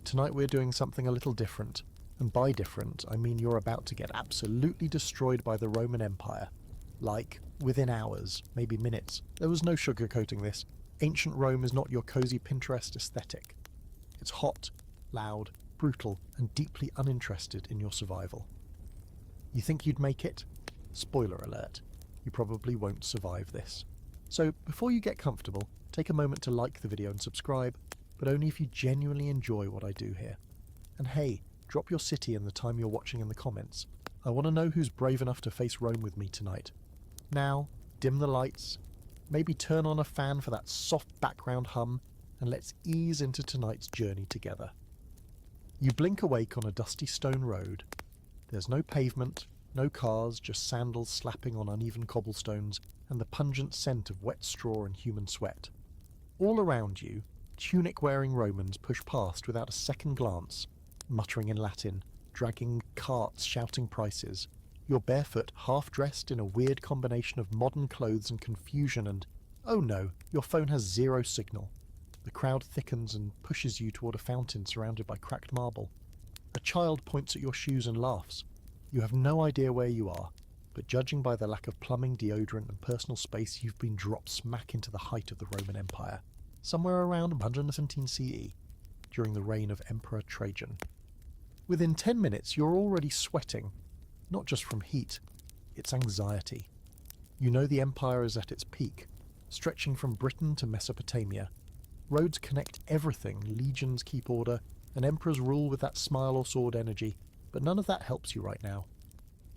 tonight we're doing something a little different. And by different, I mean you're about to get absolutely destroyed by the Roman Empire. Like, within hours, maybe minutes. There was no sugarcoating this. Ancient Rome is not your cozy Pinterest aesthetic. It's hot, loud, brutal, and deeply uninterested in your survival. You think you'd make it? Spoiler alert, you probably won't survive this. So before you get comfortable, take a moment to like the video and subscribe, but only if you genuinely enjoy what I do here. And hey, drop your city and the time you're watching in the comments. I want to know who's brave enough to face Rome with me tonight. Now, dim the lights, maybe turn on a fan for that soft background hum, and let's ease into tonight's journey together. You blink awake on a dusty stone road. There's no pavement, no cars, just sandals slapping on uneven cobblestones, and the pungent scent of wet straw and human sweat. All around you, tunic-wearing Romans push past without a second glance, muttering in Latin, dragging carts shouting prices. You're barefoot, half-dressed in a weird combination of modern clothes and confusion and, oh no, your phone has zero signal. The crowd thickens and pushes you toward a fountain surrounded by cracked marble. A child points at your shoes and laughs. You have no idea where you are, but judging by the lack of plumbing, deodorant and personal space, you've been dropped smack into the height of the Roman Empire, somewhere around 117 CE, during the reign of Emperor Trajan. Within 10 minutes, you're already sweating. Not just from heat, it's anxiety. You know the empire is at its peak, stretching from Britain to Mesopotamia. Roads connect everything, legions keep order, and emperors rule with that smile or sword energy, but none of that helps you right now.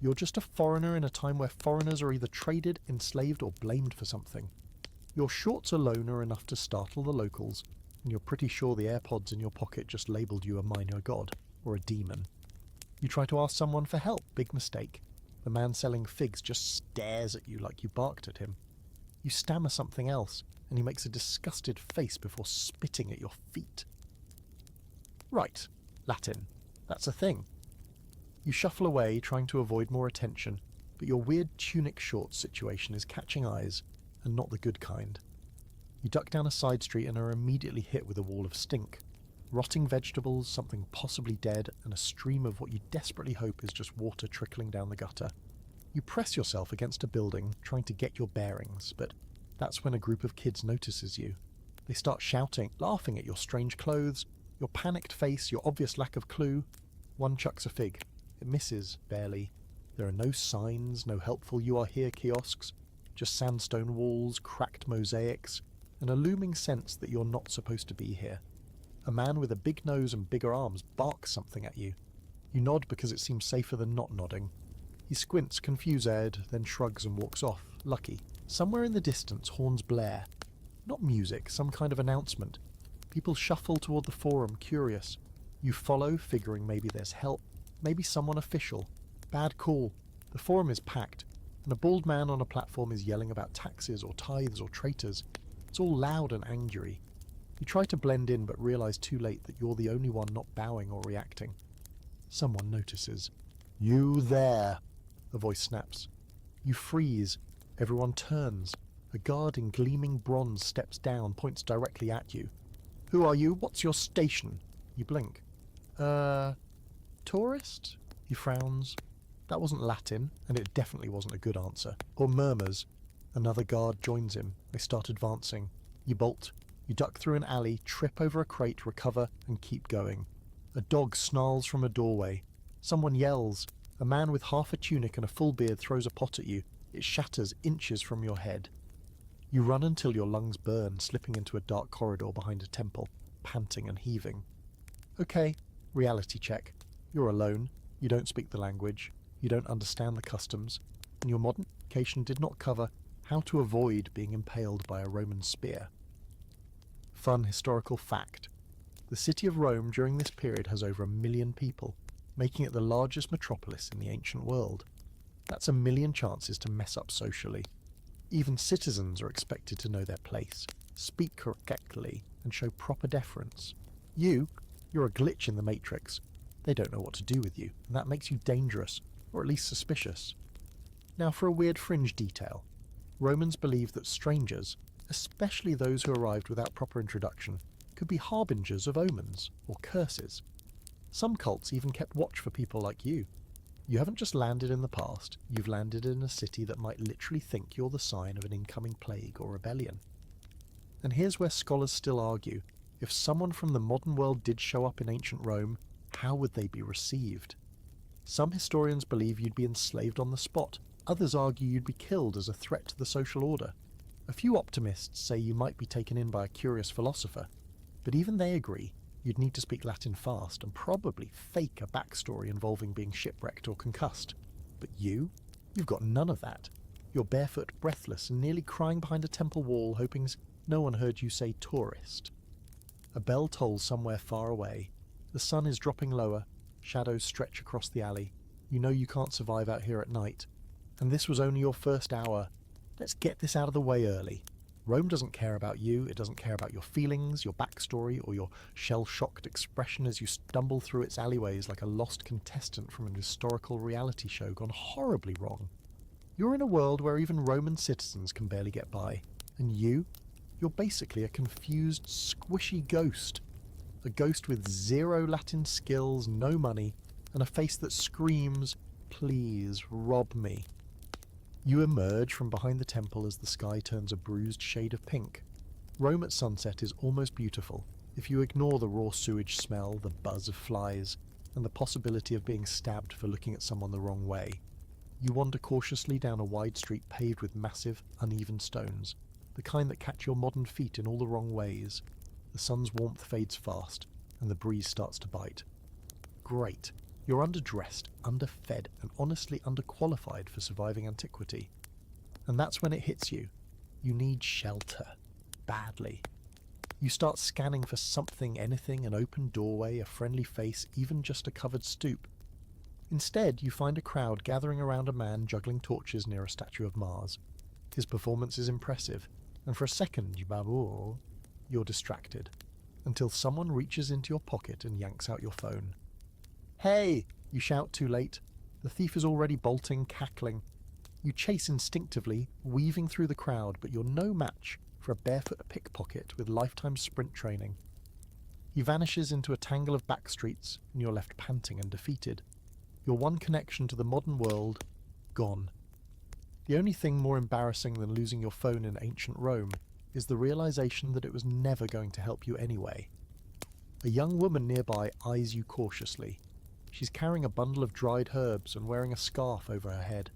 You're just a foreigner in a time where foreigners are either traded, enslaved, or blamed for something. Your shorts alone are enough to startle the locals, and you're pretty sure the AirPods in your pocket just labelled you a minor god, or a demon. You try to ask someone for help, big mistake. The man selling figs just stares at you like you barked at him. You stammer something else, and he makes a disgusted face before spitting at your feet. Right, Latin. That's a thing. You shuffle away, trying to avoid more attention, but your weird tunic shorts situation is catching eyes, and not the good kind. You duck down a side street and are immediately hit with a wall of stink. Rotting vegetables, something possibly dead, and a stream of what you desperately hope is just water trickling down the gutter. You press yourself against a building, trying to get your bearings, but that's when a group of kids notices you. They start shouting, laughing at your strange clothes, your panicked face, your obvious lack of clue. One chucks a fig. It misses, barely. There are no signs, no helpful "you are here" kiosks, just sandstone walls, cracked mosaics, and a looming sense that you're not supposed to be here. A man with a big nose and bigger arms barks something at you. You nod because it seems safer than not nodding. He squints, confused, then shrugs and walks off, lucky. Somewhere in the distance, horns blare. Not music, some kind of announcement. People shuffle toward the forum, curious. You follow, figuring maybe there's help, maybe someone official. Bad call. The forum is packed, and a bald man on a platform is yelling about taxes or tithes or traitors. It's all loud and angry. You try to blend in but realise too late that you're the only one not bowing or reacting. Someone notices. "You there!" a voice snaps. You freeze. Everyone turns. A guard in gleaming bronze steps down, points directly at you. "Who are you? What's your station?" You blink. Tourist?" He frowns. That wasn't Latin, and it definitely wasn't a good answer. Or murmurs. Another guard joins him. They start advancing. You bolt. You duck through an alley, trip over a crate, recover, and keep going. A dog snarls from a doorway. Someone yells. A man with half a tunic and a full beard throws a pot at you. It shatters inches from your head. You run until your lungs burn, slipping into a dark corridor behind a temple, panting and heaving. Okay, reality check. You're alone. You don't speak the language. You don't understand the customs. And your modern education did not cover how to avoid being impaled by a Roman spear. Fun historical fact. The city of Rome during this period has over 1 million people, making it the largest metropolis in the ancient world. That's 1 million chances to mess up socially. Even citizens are expected to know their place, speak correctly, and show proper deference. You're a glitch in the matrix. They don't know what to do with you, and that makes you dangerous, or at least suspicious. Now for a weird fringe detail. Romans believed that strangers, especially those who arrived without proper introduction, could be harbingers of omens or curses. Some cults even kept watch for people like you. You haven't just landed in the past, you've landed in a city that might literally think you're the sign of an incoming plague or rebellion. And here's where scholars still argue, if someone from the modern world did show up in ancient Rome, how would they be received? Some historians believe you'd be enslaved on the spot, others argue you'd be killed as a threat to the social order. A few optimists say you might be taken in by a curious philosopher, but even they agree you'd need to speak Latin fast and probably fake a backstory involving being shipwrecked or concussed. But you've got none of that. You're barefoot, breathless, and nearly crying behind a temple wall, hoping no one heard you say tourist. A bell tolls somewhere far away. The sun is dropping lower, shadows stretch across the alley. You know you can't survive out here at night. And this was only your first hour. Let's get this out of the way early. Rome doesn't care about you, it doesn't care about your feelings, your backstory, or your shell-shocked expression as you stumble through its alleyways like a lost contestant from an historical reality show gone horribly wrong. You're in a world where even Roman citizens can barely get by, and you're basically a confused, squishy ghost. A ghost with zero Latin skills, no money, and a face that screams, "Please, rob me." You emerge from behind the temple as the sky turns a bruised shade of pink. Rome at sunset is almost beautiful, if you ignore the raw sewage smell, the buzz of flies, and the possibility of being stabbed for looking at someone the wrong way. You wander cautiously down a wide street paved with massive, uneven stones, the kind that catch your modern feet in all the wrong ways. The sun's warmth fades fast, and the breeze starts to bite. Great. You're underdressed, underfed, and honestly underqualified for surviving antiquity. And that's when it hits you. You need shelter. Badly. You start scanning for something, anything, an open doorway, a friendly face, even just a covered stoop. Instead, you find a crowd gathering around a man juggling torches near a statue of Mars. His performance is impressive, and for a second you're distracted, until someone reaches into your pocket and yanks out your phone. "Hey!" you shout too late. The thief is already bolting, cackling. You chase instinctively, weaving through the crowd, but you're no match for a barefoot pickpocket with lifetime sprint training. He vanishes into a tangle of back streets, and you're left panting and defeated. Your one connection to the modern world, gone. The only thing more embarrassing than losing your phone in ancient Rome is the realization that it was never going to help you anyway. A young woman nearby eyes you cautiously. She's carrying a bundle of dried herbs and wearing a scarf over her head.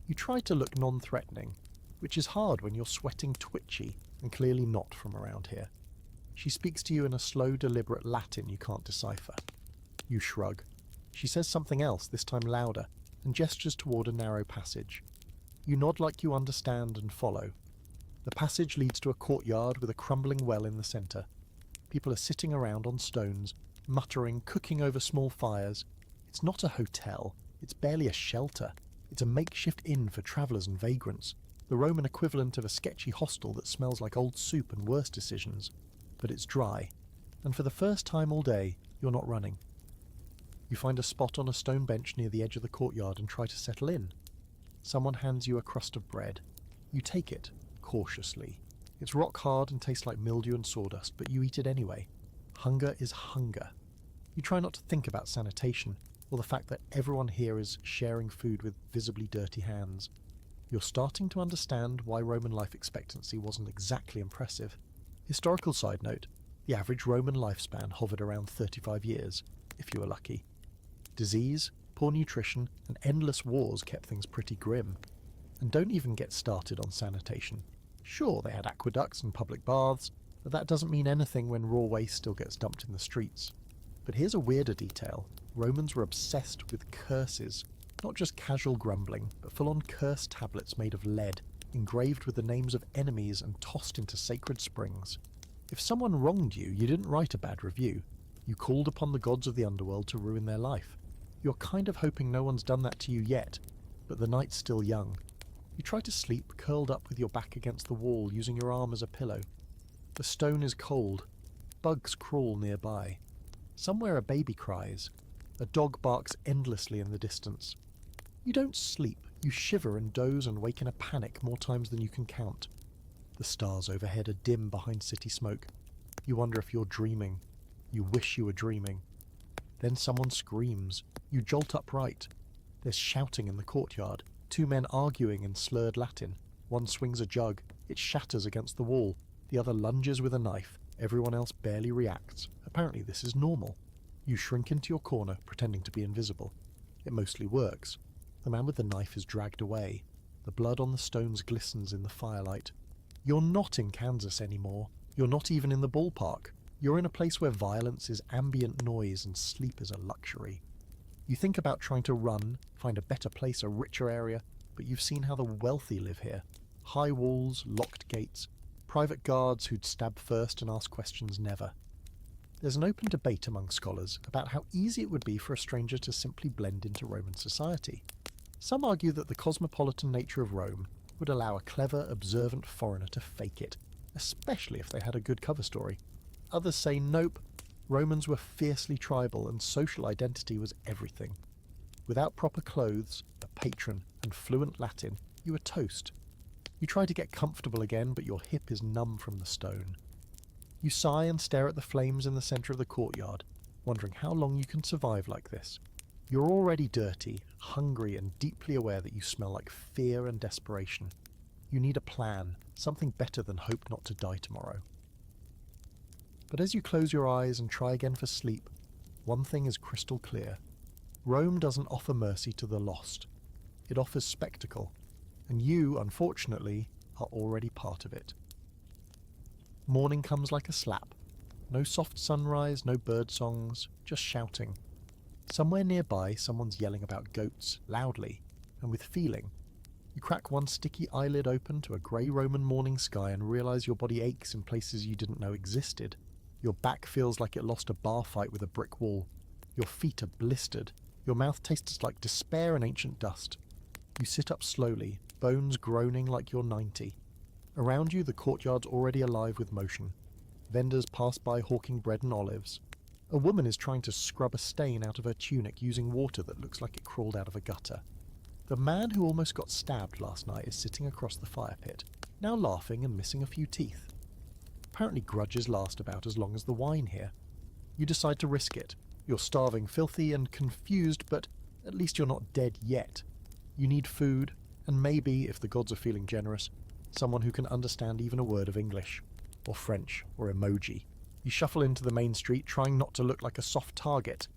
You try to look non-threatening, which is hard when you're sweating twitchy and clearly not from around here. She speaks to you in a slow, deliberate Latin you can't decipher. You shrug. She says something else, this time louder, and gestures toward a narrow passage. You nod like you understand and follow. The passage leads to a courtyard with a crumbling well in the centre. People are sitting around on stones, muttering, cooking over small fires. It's not a hotel. It's barely a shelter. It's a makeshift inn for travellers and vagrants, the Roman equivalent of a sketchy hostel that smells like old soup and worse decisions. But it's dry, and for the first time all day, you're not running. You find a spot on a stone bench near the edge of the courtyard and try to settle in. Someone hands you a crust of bread. You take it, cautiously. It's rock hard and tastes like mildew and sawdust, but you eat it anyway. Hunger is hunger. You try not to think about sanitation, or the fact that everyone here is sharing food with visibly dirty hands. You're starting to understand why Roman life expectancy wasn't exactly impressive. Historical side note, the average Roman lifespan hovered around 35 years, if you were lucky. Disease, poor nutrition, and endless wars kept things pretty grim. And don't even get started on sanitation. Sure, they had aqueducts and public baths, but that doesn't mean anything when raw waste still gets dumped in the streets. But here's a weirder detail. Romans were obsessed with curses. Not just casual grumbling, but full-on curse tablets made of lead, engraved with the names of enemies and tossed into sacred springs. If someone wronged you, you didn't write a bad review. You called upon the gods of the underworld to ruin their life. You're kind of hoping no one's done that to you yet, but the night's still young. You try to sleep curled up with your back against the wall, using your arm as a pillow. The stone is cold. Bugs crawl nearby. Somewhere a baby cries. A dog barks endlessly in the distance. You don't sleep. You shiver and doze and wake in a panic more times than you can count. The stars overhead are dim behind city smoke. You wonder if you're dreaming. You wish you were dreaming. Then someone screams. You jolt upright. There's shouting in the courtyard. Two men arguing in slurred Latin. One swings a jug. It shatters against the wall. The other lunges with a knife. Everyone else barely reacts. Apparently this is normal. You shrink into your corner, pretending to be invisible. It mostly works. The man with the knife is dragged away. The blood on the stones glistens in the firelight. You're not in Kansas anymore. You're not even in the ballpark. You're in a place where violence is ambient noise and sleep is a luxury. You think about trying to run, find a better place, a richer area, but you've seen how the wealthy live here. High walls, locked gates, private guards who'd stab first and ask questions never. There's an open debate among scholars about how easy it would be for a stranger to simply blend into Roman society. Some argue that the cosmopolitan nature of Rome would allow a clever, observant foreigner to fake it, especially if they had a good cover story. Others say nope, Romans were fiercely tribal and social identity was everything. Without proper clothes, a patron, and fluent Latin, you were toast. You try to get comfortable again, but your hip is numb from the stone. You sigh and stare at the flames in the centre of the courtyard, wondering how long you can survive like this. You're already dirty, hungry, and deeply aware that you smell like fear and desperation. You need a plan, something better than hope not to die tomorrow. But as you close your eyes and try again for sleep, one thing is crystal clear. Rome doesn't offer mercy to the lost. It offers spectacle, and you, unfortunately, are already part of it. Morning comes like a slap. No soft sunrise, no bird songs, just shouting. Somewhere nearby, someone's yelling about goats, loudly, and with feeling. You crack one sticky eyelid open to a grey Roman morning sky and realise your body aches in places you didn't know existed. Your back feels like it lost a bar fight with a brick wall. Your feet are blistered. Your mouth tastes like despair and ancient dust. You sit up slowly, bones groaning like you're 90. Around you, the courtyard's already alive with motion. Vendors pass by hawking bread and olives. A woman is trying to scrub a stain out of her tunic using water that looks like it crawled out of a gutter. The man who almost got stabbed last night is sitting across the fire pit, now laughing and missing a few teeth. Apparently grudges last about as long as the wine here. You decide to risk it. You're starving, filthy and confused, but at least you're not dead yet. You need food, and maybe, if the gods are feeling generous, someone who can understand even a word of English, or French, or emoji. You shuffle into the main street, trying not to look like a soft target.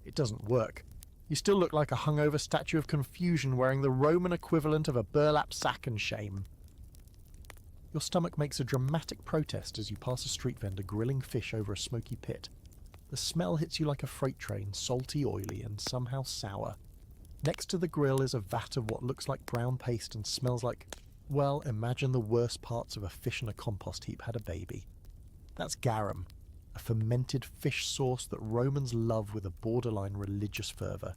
It doesn't work. You still look like a hungover statue of confusion wearing the Roman equivalent of a burlap sack and shame. Your stomach makes a dramatic protest as you pass a street vendor grilling fish over a smoky pit. The smell hits you like a freight train, salty, oily, and somehow sour. Next to the grill is a vat of what looks like brown paste and smells like, well, imagine the worst parts of a fish in a compost heap had a baby. That's garum, a fermented fish sauce that Romans love with a borderline religious fervour.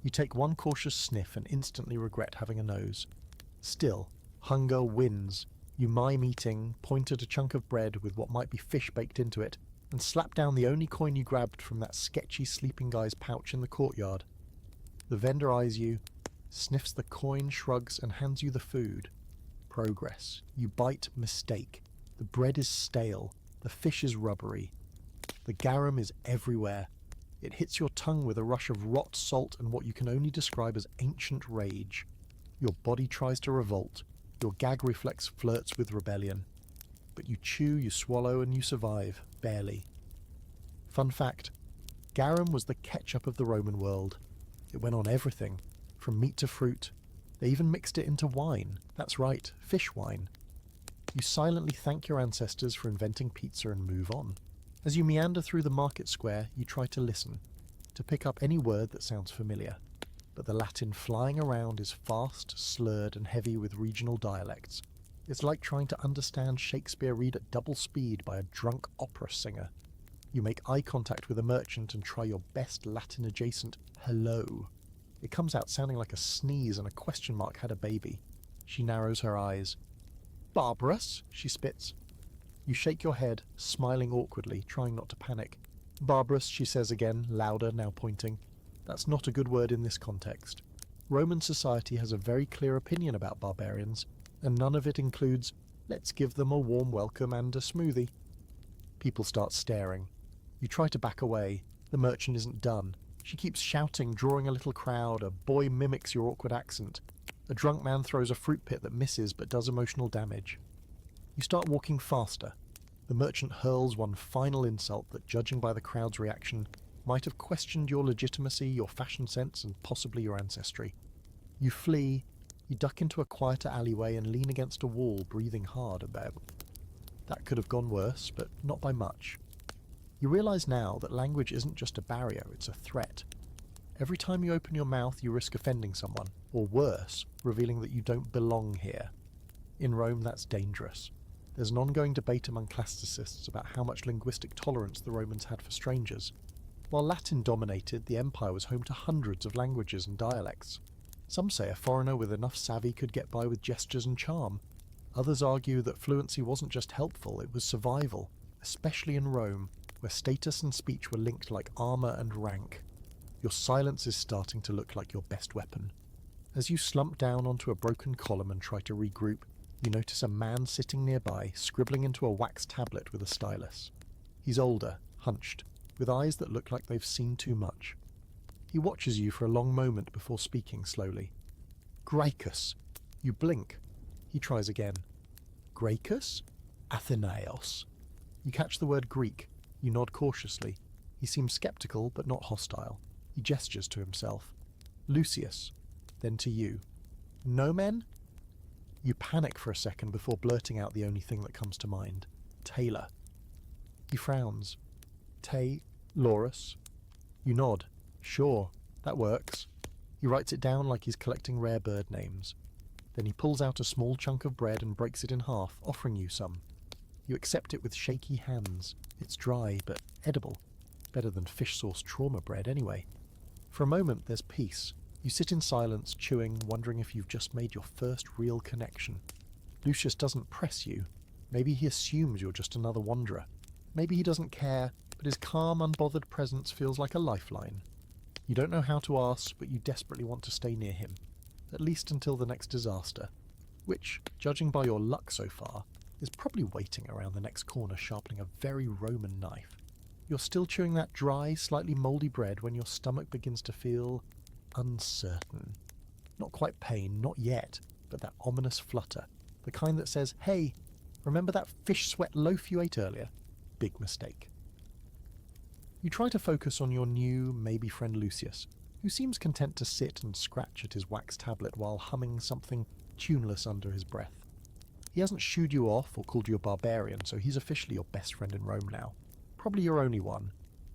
You take one cautious sniff and instantly regret having a nose. Still, hunger wins. You mime eating, point at a chunk of bread with what might be fish baked into it, and slap down the only coin you grabbed from that sketchy sleeping guy's pouch in the courtyard. The vendor eyes you, sniffs the coin, shrugs, and hands you the food. Progress. You bite, mistake. The bread is stale. The fish is rubbery. The garum is everywhere. It hits your tongue with a rush of rot, salt, and what you can only describe as ancient rage. Your body tries to revolt. Your gag reflex flirts with rebellion. But you chew, you swallow, and you survive, barely. Fun fact, garum was the ketchup of the Roman world. It went on everything, from meat to fruit. They even mixed it into wine. That's right, fish wine. You silently thank your ancestors for inventing pizza and move on. As you meander through the market square, you try to listen, to pick up any word that sounds familiar. But the Latin flying around is fast, slurred, and heavy with regional dialects. It's like trying to understand Shakespeare read at double speed by a drunk opera singer. You make eye contact with a merchant and try your best Latin-adjacent hello. It comes out sounding like a sneeze and a question mark had a baby. She narrows her eyes. Barbarous, she spits. You shake your head, smiling awkwardly, trying not to panic. Barbarous, she says again, louder, now pointing. That's not a good word in this context. Roman society has a very clear opinion about barbarians, and none of it includes, let's give them a warm welcome and a smoothie. People start staring. You try to back away. The merchant isn't done. She keeps shouting, drawing a little crowd. A boy mimics your awkward accent. A drunk man throws a fruit pit that misses but does emotional damage. You start walking faster. The merchant hurls one final insult that, judging by the crowd's reaction, might have questioned your legitimacy, your fashion sense, and possibly your ancestry. You flee. You duck into a quieter alleyway and lean against a wall, breathing hard about. That could have gone worse, but not by much. You realise now that language isn't just a barrier, it's a threat. Every time you open your mouth, you risk offending someone, or worse, revealing that you don't belong here. In Rome, that's dangerous. There's an ongoing debate among classicists about how much linguistic tolerance the Romans had for strangers. While Latin dominated, the empire was home to hundreds of languages and dialects. Some say a foreigner with enough savvy could get by with gestures and charm. Others argue that fluency wasn't just helpful, it was survival, especially in Rome, where status and speech were linked like armour and rank. Your silence is starting to look like your best weapon. As you slump down onto a broken column and try to regroup, you notice a man sitting nearby, scribbling into a wax tablet with a stylus. He's older, hunched, with eyes that look like they've seen too much. He watches you for a long moment before speaking slowly. Gracchus. You blink. He tries again. Gracchus? Athenaeus. You catch the word Greek. You nod cautiously. He seems sceptical but not hostile. He gestures to himself. Lucius. Then to you. Nomen? You panic for a second before blurting out the only thing that comes to mind. Taylor. He frowns. Laurus. You nod. Sure, that works. He writes it down like he's collecting rare bird names. Then he pulls out a small chunk of bread and breaks it in half, offering you some. You accept it with shaky hands. It's dry, but edible. Better than fish sauce trauma bread, anyway. For a moment, there's peace. You sit in silence, chewing, wondering if you've just made your first real connection. Lucius doesn't press you. Maybe he assumes you're just another wanderer. Maybe he doesn't care, but his calm, unbothered presence feels like a lifeline. You don't know how to ask, but you desperately want to stay near him, at least until the next disaster, which, judging by your luck so far, is probably waiting around the next corner sharpening a very Roman knife. You're still chewing that dry, slightly mouldy bread when your stomach begins to feel uncertain. Not quite pain, not yet, but that ominous flutter, the kind that says, hey, remember that fish sweat loaf you ate earlier? Big mistake. You try to focus on your new, maybe friend Lucius, who seems content to sit and scratch at his wax tablet while humming something tuneless under his breath. He hasn't shooed you off or called you a barbarian, so he's officially your best friend in Rome now. Probably your only one.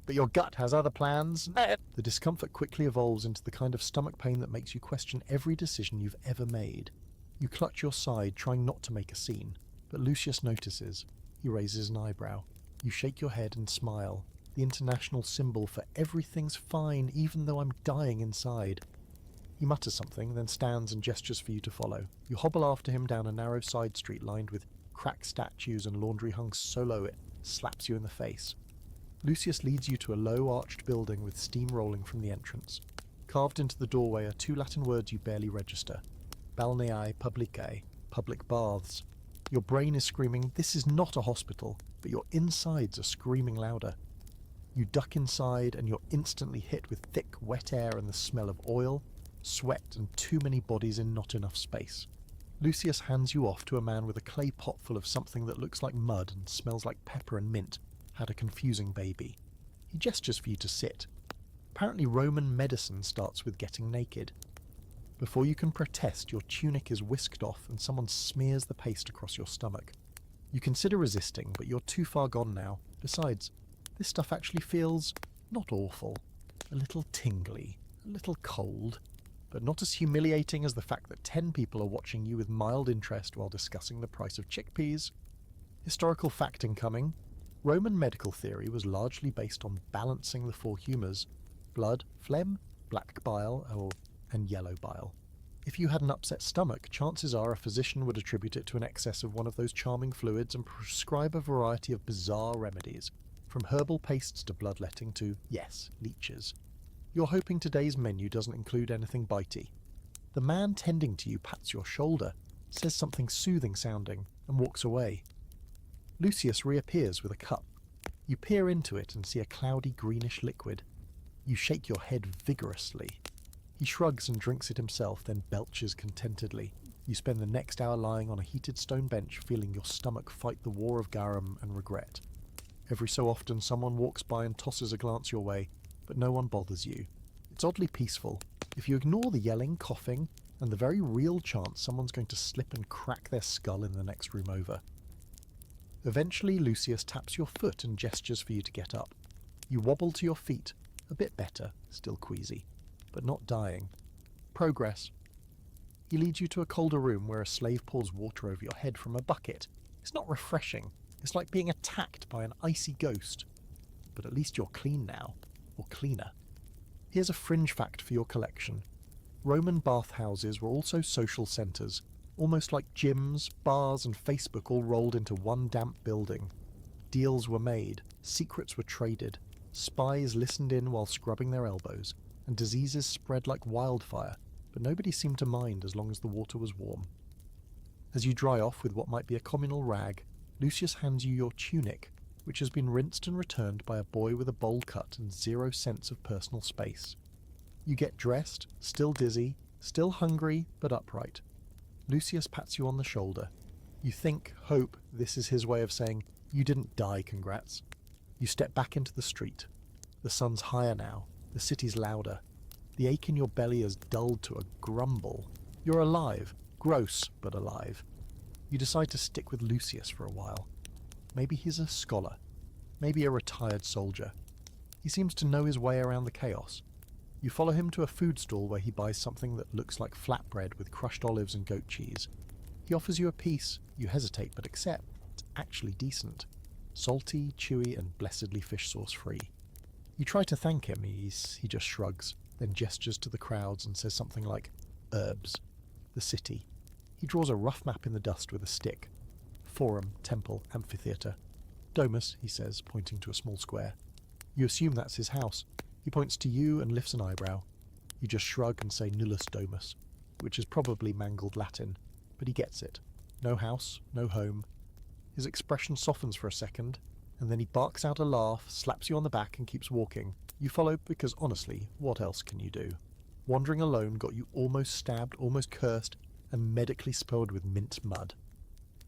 But your gut has other plans. The discomfort quickly evolves into the kind of stomach pain that makes you question every decision you've ever made. You clutch your side, trying not to make a scene, but Lucius notices. He raises an eyebrow. You shake your head and smile. The international symbol for everything's fine even though I'm dying inside. He mutters something, then stands and gestures for you to follow. You hobble after him down a narrow side street lined with cracked statues and laundry hung so low it slaps you in the face. Lucius leads you to a low arched building with steam rolling from the entrance. Carved into the doorway are two Latin words you barely register. Balneae publicae, public baths. Your brain is screaming, this is not a hospital, but your insides are screaming louder. You duck inside and you're instantly hit with thick, wet air and the smell of oil, sweat and too many bodies in not enough space. Lucius hands you off to a man with a clay pot full of something that looks like mud and smells like pepper and mint, had a confusing baby. He gestures for you to sit. Apparently Roman medicine starts with getting naked. Before you can protest, your tunic is whisked off and someone smears the paste across your stomach. You consider resisting, but you're too far gone now. Besides, this stuff actually feels not awful. A little tingly, a little cold, but not as humiliating as the fact that 10 people are watching you with mild interest while discussing the price of chickpeas. Historical fact incoming. Roman medical theory was largely based on balancing the four humours: blood, phlegm, black bile, and yellow bile. If you had an upset stomach, chances are a physician would attribute it to an excess of one of those charming fluids and prescribe a variety of bizarre remedies, from herbal pastes to bloodletting to, yes, leeches. You're hoping today's menu doesn't include anything bitey. The man tending to you pats your shoulder, says something soothing sounding, and walks away. Lucius reappears with a cup. You peer into it and see a cloudy greenish liquid. You shake your head vigorously. He shrugs and drinks it himself, then belches contentedly. You spend the next hour lying on a heated stone bench, feeling your stomach fight the war of garum and regret. Every so often someone walks by and tosses a glance your way, but no one bothers you. It's oddly peaceful. If you ignore the yelling, coughing, and the very real chance someone's going to slip and crack their skull in the next room over. Eventually Lucius taps your foot and gestures for you to get up. You wobble to your feet, a bit better, still queasy, but not dying. Progress. He leads you to a colder room where a slave pours water over your head from a bucket. It's not refreshing. It's like being attacked by an icy ghost. But at least you're clean now, or cleaner. Here's a fringe fact for your collection. Roman bathhouses were also social centres, almost like gyms, bars and Facebook all rolled into one damp building. Deals were made, secrets were traded, spies listened in while scrubbing their elbows, and diseases spread like wildfire, but nobody seemed to mind as long as the water was warm. As you dry off with what might be a communal rag, Lucius hands you your tunic, which has been rinsed and returned by a boy with a bowl cut and 0 sense of personal space. You get dressed, still dizzy, still hungry, but upright. Lucius pats you on the shoulder. You hope this is his way of saying, "You didn't die, congrats." You step back into the street. The sun's higher now. The city's louder. The ache in your belly is dulled to a grumble. You're alive. Gross, but alive. You decide to stick with Lucius for a while. Maybe he's a scholar. Maybe a retired soldier. He seems to know his way around the chaos. You follow him to a food stall where he buys something that looks like flatbread with crushed olives and goat cheese. He offers you a piece. You hesitate but accept. It's actually decent. Salty, chewy, and blessedly fish sauce free. You try to thank him. He just shrugs, then gestures to the crowds and says something like, "Herbs. The city." He draws a rough map in the dust with a stick. Forum, temple, amphitheatre. "Domus," he says, pointing to a small square. You assume that's his house. He points to you and lifts an eyebrow. You just shrug and say nullus domus, which is probably mangled Latin, but he gets it. No house, no home. His expression softens for a second, and then he barks out a laugh, slaps you on the back and keeps walking. You follow because, honestly, what else can you do? Wandering alone got you almost stabbed, almost cursed, and medically spoiled with mint mud.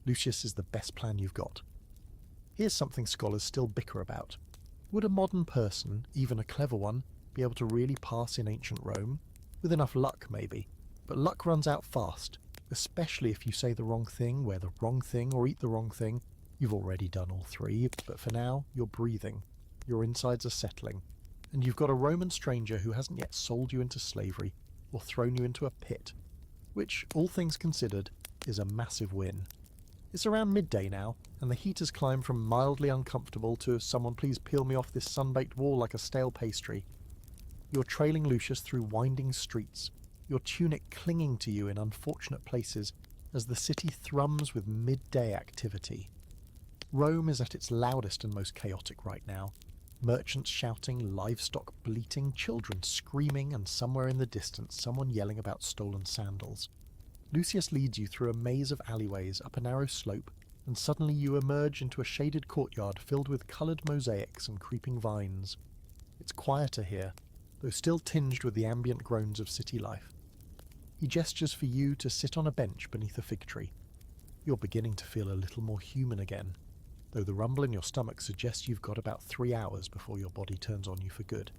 Lucius is the best plan you've got. Here's something scholars still bicker about. Would a modern person, even a clever one, be able to really pass in ancient Rome? With enough luck, maybe. But luck runs out fast, especially if you say the wrong thing, wear the wrong thing, or eat the wrong thing. You've already done all three, but for now, you're breathing. Your insides are settling. And you've got a Roman stranger who hasn't yet sold you into slavery, or thrown you into a pit. Which, all things considered, is a massive win. It's around midday now, and the heat has climbed from mildly uncomfortable to "someone please peel me off this sun-baked wall like a stale pastry." You're trailing Lucius through winding streets, your tunic clinging to you in unfortunate places as the city thrums with midday activity. Rome is at its loudest and most chaotic right now. Merchants shouting, livestock bleating, children screaming, and somewhere in the distance someone yelling about stolen sandals. Lucius leads you through a maze of alleyways up a narrow slope, and suddenly you emerge into a shaded courtyard filled with coloured mosaics and creeping vines. It's quieter here, though still tinged with the ambient groans of city life. He gestures for you to sit on a bench beneath a fig tree. You're beginning to feel a little more human again, though the rumble in your stomach suggests you've got about 3 hours before your body turns on you for good.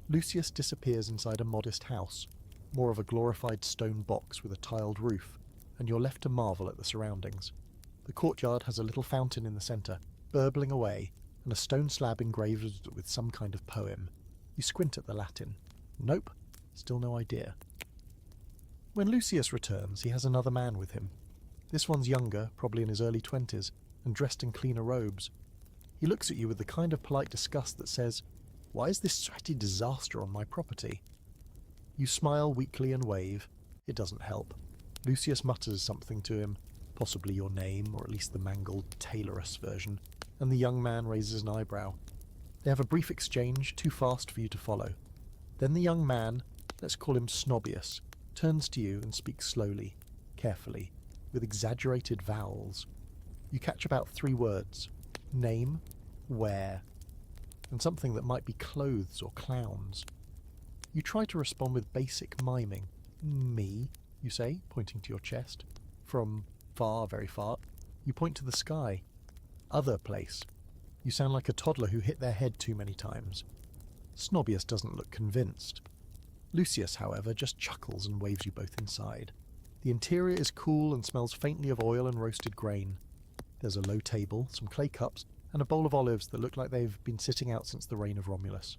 Lucius disappears inside a modest house, more of a glorified stone box with a tiled roof, and you're left to marvel at the surroundings. The courtyard has a little fountain in the centre, burbling away, and a stone slab engraved with some kind of poem. You squint at the Latin. Nope, still no idea. When Lucius returns, he has another man with him. This one's younger, probably in his early 20s, and dressed in cleaner robes. He looks at you with the kind of polite disgust that says, "Why is this sweaty disaster on my property?" You smile weakly and wave. It doesn't help. Lucius mutters something to him, possibly your name, or at least the mangled Taylorus version, and the young man raises an eyebrow. They have a brief exchange, too fast for you to follow. Then the young man, let's call him Snobius, turns to you and speaks slowly, carefully, with exaggerated vowels. You catch about 3 words. Name, where, and something that might be clothes or clowns. You try to respond with basic miming. Me, you say, pointing to your chest. From far, very far, you point to the sky. Other place. You sound like a toddler who hit their head too many times. Snobius doesn't look convinced. Lucius, however, just chuckles and waves you both inside. The interior is cool and smells faintly of oil and roasted grain. There's a low table, some clay cups, and a bowl of olives that look like they've been sitting out since the reign of Romulus.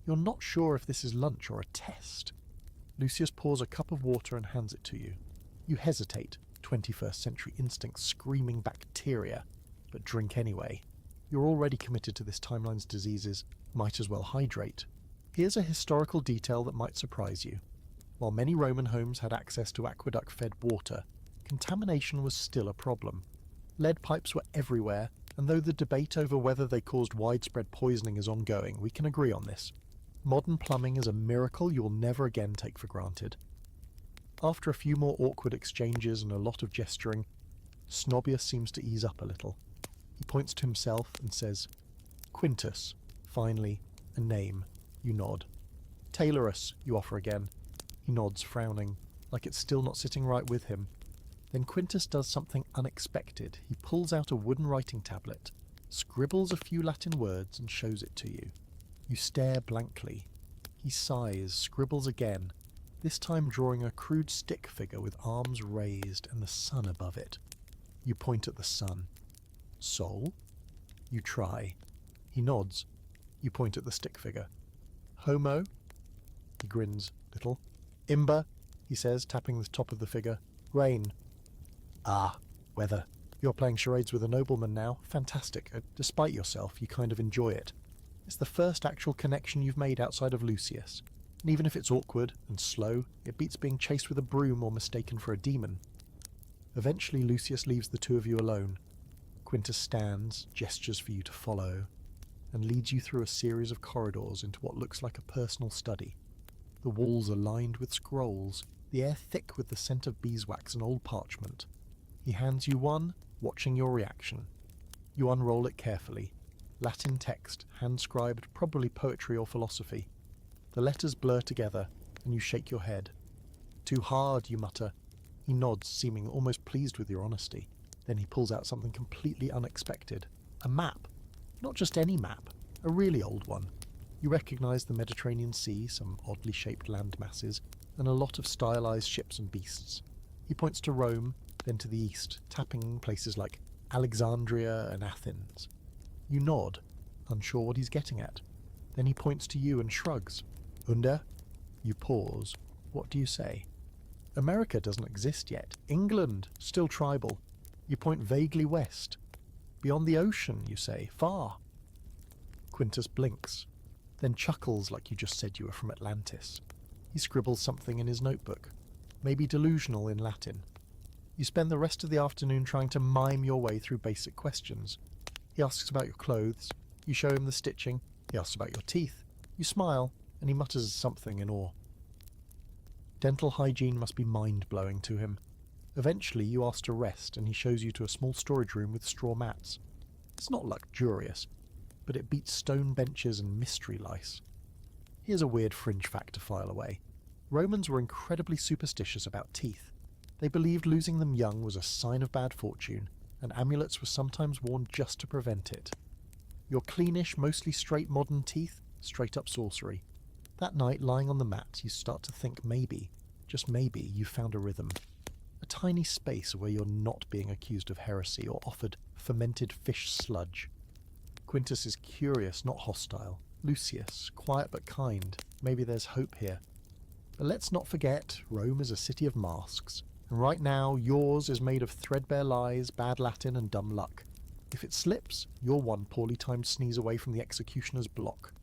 You're not sure if this is lunch or a test. Lucius pours a cup of water and hands it to you. You hesitate, 21st century instincts screaming bacteria, but drink anyway. You're already committed to this timeline's diseases, might as well hydrate. Here's a historical detail that might surprise you. While many Roman homes had access to aqueduct-fed water, contamination was still a problem. Lead pipes were everywhere, and though the debate over whether they caused widespread poisoning is ongoing, we can agree on this. Modern plumbing is a miracle you will never again take for granted. After a few more awkward exchanges and a lot of gesturing, Snobius seems to ease up a little. He points to himself and says, "Quintus," finally, a name. You nod. "Tailorus," you offer again. He nods, frowning, like it's still not sitting right with him. Then Quintus does something unexpected. He pulls out a wooden writing tablet, scribbles a few Latin words, and shows it to you. You stare blankly. He sighs, scribbles again, this time drawing a crude stick figure with arms raised and the sun above it. You point at the sun. "Sol?" You try. He nods. You point at the stick figure. "Homo?" He grins, little. "Imber?" he says, tapping the top of the figure. "Rain." "Ah, weather. You're playing charades with a nobleman now. Fantastic. Despite yourself, you kind of enjoy it. It's the first actual connection you've made outside of Lucius. And even if it's awkward and slow, it beats being chased with a broom or mistaken for a demon. Eventually Lucius leaves the two of you alone. Quintus stands, gestures for you to follow, and leads you through a series of corridors into what looks like a personal study. The walls are lined with scrolls, the air thick with the scent of beeswax and old parchment. He hands you one, watching your reaction. You unroll it carefully. Latin text, hand-scribed, probably poetry or philosophy. The letters blur together, and you shake your head. "Too hard," you mutter. He nods, seeming almost pleased with your honesty. Then he pulls out something completely unexpected. A map. Not just any map, a really old one. You recognise the Mediterranean Sea, some oddly shaped land masses, and a lot of stylised ships and beasts. He points to Rome, then to the east, tapping places like Alexandria and Athens. You nod, unsure what he's getting at. Then he points to you and shrugs. "Under?" You pause. What do you say? "America doesn't exist yet. England, still tribal." You point vaguely west. "Beyond the ocean," you say. "Far." Quintus blinks, then chuckles like you just said you were from Atlantis. He scribbles something in his notebook, maybe delusional in Latin. You spend the rest of the afternoon trying to mime your way through basic questions. He asks about your clothes. You show him the stitching. He asks about your teeth. You smile, and he mutters something in awe. Dental hygiene must be mind-blowing to him. Eventually you ask to rest, and he shows you to a small storage room with straw mats. It's not luxurious, but it beats stone benches and mystery lice. Here's a weird fringe fact to file away. Romans were incredibly superstitious about teeth. They believed losing them young was a sign of bad fortune, and amulets were sometimes worn just to prevent it. Your cleanish, mostly straight modern teeth, straight up sorcery. That night, lying on the mat, you start to think maybe, just maybe, you've found a rhythm. A tiny space where you're not being accused of heresy or offered fermented fish sludge. Quintus is curious, not hostile. Lucius, quiet but kind. Maybe there's hope here. But let's not forget, Rome is a city of masks. And right now, yours is made of threadbare lies, bad Latin, and dumb luck. If it slips, you're one poorly timed sneeze away from the executioner's block.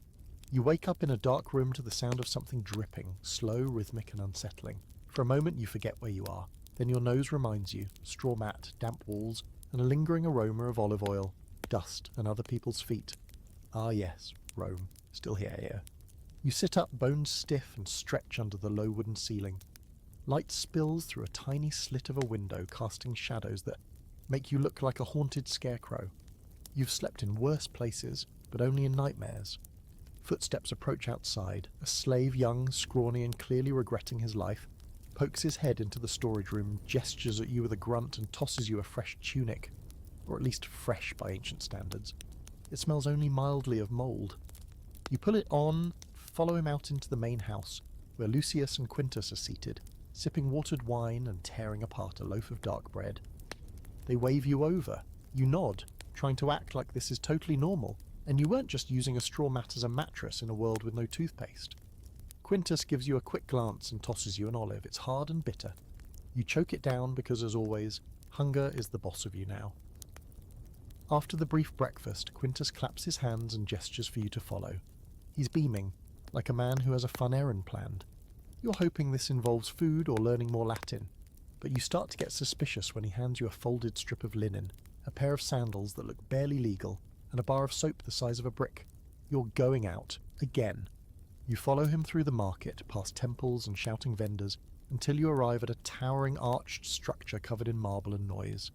You wake up in a dark room to the sound of something dripping, slow, rhythmic, and unsettling. For a moment you forget where you are. Then your nose reminds you, straw mat, damp walls, and a lingering aroma of olive oil, dust, and other people's feet. Ah yes, Rome, still here. You sit up, bones stiff, and stretch under the low wooden ceiling. Light spills through a tiny slit of a window, casting shadows that make you look like a haunted scarecrow. You've slept in worse places, but only in nightmares. Footsteps approach outside. A slave, young, scrawny, and clearly regretting his life, pokes his head into the storage room, gestures at you with a grunt, and tosses you a fresh tunic. Or at least fresh by ancient standards. It smells only mildly of mould. You pull it on, follow him out into the main house, where Lucius and Quintus are seated, sipping watered wine and tearing apart a loaf of dark bread. They wave you over. You nod, trying to act like this is totally normal, and you weren't just using a straw mat as a mattress in a world with no toothpaste. Quintus gives you a quick glance and tosses you an olive. It's hard and bitter. You choke it down because, as always, hunger is the boss of you now. After the brief breakfast, Quintus claps his hands and gestures for you to follow. He's beaming, like a man who has a fun errand planned. You're hoping this involves food or learning more Latin, but you start to get suspicious when he hands you a folded strip of linen, a pair of sandals that look barely legal, and a bar of soap the size of a brick. You're going out, again. You follow him through the market, past temples and shouting vendors, until you arrive at a towering arched structure covered in marble and noise.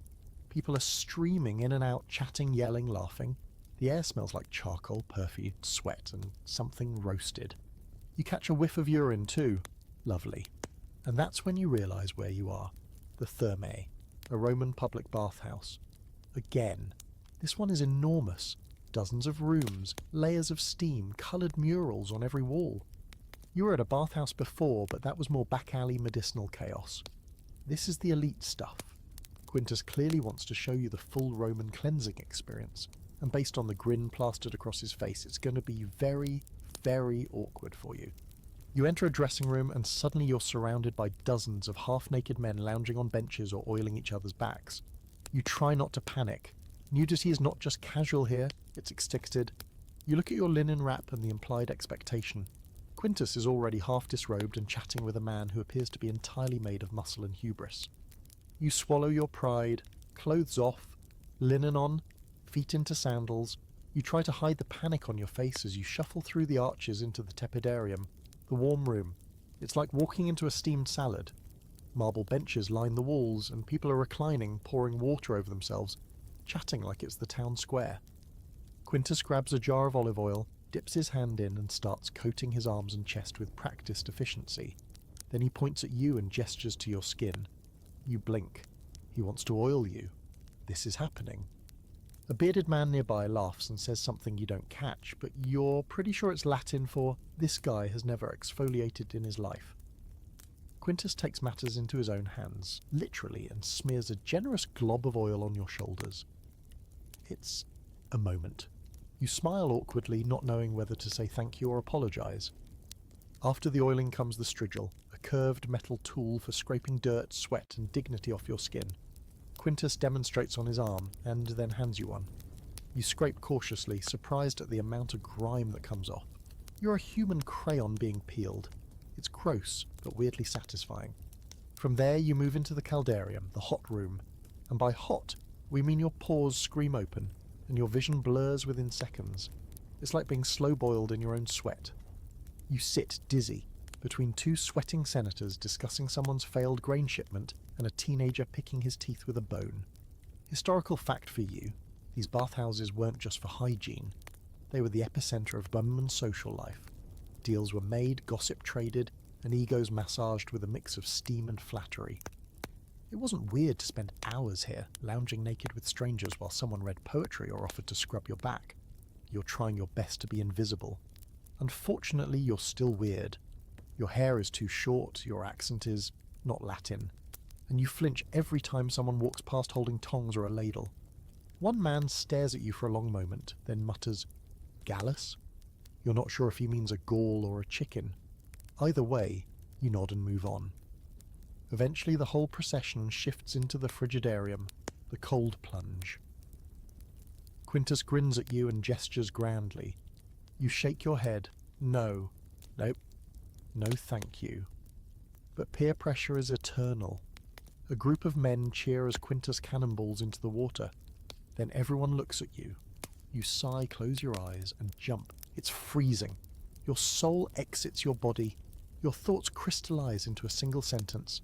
People are streaming in and out, chatting, yelling, laughing. The air smells like charcoal, perfumed sweat, and something roasted. You catch a whiff of urine too. Lovely. And that's when you realise where you are. The Thermae, a Roman public bathhouse. Again. This one is enormous. Dozens of rooms, layers of steam, coloured murals on every wall. You were at a bathhouse before, but that was more back-alley medicinal chaos. This is the elite stuff. Quintus clearly wants to show you the full Roman cleansing experience, and based on the grin plastered across his face, it's going to be very, very awkward for you. You enter a dressing room and suddenly you're surrounded by dozens of half-naked men lounging on benches or oiling each other's backs. You try not to panic. Nudity is not just casual here, it's expected. You look at your linen wrap and the implied expectation. Quintus is already half disrobed and chatting with a man who appears to be entirely made of muscle and hubris. You swallow your pride, clothes off, linen on, feet into sandals. You try to hide the panic on your face as you shuffle through the arches into the tepidarium, the warm room. It's like walking into a steamed salad. Marble benches line the walls, and people are reclining, pouring water over themselves, chatting like it's the town square. Quintus grabs a jar of olive oil, dips his hand in, and starts coating his arms and chest with practiced efficiency. Then he points at you and gestures to your skin. You blink. He wants to oil you. This is happening. A bearded man nearby laughs and says something you don't catch, but you're pretty sure it's Latin for, "This guy has never exfoliated in his life." Quintus takes matters into his own hands, literally, and smears a generous glob of oil on your shoulders. It's a moment. You smile awkwardly, not knowing whether to say thank you or apologise. After the oiling comes the strigil, a curved metal tool for scraping dirt, sweat, and dignity off your skin. Quintus demonstrates on his arm, and then hands you one. You scrape cautiously, surprised at the amount of grime that comes off. You're a human crayon being peeled. It's gross, but weirdly satisfying. From there you move into the caldarium, the hot room, and by hot, we mean your pores scream open, and your vision blurs within seconds. It's like being slow-boiled in your own sweat. You sit dizzy, between two sweating senators discussing someone's failed grain shipment and a teenager picking his teeth with a bone. Historical fact for you, these bathhouses weren't just for hygiene. They were the epicenter of Roman social life. Deals were made, gossip traded, and egos massaged with a mix of steam and flattery. It wasn't weird to spend hours here, lounging naked with strangers while someone read poetry or offered to scrub your back. You're trying your best to be invisible. Unfortunately, you're still weird. Your hair is too short, your accent is not Latin, and you flinch every time someone walks past holding tongs or a ladle. One man stares at you for a long moment, then mutters, "Gallus?" You're not sure if he means a Gaul or a chicken. Either way, you nod and move on. Eventually the whole procession shifts into the frigidarium, the cold plunge. Quintus grins at you and gestures grandly. You shake your head. No. Nope. No thank you. But peer pressure is eternal. A group of men cheer as Quintus cannonballs into the water. Then everyone looks at you. You sigh, close your eyes, and jump. It's freezing. Your soul exits your body. Your thoughts crystallize into a single sentence.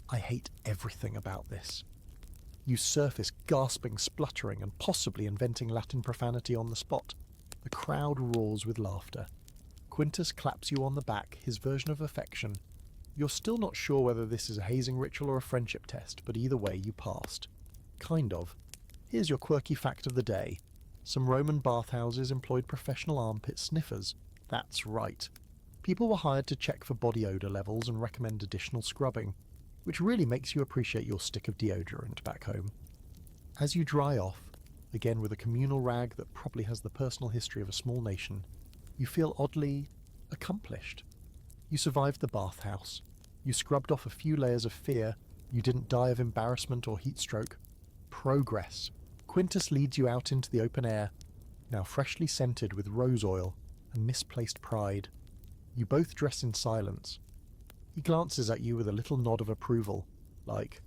I hate everything about this. You surface, gasping, spluttering, and possibly inventing Latin profanity on the spot. The crowd roars with laughter. Quintus claps you on the back, his version of affection. You're still not sure whether this is a hazing ritual or a friendship test, but either way you passed. Kind of. Here's your quirky fact of the day. Some Roman bathhouses employed professional armpit sniffers. That's right. People were hired to check for body odour levels and recommend additional scrubbing, which really makes you appreciate your stick of deodorant back home. As you dry off, again with a communal rag that probably has the personal history of a small nation, you feel oddly accomplished. You survived the bathhouse. You scrubbed off a few layers of fear. You didn't die of embarrassment or heat stroke. Progress. Quintus leads you out into the open air, now freshly scented with rose oil and misplaced pride. You both dress in silence. He glances at you with a little nod of approval, like,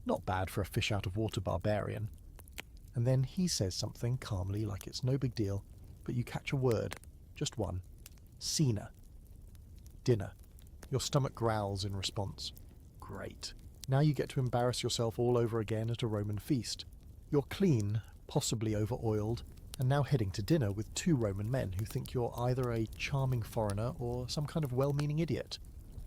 not bad for a fish-out-of-water barbarian. And then he says something calmly like it's no big deal, but you catch a word, just one. Cena. Dinner. Your stomach growls in response. Great. Now you get to embarrass yourself all over again at a Roman feast. You're clean, possibly over-oiled, and now heading to dinner with two Roman men who think you're either a charming foreigner or some kind of well-meaning idiot.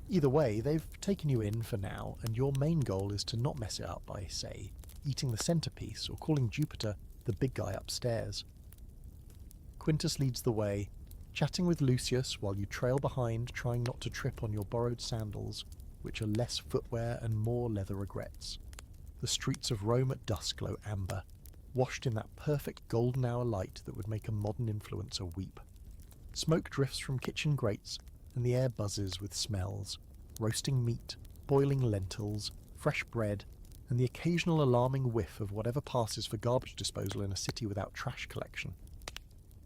Either way, they've taken you in for now, and your main goal is to not mess it up by, say, eating the centerpiece or calling Jupiter the big guy upstairs. Quintus leads the way, chatting with Lucius while you trail behind, trying not to trip on your borrowed sandals, which are less footwear and more leather regrets. The streets of Rome at dusk glow amber, washed in that perfect golden hour light that would make a modern influencer weep. Smoke drifts from kitchen grates, and the air buzzes with smells. Roasting meat, boiling lentils, fresh bread, and the occasional alarming whiff of whatever passes for garbage disposal in a city without trash collection.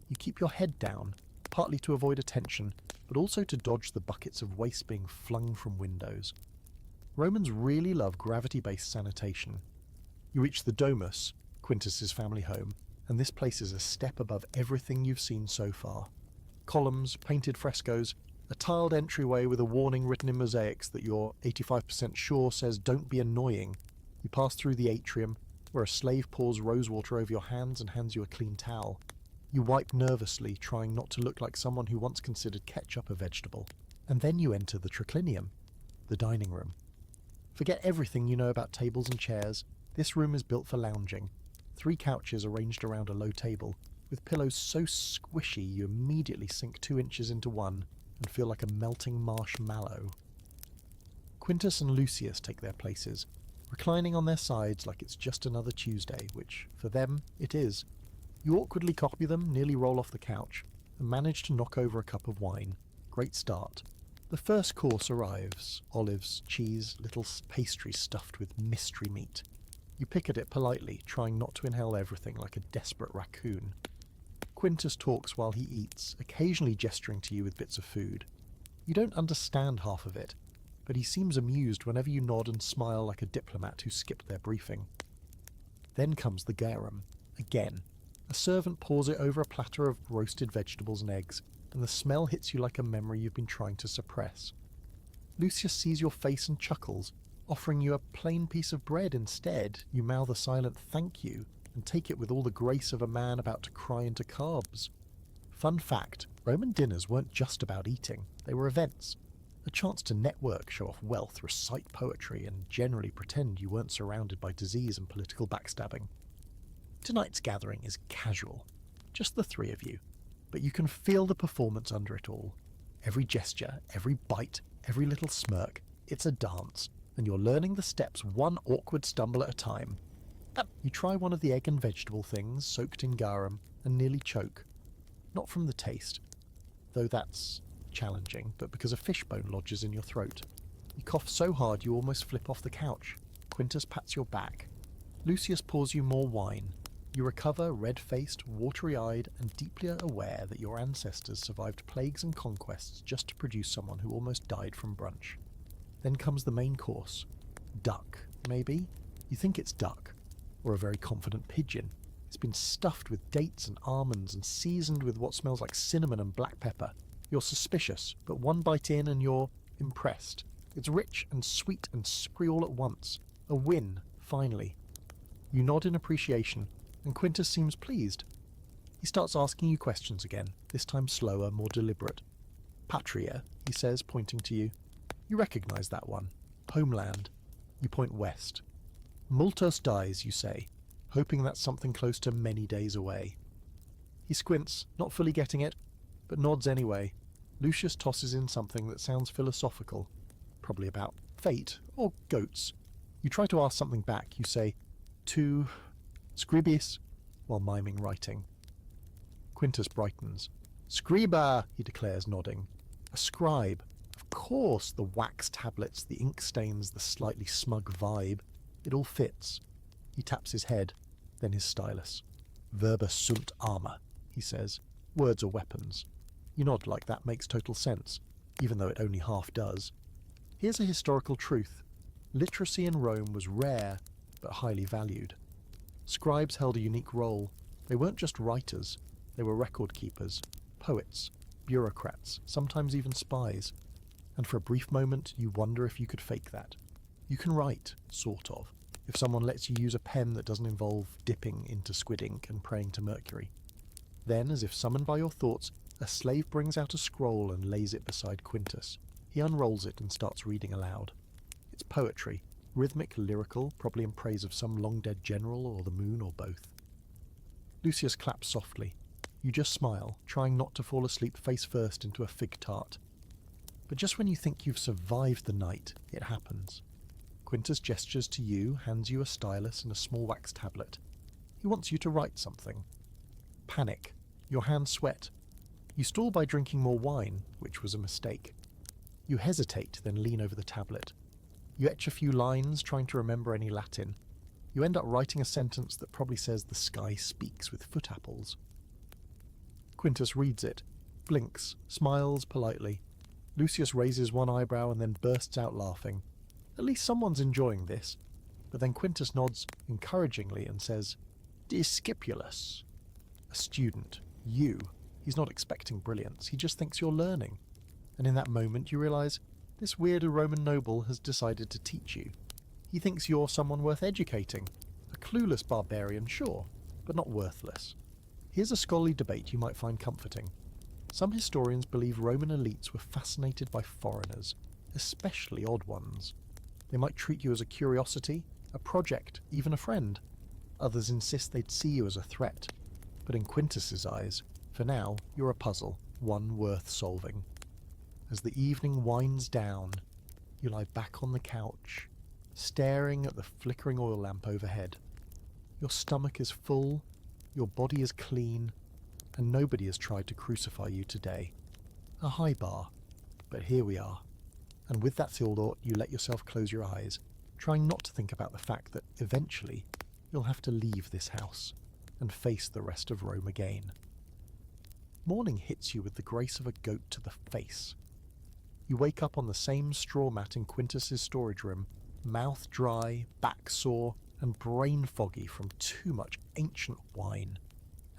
You keep your head down, partly to avoid attention, but also to dodge the buckets of waste being flung from windows. Romans really love gravity-based sanitation. You reach the Domus, Quintus's family home, and this place is a step above everything you've seen so far. Columns, painted frescoes, a tiled entryway with a warning written in mosaics that you're 85% sure says "Don't be annoying." You pass through the atrium, where a slave pours rosewater over your hands and hands you a clean towel. You wipe nervously, trying not to look like someone who once considered ketchup a vegetable. And then you enter the triclinium, the dining room. Forget everything you know about tables and chairs. This room is built for lounging. 3 couches arranged around a low table, with pillows so squishy you immediately sink 2 inches into one and feel like a melting marshmallow. Quintus and Lucius take their places, reclining on their sides like it's just another Tuesday, which, for them, it is. You awkwardly copy them, nearly roll off the couch, and manage to knock over a cup of wine. Great start. The first course arrives. Olives, cheese, little pastries stuffed with mystery meat. You pick at it politely, trying not to inhale everything like a desperate raccoon. Quintus talks while he eats, occasionally gesturing to you with bits of food. You don't understand half of it, but he seems amused whenever you nod and smile like a diplomat who skipped their briefing. Then comes the garum. Again. A servant pours it over a platter of roasted vegetables and eggs, and the smell hits you like a memory you've been trying to suppress. Lucius sees your face and chuckles, offering you a plain piece of bread instead. You mouth a silent thank you, and take it with all the grace of a man about to cry into carbs. Fun fact, Roman dinners weren't just about eating, they were events. A chance to network, show off wealth, recite poetry, and generally pretend you weren't surrounded by disease and political backstabbing. Tonight's gathering is casual, just the 3 of you, but you can feel the performance under it all. Every gesture, every bite, every little smirk, it's a dance, and you're learning the steps one awkward stumble at a time. You try one of the egg and vegetable things soaked in garum and nearly choke. Not from the taste, though that's challenging, but because a fishbone lodges in your throat. You cough so hard you almost flip off the couch. Quintus pats your back. Lucius pours you more wine. You recover red-faced, watery-eyed, and deeply aware that your ancestors survived plagues and conquests just to produce someone who almost died from brunch. Then comes the main course. Duck, maybe? You think it's duck, or a very confident pigeon. It's been stuffed with dates and almonds and seasoned with what smells like cinnamon and black pepper. You're suspicious, but one bite in and you're impressed. It's rich and sweet and slippery all at once. A win, finally. You nod in appreciation, and Quintus seems pleased. He starts asking you questions again, this time slower, more deliberate. Patria, he says, pointing to you. You recognise that one. Homeland. You point west. Multos dies, you say, hoping that's something close to many days away. He squints, not fully getting it, but nods anyway. Lucius tosses in something that sounds philosophical, probably about fate or goats. You try to ask something back. You say, to scribis, while miming writing. Quintus brightens. Scriba, he declares, nodding. A scribe. Of course, the wax tablets, the ink stains, the slightly smug vibe. It all fits. He taps his head, then his stylus. Verba sunt arma, he says. Words are weapons. You nod like that makes total sense, even though it only half does. Here's a historical truth. Literacy in Rome was rare, but highly valued. Scribes held a unique role. They weren't just writers. They were record keepers, poets, bureaucrats, sometimes even spies. And for a brief moment, you wonder if you could fake that. You can write, sort of, if someone lets you use a pen that doesn't involve dipping into squid ink and praying to Mercury. Then, as if summoned by your thoughts, a slave brings out a scroll and lays it beside Quintus. He unrolls it and starts reading aloud. It's poetry, rhythmic, lyrical, probably in praise of some long-dead general or the moon or both. Lucius claps softly. You just smile, trying not to fall asleep face first into a fig tart. But just when you think you've survived the night, it happens. Quintus gestures to you, hands you a stylus and a small wax tablet. He wants you to write something. Panic. Your hands sweat. You stall by drinking more wine, which was a mistake. You hesitate, then lean over the tablet. You etch a few lines, trying to remember any Latin. You end up writing a sentence that probably says the sky speaks with foot apples. Quintus reads it, blinks, smiles politely. Lucius raises one eyebrow and then bursts out laughing. At least someone's enjoying this. But then Quintus nods encouragingly and says, Discipulus. A student. You. He's not expecting brilliance. He just thinks you're learning. And in that moment you realise this weird Roman noble has decided to teach you. He thinks you're someone worth educating. A clueless barbarian, sure, but not worthless. Here's a scholarly debate you might find comforting. Some historians believe Roman elites were fascinated by foreigners, especially odd ones. They might treat you as a curiosity, a project, even a friend. Others insist they'd see you as a threat. But in Quintus's eyes, for now, you're a puzzle, one worth solving. As the evening winds down, you lie back on the couch, staring at the flickering oil lamp overhead. Your stomach is full, your body is clean, and nobody has tried to crucify you today. A high bar, but here we are. And with that thought, you let yourself close your eyes, trying not to think about the fact that eventually you'll have to leave this house and face the rest of Rome again. Morning hits you with the grace of a goat to the face. You wake up on the same straw mat in Quintus's storage room, mouth dry, back sore, and brain foggy from too much ancient wine,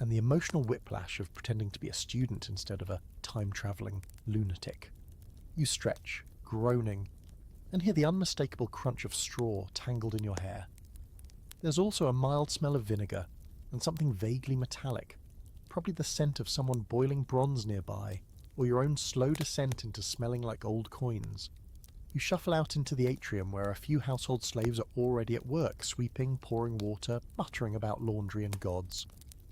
and the emotional whiplash of pretending to be a student instead of a time-travelling lunatic. You stretch, groaning, and hear the unmistakable crunch of straw tangled in your hair. There's also a mild smell of vinegar, and something vaguely metallic, probably the scent of someone boiling bronze nearby, or your own slow descent into smelling like old coins. You shuffle out into the atrium where a few household slaves are already at work, sweeping, pouring water, muttering about laundry and gods.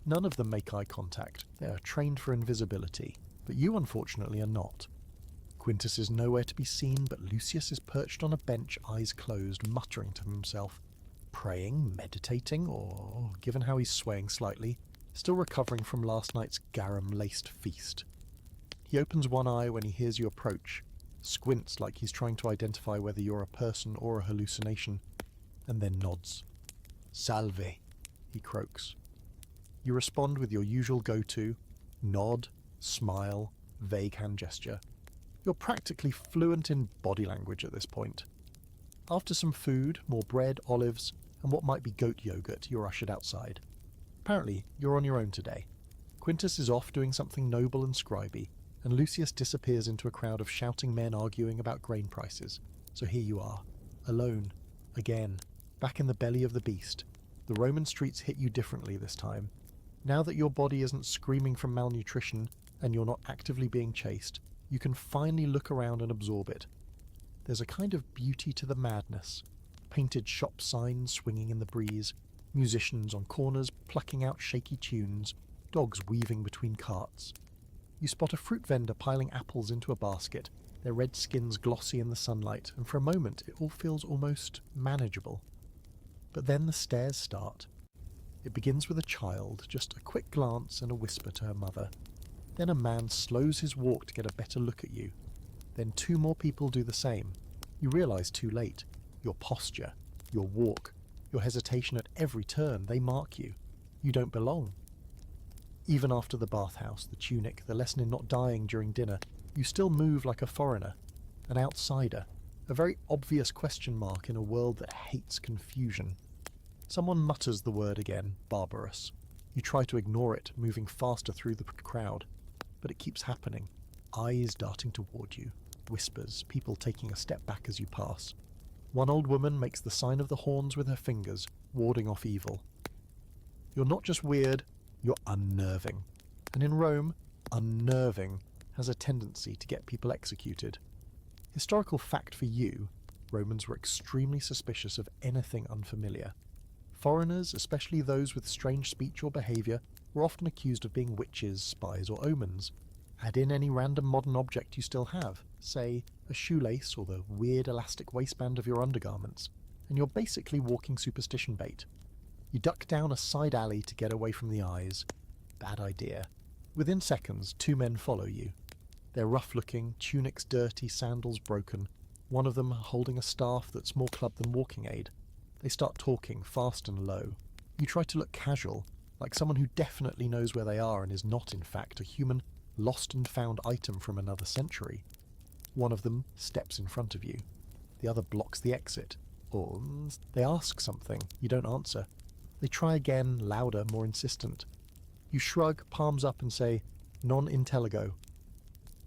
None of them make eye contact. They are trained for invisibility, but you unfortunately are not. Quintus is nowhere to be seen, but Lucius is perched on a bench, eyes closed, muttering to himself. Praying, meditating, or, given how he's swaying slightly, still recovering from last night's garum-laced feast. He opens one eye when he hears you approach, squints like he's trying to identify whether you're a person or a hallucination, and then nods. Salve, he croaks. You respond with your usual go-to, nod, smile, vague hand gesture. You're practically fluent in body language at this point. After some food, more bread, olives, and what might be goat yogurt, you're ushered outside. Apparently, you're on your own today. Quintus is off doing something noble and scribey, and Lucius disappears into a crowd of shouting men arguing about grain prices. So here you are, alone, again, back in the belly of the beast. The Roman streets hit you differently this time. Now that your body isn't screaming from malnutrition and you're not actively being chased, you can finally look around and absorb it. There's a kind of beauty to the madness. Painted shop signs swinging in the breeze, musicians on corners plucking out shaky tunes, dogs weaving between carts. You spot a fruit vendor piling apples into a basket, their red skins glossy in the sunlight, and for a moment it all feels almost manageable. But then the stares start. It begins with a child, just a quick glance and a whisper to her mother. Then a man slows his walk to get a better look at you. Then two more people do the same. You realise too late. Your posture, your walk, your hesitation at every turn, they mark you. You don't belong. Even after the bathhouse, the tunic, the lesson in not dying during dinner, you still move like a foreigner, an outsider, a very obvious question mark in a world that hates confusion. Someone mutters the word again, barbarous. You try to ignore it, moving faster through the crowd. But it keeps happening. Eyes darting toward you, whispers, people taking a step back as you pass. One old woman makes the sign of the horns with her fingers, warding off evil. You're not just weird, you're unnerving. And in Rome, unnerving has a tendency to get people executed. Historical fact for you, Romans were extremely suspicious of anything unfamiliar. Foreigners, especially those with strange speech or behaviour, were often accused of being witches, spies or omens. Add in any random modern object you still have, say a shoelace or the weird elastic waistband of your undergarments, and you're basically walking superstition bait. You duck down a side alley to get away from the eyes. Bad idea. Within seconds, two men follow you. They're rough-looking, tunics dirty, sandals broken, one of them holding a staff that's more club than walking aid. They start talking, fast and low. You try to look casual, like someone who definitely knows where they are and is not, in fact, a human lost and found item from another century. One of them steps in front of you. The other blocks the exit. Or they ask something. You don't answer. They try again, louder, more insistent. You shrug, palms up, and say, "Non intelligo."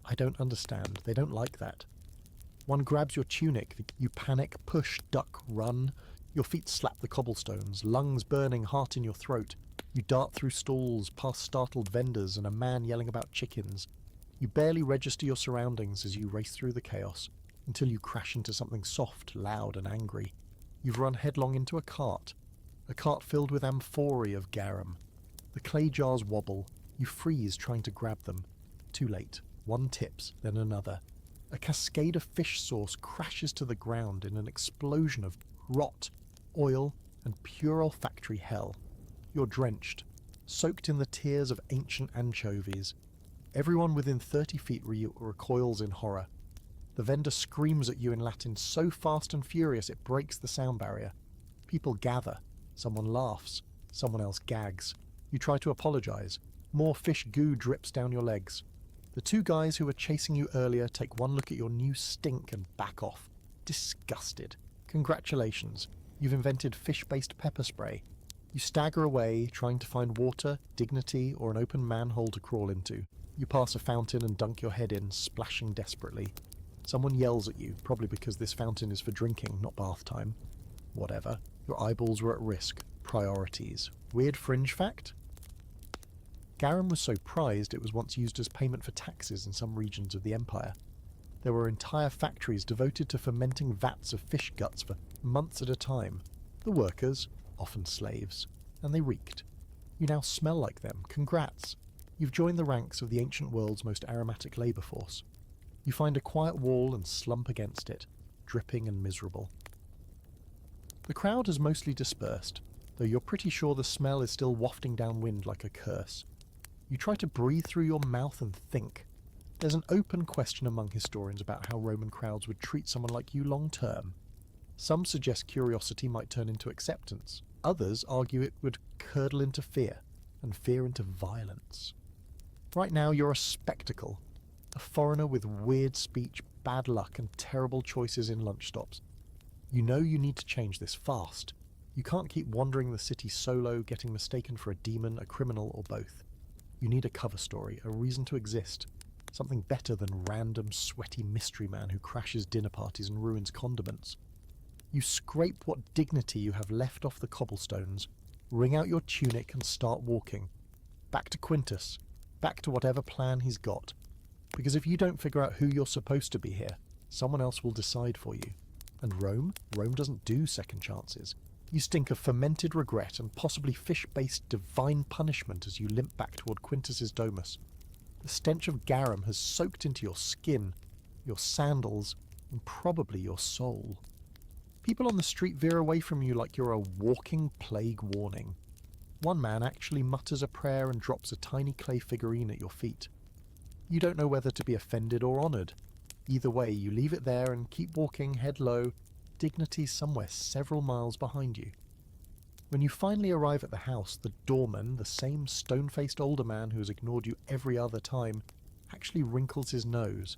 I don't understand. They don't like that. One grabs your tunic. You panic, push, duck, run. Your feet slap the cobblestones, lungs burning, heart in your throat. You dart through stalls, past startled vendors and a man yelling about chickens. You barely register your surroundings as you race through the chaos, until you crash into something soft, loud and angry. You've run headlong into a cart filled with amphorae of garum. The clay jars wobble. You freeze trying to grab them. Too late. One tips, then another. A cascade of fish sauce crashes to the ground in an explosion of rot, oil, and pure olfactory hell. You're drenched, soaked in the tears of ancient anchovies. Everyone within 30 feet recoils in horror. The vendor screams at you in Latin so fast and furious it breaks the sound barrier. People gather. Someone laughs. Someone else gags. You try to apologize. More fish goo drips down your legs. The two guys who were chasing you earlier take one look at your new stink and back off. Disgusted. Congratulations. You've invented fish-based pepper spray. You stagger away, trying to find water, dignity, or an open manhole to crawl into. You pass a fountain and dunk your head in, splashing desperately. Someone yells at you, probably because this fountain is for drinking, not bath time. Whatever. Your eyeballs were at risk. Priorities. Weird fringe fact? Garum was so prized it was once used as payment for taxes in some regions of the empire. There were entire factories devoted to fermenting vats of fish guts for months at a time. The workers, often slaves, and they reeked. You now smell like them. Congrats! You've joined the ranks of the ancient world's most aromatic labour force. You find a quiet wall and slump against it, dripping and miserable. The crowd has mostly dispersed, though you're pretty sure the smell is still wafting downwind like a curse. You try to breathe through your mouth and think. There's an open question among historians about how Roman crowds would treat someone like you long term. Some suggest curiosity might turn into acceptance. Others argue it would curdle into fear, and fear into violence. Right now you're a spectacle. A foreigner with weird speech, bad luck, and terrible choices in lunch stops. You know you need to change this fast. You can't keep wandering the city solo, getting mistaken for a demon, a criminal, or both. You need a cover story, a reason to exist. Something better than random, sweaty mystery man who crashes dinner parties and ruins condiments. You scrape what dignity you have left off the cobblestones, wring out your tunic and start walking. back to Quintus, back to whatever plan he's got. Because if you don't figure out who you're supposed to be here, someone else will decide for you. And Rome? Rome doesn't do second chances. You stink of fermented regret and possibly fish-based divine punishment as you limp back toward Quintus's domus. The stench of garum has soaked into your skin, your sandals, and probably your soul. People on the street veer away from you like you're a walking plague warning. One man actually mutters a prayer and drops a tiny clay figurine at your feet. You don't know whether to be offended or honoured. Either way, you leave it there and keep walking head low, dignity somewhere several miles behind you. When you finally arrive at the house, the doorman, the same stone-faced older man who has ignored you every other time, actually wrinkles his nose.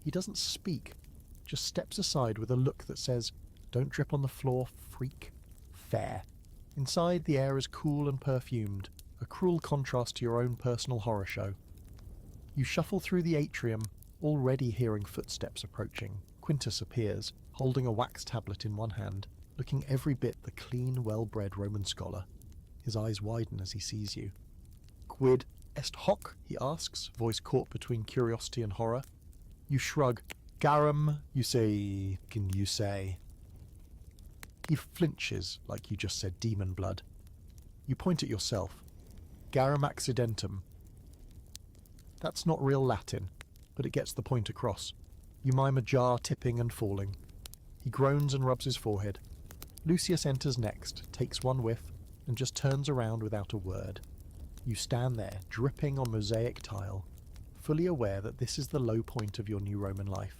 He doesn't speak, just steps aside with a look that says, "Don't drip on the floor, freak." Fair. Inside, the air is cool and perfumed, a cruel contrast to your own personal horror show. You shuffle through the atrium, already hearing footsteps approaching. Quintus appears, holding a wax tablet in one hand, looking every bit the clean, well-bred Roman scholar. His eyes widen as he sees you. "Quid est hoc?" he asks, voice caught between curiosity and horror. You shrug. "Garum, you say... can you say?" He flinches, like you just said demon blood. You point at yourself. "Garum accidentum." That's not real Latin, but it gets the point across. You mime a jar tipping and falling. He groans and rubs his forehead. Lucius enters next, takes one whiff, and just turns around without a word. You stand there, dripping on mosaic tile, fully aware that this is the low point of your new Roman life.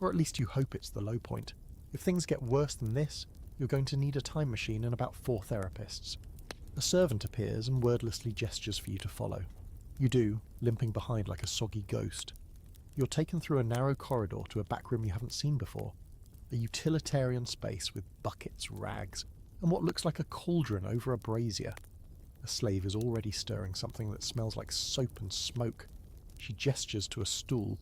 Or at least you hope it's the low point. If things get worse than this, you're going to need a time machine and about 4 therapists. A servant appears and wordlessly gestures for you to follow. You do, limping behind like a soggy ghost. You're taken through a narrow corridor to a back room you haven't seen before. A utilitarian space with buckets, rags, and what looks like a cauldron over a brazier. A slave is already stirring something that smells like soap and smoke. She gestures to a stool.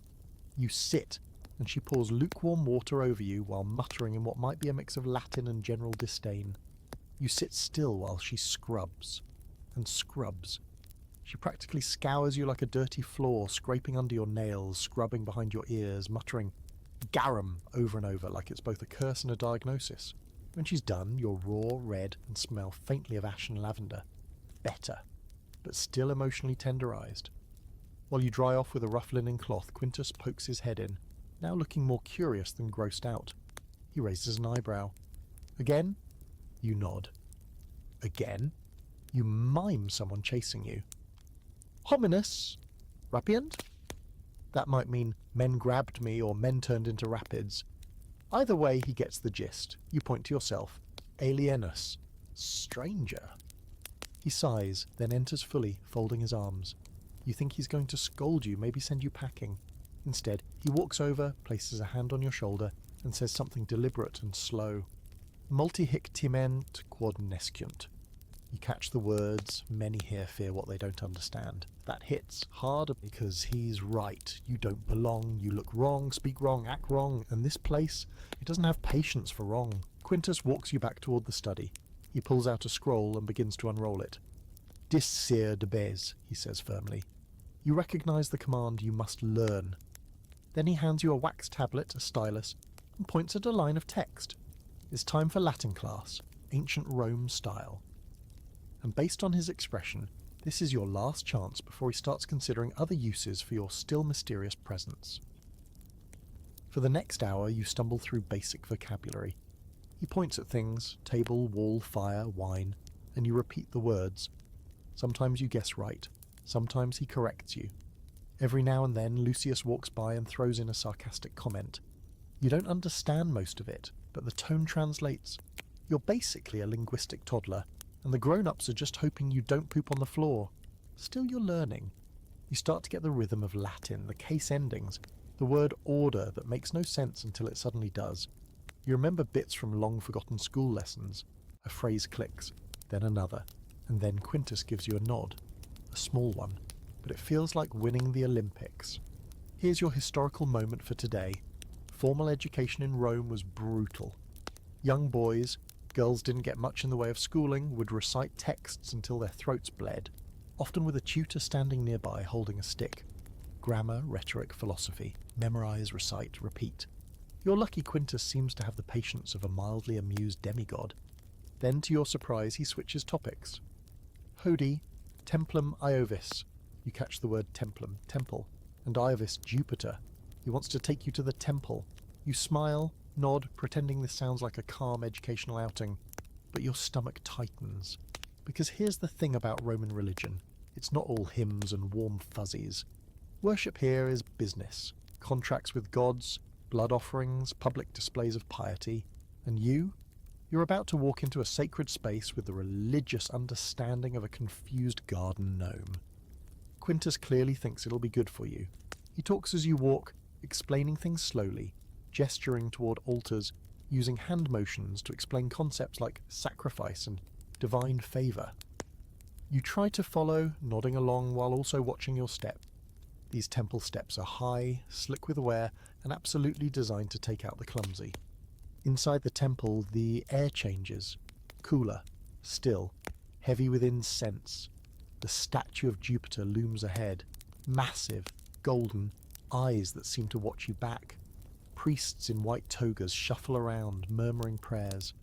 You sit, and she pours lukewarm water over you while muttering in what might be a mix of Latin and general disdain. You sit still while she scrubs, and scrubs. She practically scours you like a dirty floor, scraping under your nails, scrubbing behind your ears, muttering "garum" over and over like it's both a curse and a diagnosis. When she's done, you're raw, red, and smell faintly of ash and lavender. Better, but still emotionally tenderized. While you dry off with a rough linen cloth, Quintus pokes his head in, now looking more curious than grossed out. He raises an eyebrow. Again? You nod. Again? You mime someone chasing you. Hominus? Rapiant? That might mean men grabbed me or men turned into rapids. Either way, he gets the gist. You point to yourself. Alienus. Stranger. He sighs, then enters fully, folding his arms. You think he's going to scold you, maybe send you packing. Instead, he walks over, places a hand on your shoulder, and says something deliberate and slow. Multi hic timent quod nescunt. You catch the words, many here fear what they don't understand. That hits hard because he's right. You don't belong, you look wrong, speak wrong, act wrong, and this place, it doesn't have patience for wrong. Quintus walks you back toward the study. He pulls out a scroll and begins to unroll it. Discere debes, he says firmly. You recognize the command you must learn. Then he hands you a wax tablet, a stylus, and points at a line of text. It's time for Latin class, ancient Rome style. And based on his expression, this is your last chance before he starts considering other uses for your still mysterious presence. For the next hour, you stumble through basic vocabulary. He points at things, table, wall, fire, wine, and you repeat the words. Sometimes you guess right, sometimes he corrects you. Every now and then, Lucius walks by and throws in a sarcastic comment. You don't understand most of it, but the tone translates. You're basically a linguistic toddler, and the grown-ups are just hoping you don't poop on the floor. Still, you're learning. You start to get the rhythm of Latin, the case endings, the word order that makes no sense until it suddenly does. You remember bits from long-forgotten school lessons. A phrase clicks, then another, and then Quintus gives you a nod. A small one, but it feels like winning the Olympics. Here's your historical moment for today. Formal education in Rome was brutal. Young boys, girls didn't get much in the way of schooling, would recite texts until their throats bled. often with a tutor standing nearby holding a stick. Grammar, rhetoric, philosophy. Memorize, recite, repeat. Your lucky Quintus seems to have the patience of a mildly amused demigod. Then, to your surprise, he switches topics. Hodi, Templum Iovis. You catch the word templum, temple, and Iovis, Jupiter. He wants to take you to the temple. You smile, nod, pretending this sounds like a calm educational outing, but your stomach tightens. Because here's the thing about Roman religion. It's not all hymns and warm fuzzies. Worship here is business. Contracts with gods, blood offerings, public displays of piety. And you're about to walk into a sacred space with the religious understanding of a confused garden gnome. Quintus clearly thinks it'll be good for you. He talks as you walk, explaining things slowly, gesturing toward altars, using hand motions to explain concepts like sacrifice and divine favour. You try to follow, nodding along while also watching your step. These temple steps are high, slick with wear, and absolutely designed to take out the clumsy. Inside the temple, the air changes. Cooler, still, heavy with incense. The statue of Jupiter looms ahead. Massive, golden, eyes that seem to watch you back. Priests in white togas shuffle around, murmuring prayers.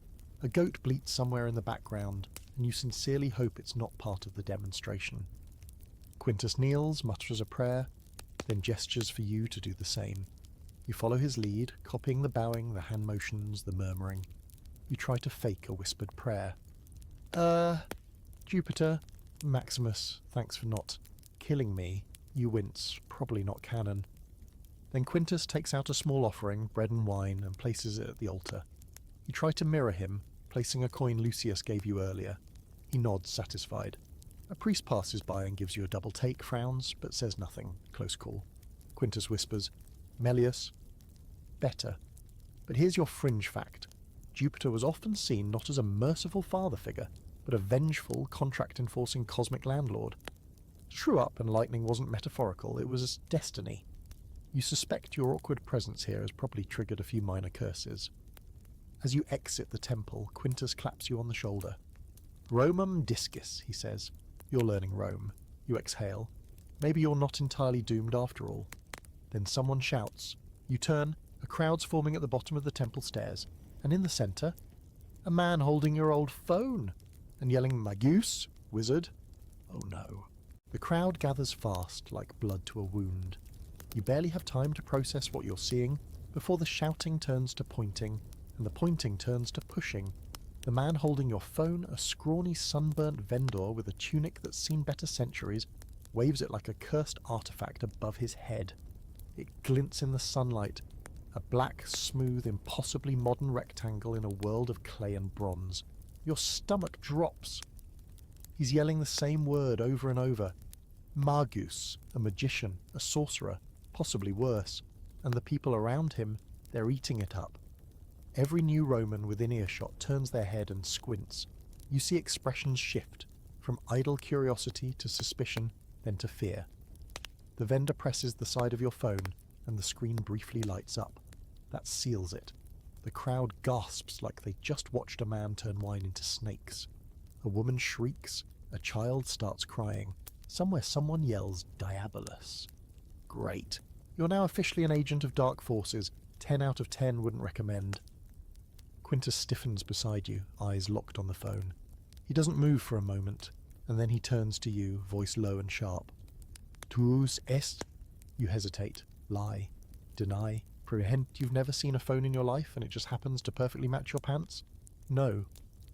A goat bleats somewhere in the background, and you sincerely hope it's not part of the demonstration. Quintus kneels, mutters a prayer, then gestures for you to do the same. You follow his lead, copying the bowing, the hand motions, the murmuring. You try to fake a whispered prayer. Jupiter, Maximus, thanks for not killing me. You wince, probably not canon. Then Quintus takes out a small offering, bread and wine, and places it at the altar. You try to mirror him, placing a coin Lucius gave you earlier. He nods, satisfied. A priest passes by and gives you a double take, frowns, but says nothing. Close call. Quintus whispers, Melius, better. But here's your fringe fact. Jupiter was often seen not as a merciful father figure, but a vengeful, contract-enforcing cosmic landlord. True up and lightning wasn't metaphorical, it was destiny. You suspect your awkward presence here has probably triggered a few minor curses. As you exit the temple, Quintus claps you on the shoulder. Romum discis, he says. You're learning Rome. You exhale. Maybe you're not entirely doomed after all. Then someone shouts. You turn, a crowd's forming at the bottom of the temple stairs, and in the centre, a man holding your old phone, and yelling Magus, wizard. Oh no. The crowd gathers fast, like blood to a wound. You barely have time to process what you're seeing, before the shouting turns to pointing, and the pointing turns to pushing. The man holding your phone, a scrawny sunburnt vendor with a tunic that's seen better centuries, waves it like a cursed artifact above his head. It glints in the sunlight, a black, smooth, impossibly modern rectangle in a world of clay and bronze. Your stomach drops. He's yelling the same word over and over. Magus, a magician, a sorcerer, possibly worse, and the people around him, they're eating it up. Every new Roman within earshot turns their head and squints. You see expressions shift, from idle curiosity to suspicion, then to fear. The vendor presses the side of your phone, and the screen briefly lights up. That seals it. The crowd gasps like they just watched a man turn wine into snakes. A woman shrieks, a child starts crying. Somewhere someone yells, Diabolus. Great. You're now officially an agent of dark forces. 10 out of 10 wouldn't recommend. Quintus stiffens beside you, eyes locked on the phone. He doesn't move for a moment, and then he turns to you, voice low and sharp. Tuus est? You hesitate, lie, deny, pretend you've never seen a phone in your life and it just happens to perfectly match your pants? No.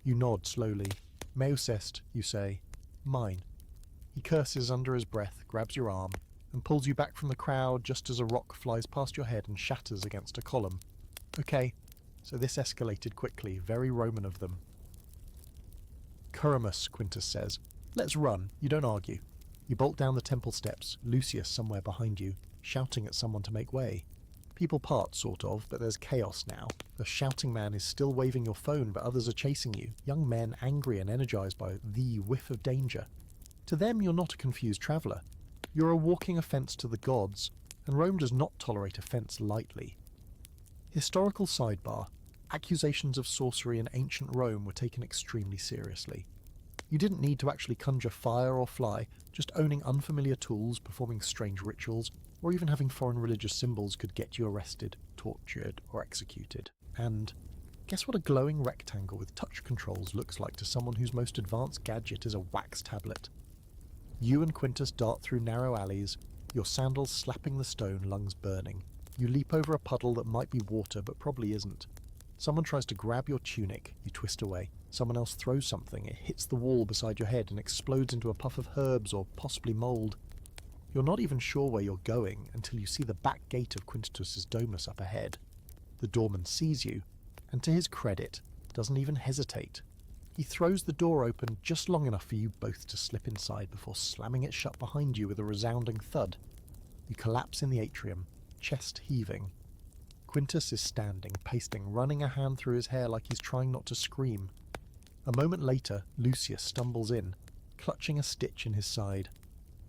You nod slowly. Meus est, you say. Mine. He curses under his breath, grabs your arm, and pulls you back from the crowd just as a rock flies past your head and shatters against a column. Okay, so this escalated quickly, very Roman of them. Curamus, Quintus says. Let's run, you don't argue. You bolt down the temple steps, Lucius somewhere behind you, shouting at someone to make way. People part, sort of, but there's chaos now. The shouting man is still waving your phone, but others are chasing you, young men angry and energized by the whiff of danger. To them, you're not a confused traveller. You're a walking offence to the gods, and Rome does not tolerate offence lightly. Historical sidebar. Accusations of sorcery in ancient Rome were taken extremely seriously. You didn't need to actually conjure fire or fly, just owning unfamiliar tools, performing strange rituals, or even having foreign religious symbols could get you arrested, tortured, or executed. And guess what a glowing rectangle with touch controls looks like to someone whose most advanced gadget is a wax tablet? You and Quintus dart through narrow alleys, your sandals slapping the stone, lungs burning. You leap over a puddle that might be water but probably isn't. Someone tries to grab your tunic, you twist away. Someone else throws something, it hits the wall beside your head and explodes into a puff of herbs or possibly mould. You're not even sure where you're going until you see the back gate of Quintus's domus up ahead. The doorman sees you, and to his credit, doesn't even hesitate. He throws the door open just long enough for you both to slip inside before slamming it shut behind you with a resounding thud. You collapse in the atrium, chest heaving. Quintus is standing, pasting, running a hand through his hair like he's trying not to scream. A moment later, Lucius stumbles in, clutching a stitch in his side.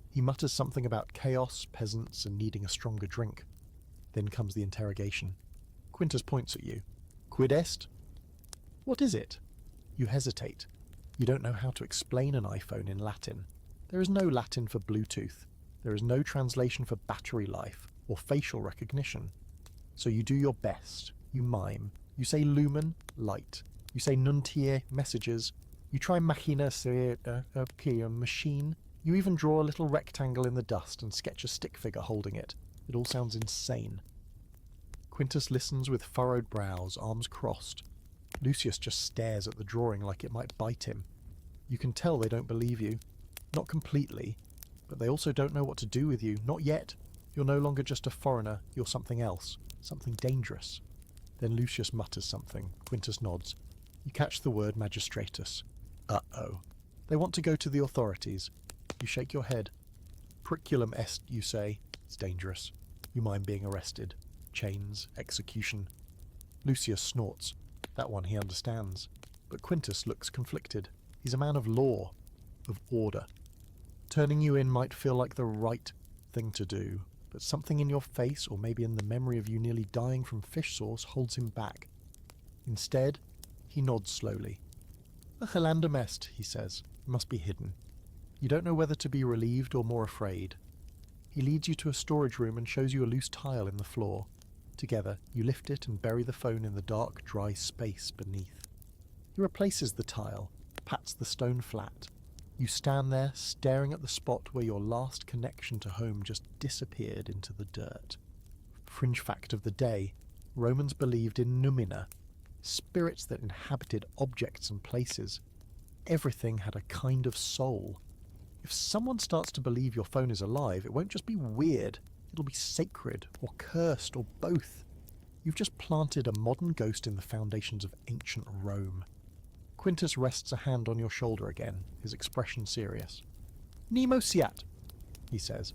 He mutters something about chaos, peasants, and needing a stronger drink. Then comes the interrogation. Quintus points at you. Quid est? What is it? You hesitate. You don't know how to explain an iPhone in Latin. There is no Latin for Bluetooth. There is no translation for battery life or facial recognition. So you do your best. You mime. You say lumen, light. You say nuntiae, messages. You try machina seriae, machine. You even draw a little rectangle in the dust and sketch a stick figure holding it. It all sounds insane. Quintus listens with furrowed brows, arms crossed. Lucius just stares at the drawing like it might bite him. You can tell they don't believe you. Not completely, but they also don't know what to do with you. Not yet. You're no longer just a foreigner, you're something else. Something dangerous. Then Lucius mutters something. Quintus nods. You catch the word magistratus. Uh-oh. They want to go to the authorities. You shake your head. Priculum est, you say. It's dangerous. You mind being arrested. Chains, execution. Lucius snorts. That one he understands. But Quintus looks conflicted. He's a man of law, of order. Turning you in might feel like the right thing to do, but something in your face, or maybe in the memory of you nearly dying from fish sauce, holds him back. Instead, he nods slowly. A hilandum est, he says. It must be hidden. You don't know whether to be relieved or more afraid. He leads you to a storage room and shows you a loose tile in the floor. Together, you lift it and bury the phone in the dark, dry space beneath. He replaces the tile, pats the stone flat. You stand there, staring at the spot where your last connection to home just disappeared into the dirt. Fringe fact of the day, Romans believed in numina, spirits that inhabited objects and places. Everything had a kind of soul. If someone starts to believe your phone is alive, it won't just be weird. It'll be sacred, or cursed, or both. You've just planted a modern ghost in the foundations of ancient Rome. Quintus rests a hand on your shoulder again, his expression serious. Nemo siat, he says.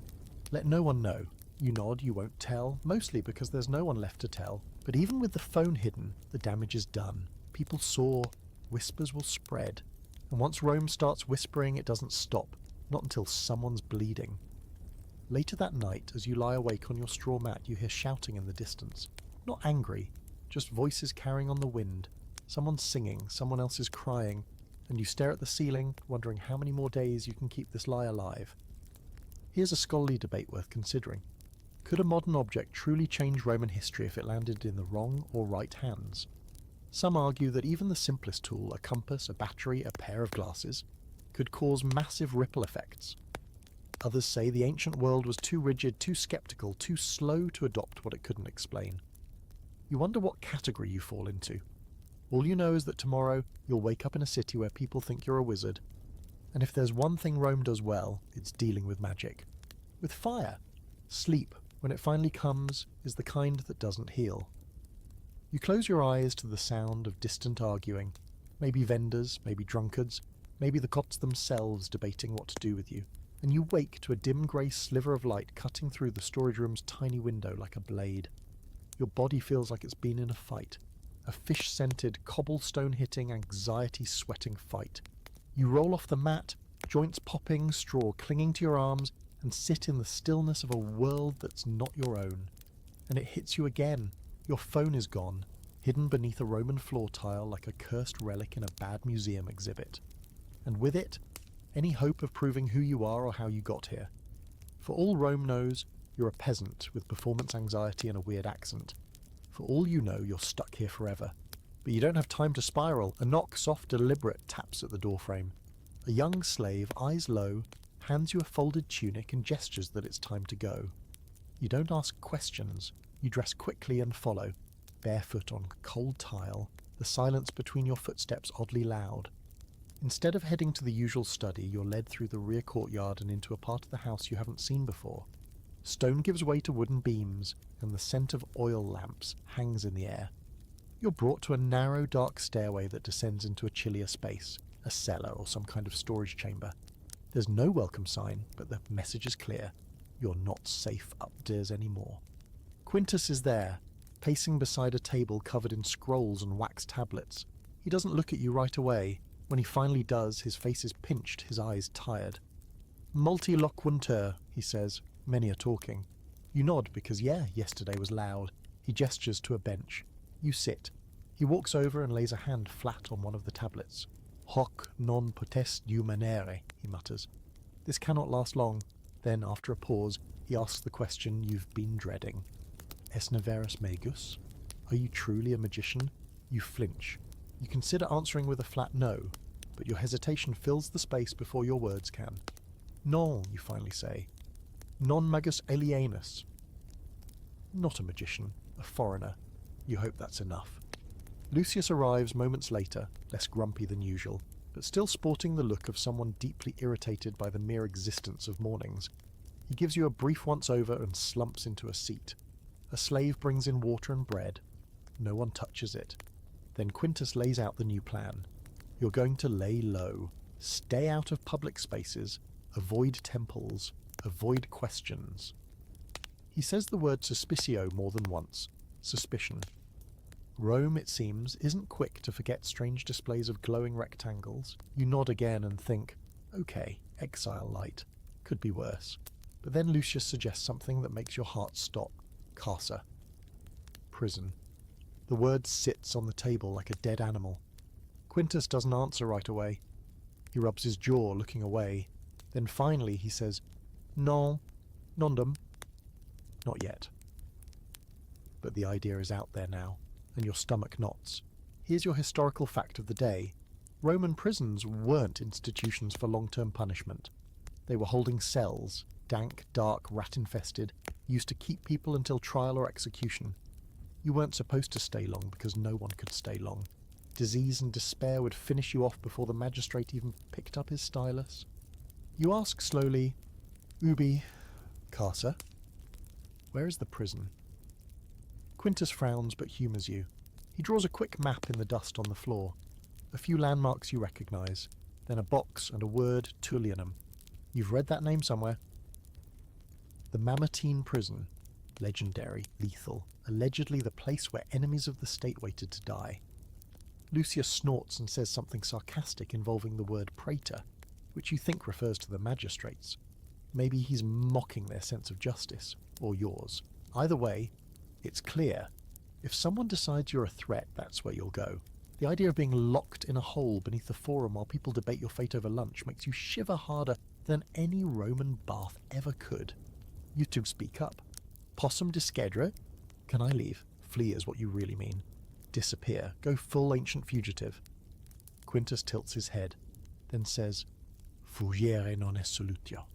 Let no one know. You nod, you won't tell, mostly because there's no one left to tell. But even with the phone hidden, the damage is done. People saw, whispers will spread. And once Rome starts whispering, it doesn't stop, not until someone's bleeding. Later that night, as you lie awake on your straw mat, you hear shouting in the distance. Not angry, just voices carrying on the wind. Someone's singing, someone else is crying, and you stare at the ceiling, wondering how many more days you can keep this lie alive. Here's a scholarly debate worth considering. Could a modern object truly change Roman history if it landed in the wrong or right hands? Some argue that even the simplest tool, a compass, a battery, a pair of glasses, could cause massive ripple effects. Others say the ancient world was too rigid, too skeptical, too slow to adopt what it couldn't explain. You wonder what category you fall into. All you know is that tomorrow you'll wake up in a city where people think you're a wizard. And if there's one thing Rome does well, it's dealing with magic. With fire. Sleep, when it finally comes, is the kind that doesn't heal. You close your eyes to the sound of distant arguing. Maybe vendors, maybe drunkards, maybe the cops themselves debating what to do with you. And you wake to a dim grey sliver of light cutting through the storage room's tiny window like a blade. Your body feels like it's been in a fight. A fish-scented, cobblestone-hitting, anxiety-sweating fight. You roll off the mat, joints popping, straw clinging to your arms, and sit in the stillness of a world that's not your own. And it hits you again. Your phone is gone, hidden beneath a Roman floor tile like a cursed relic in a bad museum exhibit. and with it, any hope of proving who you are or how you got here. For all Rome knows, you're a peasant with performance anxiety and a weird accent. For all you know, you're stuck here forever. But you don't have time to spiral. A knock, soft, deliberate, taps at the doorframe. A young slave, eyes low, hands you a folded tunic and gestures that it's time to go. You don't ask questions. You dress quickly and follow, barefoot on cold tile, the silence between your footsteps oddly loud. Instead of heading to the usual study, you're led through the rear courtyard and into a part of the house you haven't seen before. Stone gives way to wooden beams, and the scent of oil lamps hangs in the air. You're brought to a narrow, dark stairway that descends into a chillier space, a cellar or some kind of storage chamber. There's no welcome sign, but the message is clear. You're not safe upstairs anymore. Quintus is there, pacing beside a table covered in scrolls and wax tablets. He doesn't look at you right away. When he finally does, his face is pinched, his eyes tired. Multi loquuntur, he says. Many are talking. You nod because, yesterday was loud. He gestures to a bench. You sit. He walks over and lays a hand flat on one of the tablets. Hoc non potest humanere, he mutters. This cannot last long. Then, after a pause, he asks the question you've been dreading. Es neverus magus? Are you truly a magician? You flinch. You consider answering with a flat no, but your hesitation fills the space before your words can. Non, you finally say. Non magus alienus. Not a magician, a foreigner. You hope that's enough. Lucius arrives moments later, less grumpy than usual, but still sporting the look of someone deeply irritated by the mere existence of mornings. He gives you a brief once-over and slumps into a seat. A slave brings in water and bread. No one touches it. Then Quintus lays out the new plan. You're going to lay low, stay out of public spaces, avoid temples, avoid questions. He says the word suspicio more than once. Suspicion. Rome, it seems, isn't quick to forget strange displays of glowing rectangles. You nod again and think, okay, exile light. Could be worse. But then Lucius suggests something that makes your heart stop. Carcer. Prison. The word sits on the table like a dead animal. Quintus doesn't answer right away. He rubs his jaw, looking away. Then finally he says, Non, nondum. Not yet. But the idea is out there now, and your stomach knots. Here's your historical fact of the day. Roman prisons weren't institutions for long-term punishment. They were holding cells, dank, dark, rat-infested, used to keep people until trial or execution. You weren't supposed to stay long because no one could stay long. Disease and despair would finish you off before the magistrate even picked up his stylus. You ask slowly, Ubi, carcer? Where is the prison? Quintus frowns but humours you. He draws a quick map in the dust on the floor. A few landmarks you recognise, then a box and a word, Tullianum. You've read that name somewhere. The Mamertine prison. Legendary, lethal, allegedly the place where enemies of the state waited to die. Lucius snorts and says something sarcastic involving the word praetor, which you think refers to the magistrates. Maybe he's mocking their sense of justice, or yours. Either way, it's clear. If someone decides you're a threat, that's where you'll go. The idea of being locked in a hole beneath the forum while people debate your fate over lunch makes you shiver harder than any Roman bath ever could. You two speak up. Possum discedere? Can I leave? Flee is what you really mean. Disappear. Go full ancient fugitive. Quintus tilts his head, then says, Fugere non est solutio.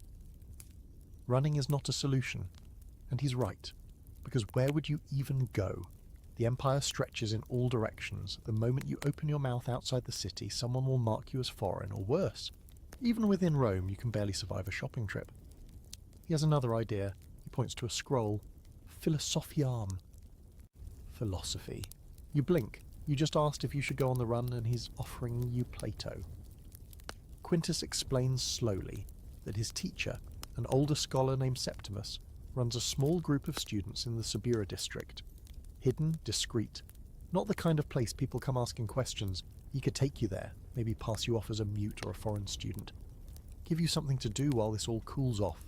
Running is not a solution. And he's right. Because where would you even go? The empire stretches in all directions. The moment you open your mouth outside the city, someone will mark you as foreign, or worse. Even within Rome, you can barely survive a shopping trip. He has another idea. He points to a scroll. Philosophiam. Philosophy. You blink. You just asked if you should go on the run, and he's offering you Plato. Quintus explains slowly that his teacher, an older scholar named Septimus, runs a small group of students in the Subura district. Hidden, discreet. Not the kind of place people come asking questions. He could take you there, maybe pass you off as a mute or a foreign student. Give you something to do while this all cools off.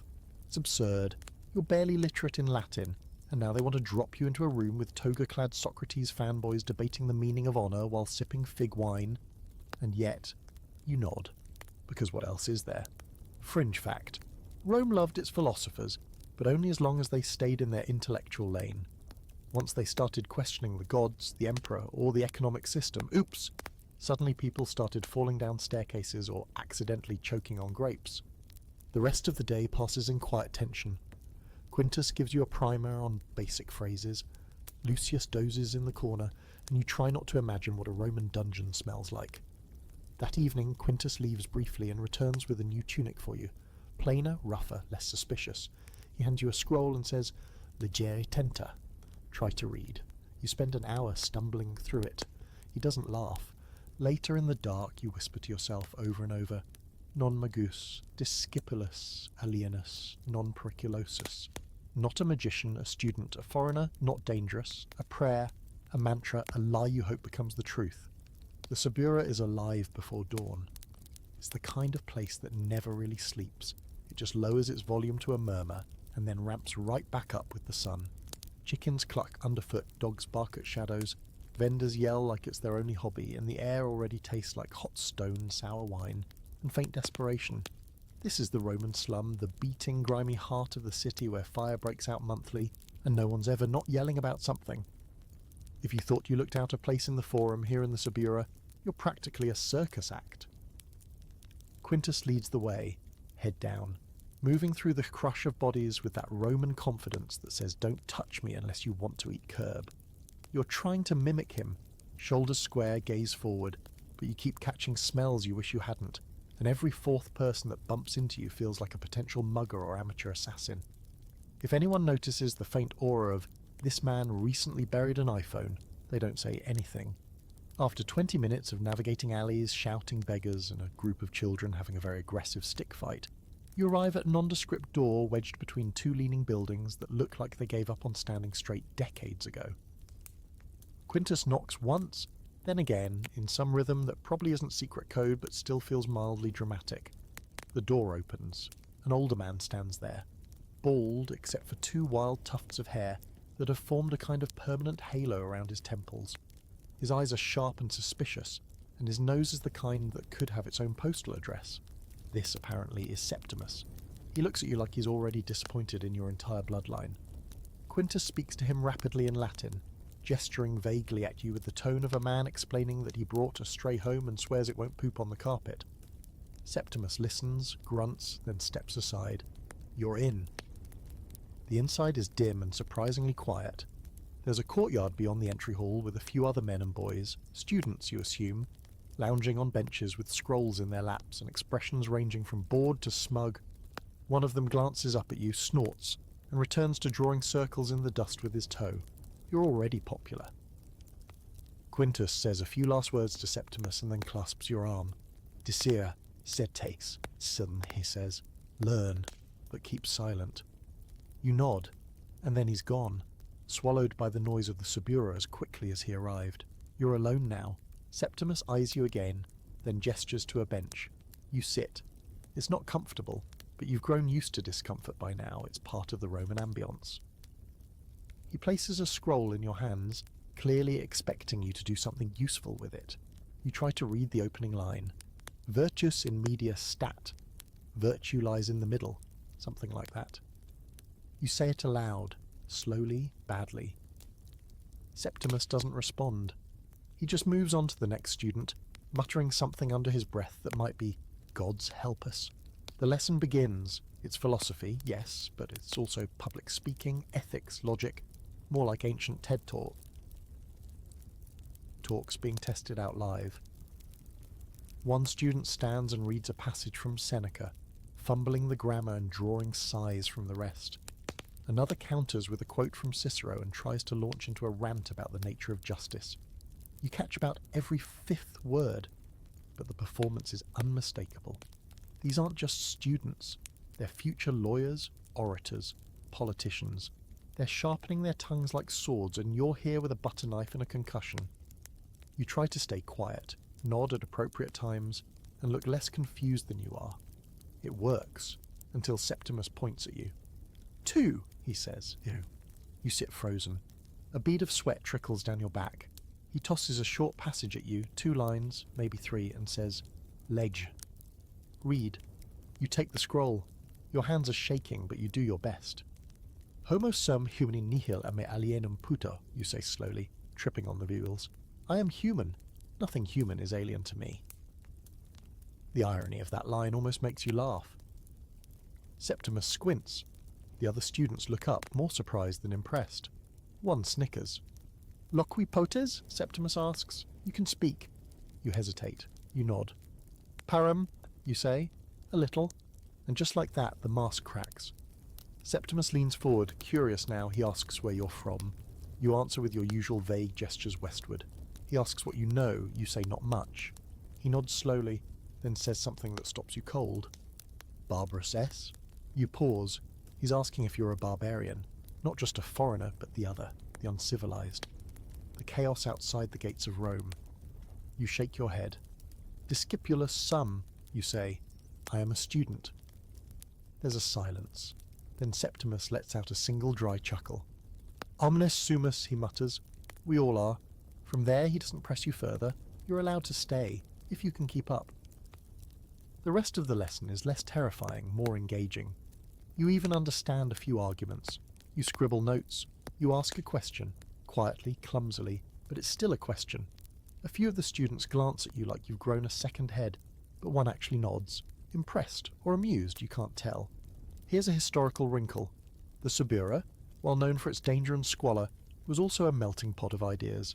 It's absurd. You're barely literate in Latin, and now they want to drop you into a room with toga-clad Socrates fanboys debating the meaning of honour while sipping fig wine. And yet, you nod. because what else is there? Fringe fact. Rome loved its philosophers, but only as long as they stayed in their intellectual lane. Once they started questioning the gods, the emperor, or the economic system, oops! Suddenly people started falling down staircases or accidentally choking on grapes. The rest of the day passes in quiet tension. Quintus gives you a primer on basic phrases, Lucius dozes in the corner, and you try not to imagine what a Roman dungeon smells like. That evening, Quintus leaves briefly and returns with a new tunic for you. Plainer, rougher, less suspicious. He hands you a scroll and says, Legere tenta. Try to read. You spend an hour stumbling through it. He doesn't laugh. Later in the dark, you whisper to yourself over and over, Non magus, discipulus, alienus, non periculosus. Not a magician, a student, a foreigner, not dangerous, a prayer, a mantra, a lie you hope becomes the truth. The Subura is alive before dawn. It's the kind of place that never really sleeps. It just lowers its volume to a murmur and then ramps right back up with the sun. Chickens cluck underfoot, dogs bark at shadows, vendors yell like it's their only hobby, and the air already tastes like hot stone, sour wine, and faint desperation. This is the Roman slum, the beating, grimy heart of the city where fire breaks out monthly, and no one's ever not yelling about something. If you thought you looked out of place in the Forum here in the Subura, you're practically a circus act. Quintus leads the way, head down, moving through the crush of bodies with that Roman confidence that says don't touch me unless you want to eat curb. You're trying to mimic him, shoulders square, gaze forward, but you keep catching smells you wish you hadn't, and every fourth person that bumps into you feels like a potential mugger or amateur assassin. If anyone notices the faint aura of, this man recently buried an iPhone, they don't say anything. After 20 minutes of navigating alleys, shouting beggars, and a group of children having a very aggressive stick fight, you arrive at a nondescript door wedged between two leaning buildings that look like they gave up on standing straight decades ago. Quintus knocks once, then again, in some rhythm that probably isn't secret code but still feels mildly dramatic. The door opens. An older man stands there, bald except for two wild tufts of hair that have formed a kind of permanent halo around his temples. His eyes are sharp and suspicious, and his nose is the kind that could have its own postal address. This, apparently, is Septimus. He looks at you like he's already disappointed in your entire bloodline. Quintus speaks to him rapidly in Latin, gesturing vaguely at you with the tone of a man explaining that he brought a stray home and swears it won't poop on the carpet. Septimus listens, grunts, then steps aside. You're in. The inside is dim and surprisingly quiet. There's a courtyard beyond the entry hall with a few other men and boys, students you assume, lounging on benches with scrolls in their laps and expressions ranging from bored to smug. One of them glances up at you, snorts, and returns to drawing circles in the dust with his toe. You're already popular. Quintus says a few last words to Septimus and then clasps your arm. Discere, certes, son, he says. Learn, but keep silent. You nod, and then he's gone, swallowed by the noise of the Subura as quickly as he arrived. You're alone now. Septimus eyes you again, then gestures to a bench. You sit. It's not comfortable, but you've grown used to discomfort by now. It's part of the Roman ambience. He places a scroll in your hands, clearly expecting you to do something useful with it. You try to read the opening line. Virtus in media stat. Virtue lies in the middle. Something like that. You say it aloud, slowly, badly. Septimus doesn't respond. He just moves on to the next student, muttering something under his breath that might be, Gods help us. The lesson begins. It's philosophy, yes, but it's also public speaking, ethics, logic, more like ancient TED talks being tested out live. One student stands and reads a passage from Seneca, fumbling the grammar and drawing sighs from the rest. Another counters with a quote from Cicero and tries to launch into a rant about the nature of justice. You catch about every fifth word, but the performance is unmistakable. These aren't just students. They're future lawyers, orators, politicians. They're sharpening their tongues like swords, and you're here with a butter knife and a concussion. You try to stay quiet, nod at appropriate times, and look less confused than you are. It works, until Septimus points at you. 2, he says. You sit frozen. A bead of sweat trickles down your back. He tosses a short passage at you, 2 lines, maybe 3, and says, Leg. Read. You take the scroll. Your hands are shaking, but you do your best. Homo sum humani nihil a me alienum puto, you say slowly, tripping on the vowels. I am human. Nothing human is alien to me. The irony of that line almost makes you laugh. Septimus squints. The other students look up, more surprised than impressed. One snickers. Loqui potes? Septimus asks. You can speak. You hesitate. You nod. Param, you say. A little. And just like that, the mask cracks. Septimus leans forward. Curious now, he asks where you're from. You answer with your usual vague gestures westward. He asks what you know. You say not much. He nods slowly, then says something that stops you cold. Barbarous S? You pause. He's asking if you're a barbarian. Not just a foreigner, but the other, the uncivilized. The chaos outside the gates of Rome. You shake your head. Discipulus sum, you say. I am a student. There's a silence. Then Septimus lets out a single dry chuckle. Omnes sumus, he mutters. We all are. From there, he doesn't press you further. You're allowed to stay, if you can keep up. The rest of the lesson is less terrifying, more engaging. You even understand a few arguments. You scribble notes. You ask a question, quietly, clumsily, but it's still a question. A few of the students glance at you like you've grown a second head, but one actually nods. Impressed or amused, you can't tell. Here's a historical wrinkle. The Subura, while known for its danger and squalor, was also a melting pot of ideas.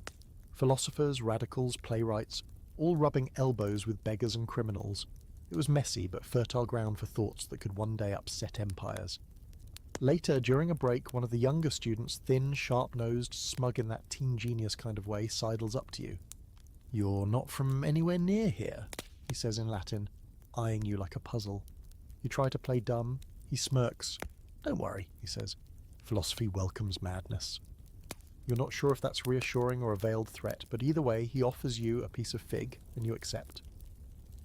Philosophers, radicals, playwrights, all rubbing elbows with beggars and criminals. It was messy but fertile ground for thoughts that could one day upset empires. Later, during a break, one of the younger students, thin, sharp-nosed, smug in that teen genius kind of way, sidles up to you. You're not from anywhere near here, he says in Latin, eyeing you like a puzzle. You try to play dumb. He smirks. Don't worry, he says. Philosophy welcomes madness. You're not sure if that's reassuring or a veiled threat, but either way, he offers you a piece of fig, and you accept.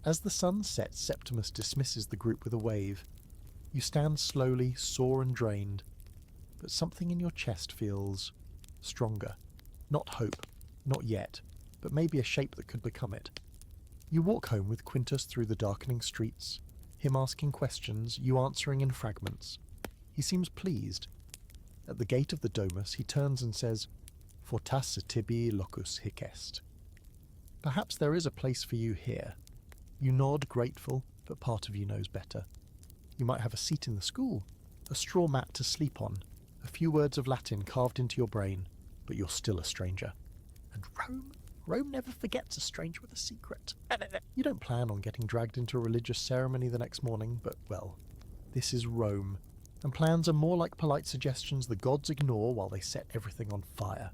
As the sun sets, Septimus dismisses the group with a wave. You stand slowly, sore and drained, but something in your chest feels stronger. Not hope, not yet, but maybe a shape that could become it. You walk home with Quintus through the darkening streets, him asking questions, you answering in fragments. He seems pleased. At the gate of the domus, he turns and says, Fortasse tibi locus hic est. Perhaps there is a place for you here. You nod, grateful, but part of you knows better. You might have a seat in the school, a straw mat to sleep on, a few words of Latin carved into your brain, but you're still a stranger. And Rome never forgets a stranger with a secret. You don't plan on getting dragged into a religious ceremony the next morning, but, well, this is Rome, and plans are more like polite suggestions the gods ignore while they set everything on fire.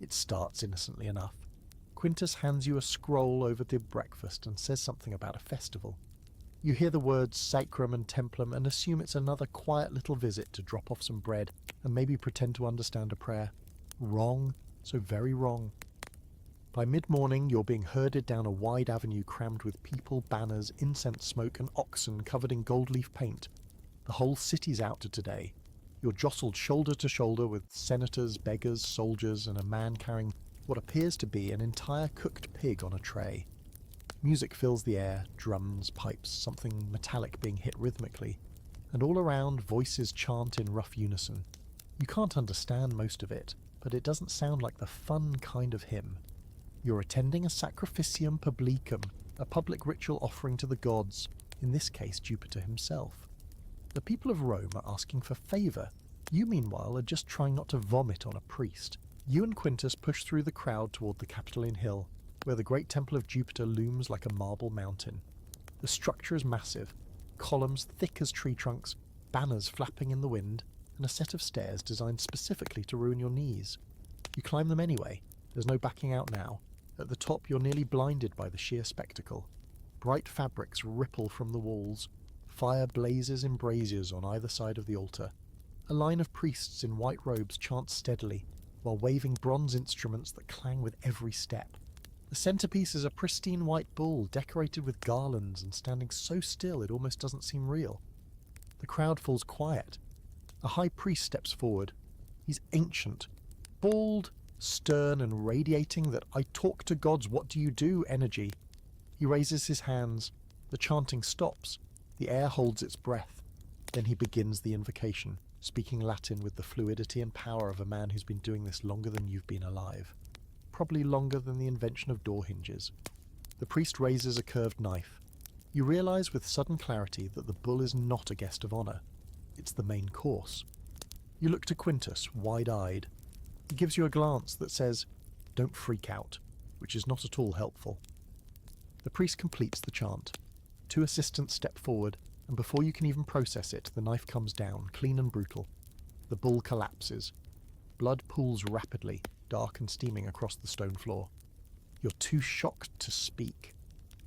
It starts innocently enough. Quintus hands you a scroll over the breakfast and says something about a festival. You hear the words sacrum and templum and assume it's another quiet little visit to drop off some bread and maybe pretend to understand a prayer. Wrong, so very wrong. By mid-morning, you're being herded down a wide avenue crammed with people, banners, incense smoke and oxen covered in gold-leaf paint. The whole city's out to today. You're jostled shoulder to shoulder with senators, beggars, soldiers, and a man carrying what appears to be an entire cooked pig on a tray. Music fills the air, drums, pipes, something metallic being hit rhythmically, and all around voices chant in rough unison. You can't understand most of it, but it doesn't sound like the fun kind of hymn. You're attending a sacrificium publicum, a public ritual offering to the gods, in this case Jupiter himself. The people of Rome are asking for favour. You, meanwhile, are just trying not to vomit on a priest. You and Quintus push through the crowd toward the Capitoline Hill, where the great temple of Jupiter looms like a marble mountain. The structure is massive, columns thick as tree trunks, banners flapping in the wind, and a set of stairs designed specifically to ruin your knees. You climb them anyway. There's no backing out now. At the top, you're nearly blinded by the sheer spectacle. Bright fabrics ripple from the walls. Fire blazes in braziers on either side of the altar. A line of priests in white robes chants steadily, while waving bronze instruments that clang with every step. The centerpiece is a pristine white bull decorated with garlands and standing so still it almost doesn't seem real. The crowd falls quiet. A high priest steps forward. He's ancient, bald, stern and radiating that "I talk to gods, what do you do" energy. He raises his hands. The chanting stops. The air holds its breath. Then he begins the invocation, speaking Latin with the fluidity and power of a man who's been doing this longer than you've been alive. Probably longer than the invention of door hinges. The priest raises a curved knife. You realise with sudden clarity that the bull is not a guest of honour. It's the main course. You look to Quintus, wide-eyed. He gives you a glance that says, "Don't freak out," which is not at all helpful. The priest completes the chant. 2 assistants step forward, and before you can even process it, the knife comes down, clean and brutal. The bull collapses. Blood pools rapidly, dark and steaming across the stone floor. You're too shocked to speak.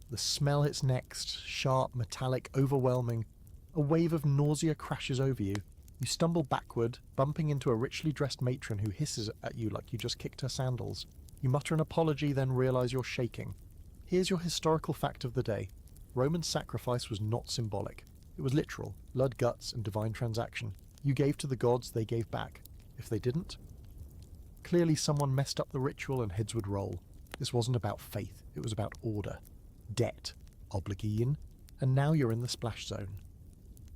The smell hits next, sharp, metallic, overwhelming. A wave of nausea crashes over you. You stumble backward, bumping into a richly dressed matron who hisses at you like you just kicked her sandals. You mutter an apology, then realise you're shaking. Here's your historical fact of the day. Roman sacrifice was not symbolic. It was literal, blood, guts, and divine transaction. You gave to the gods, they gave back. If they didn't, clearly someone messed up the ritual and heads would roll. This wasn't about faith, it was about order. Debt, obligation, and now you're in the splash zone.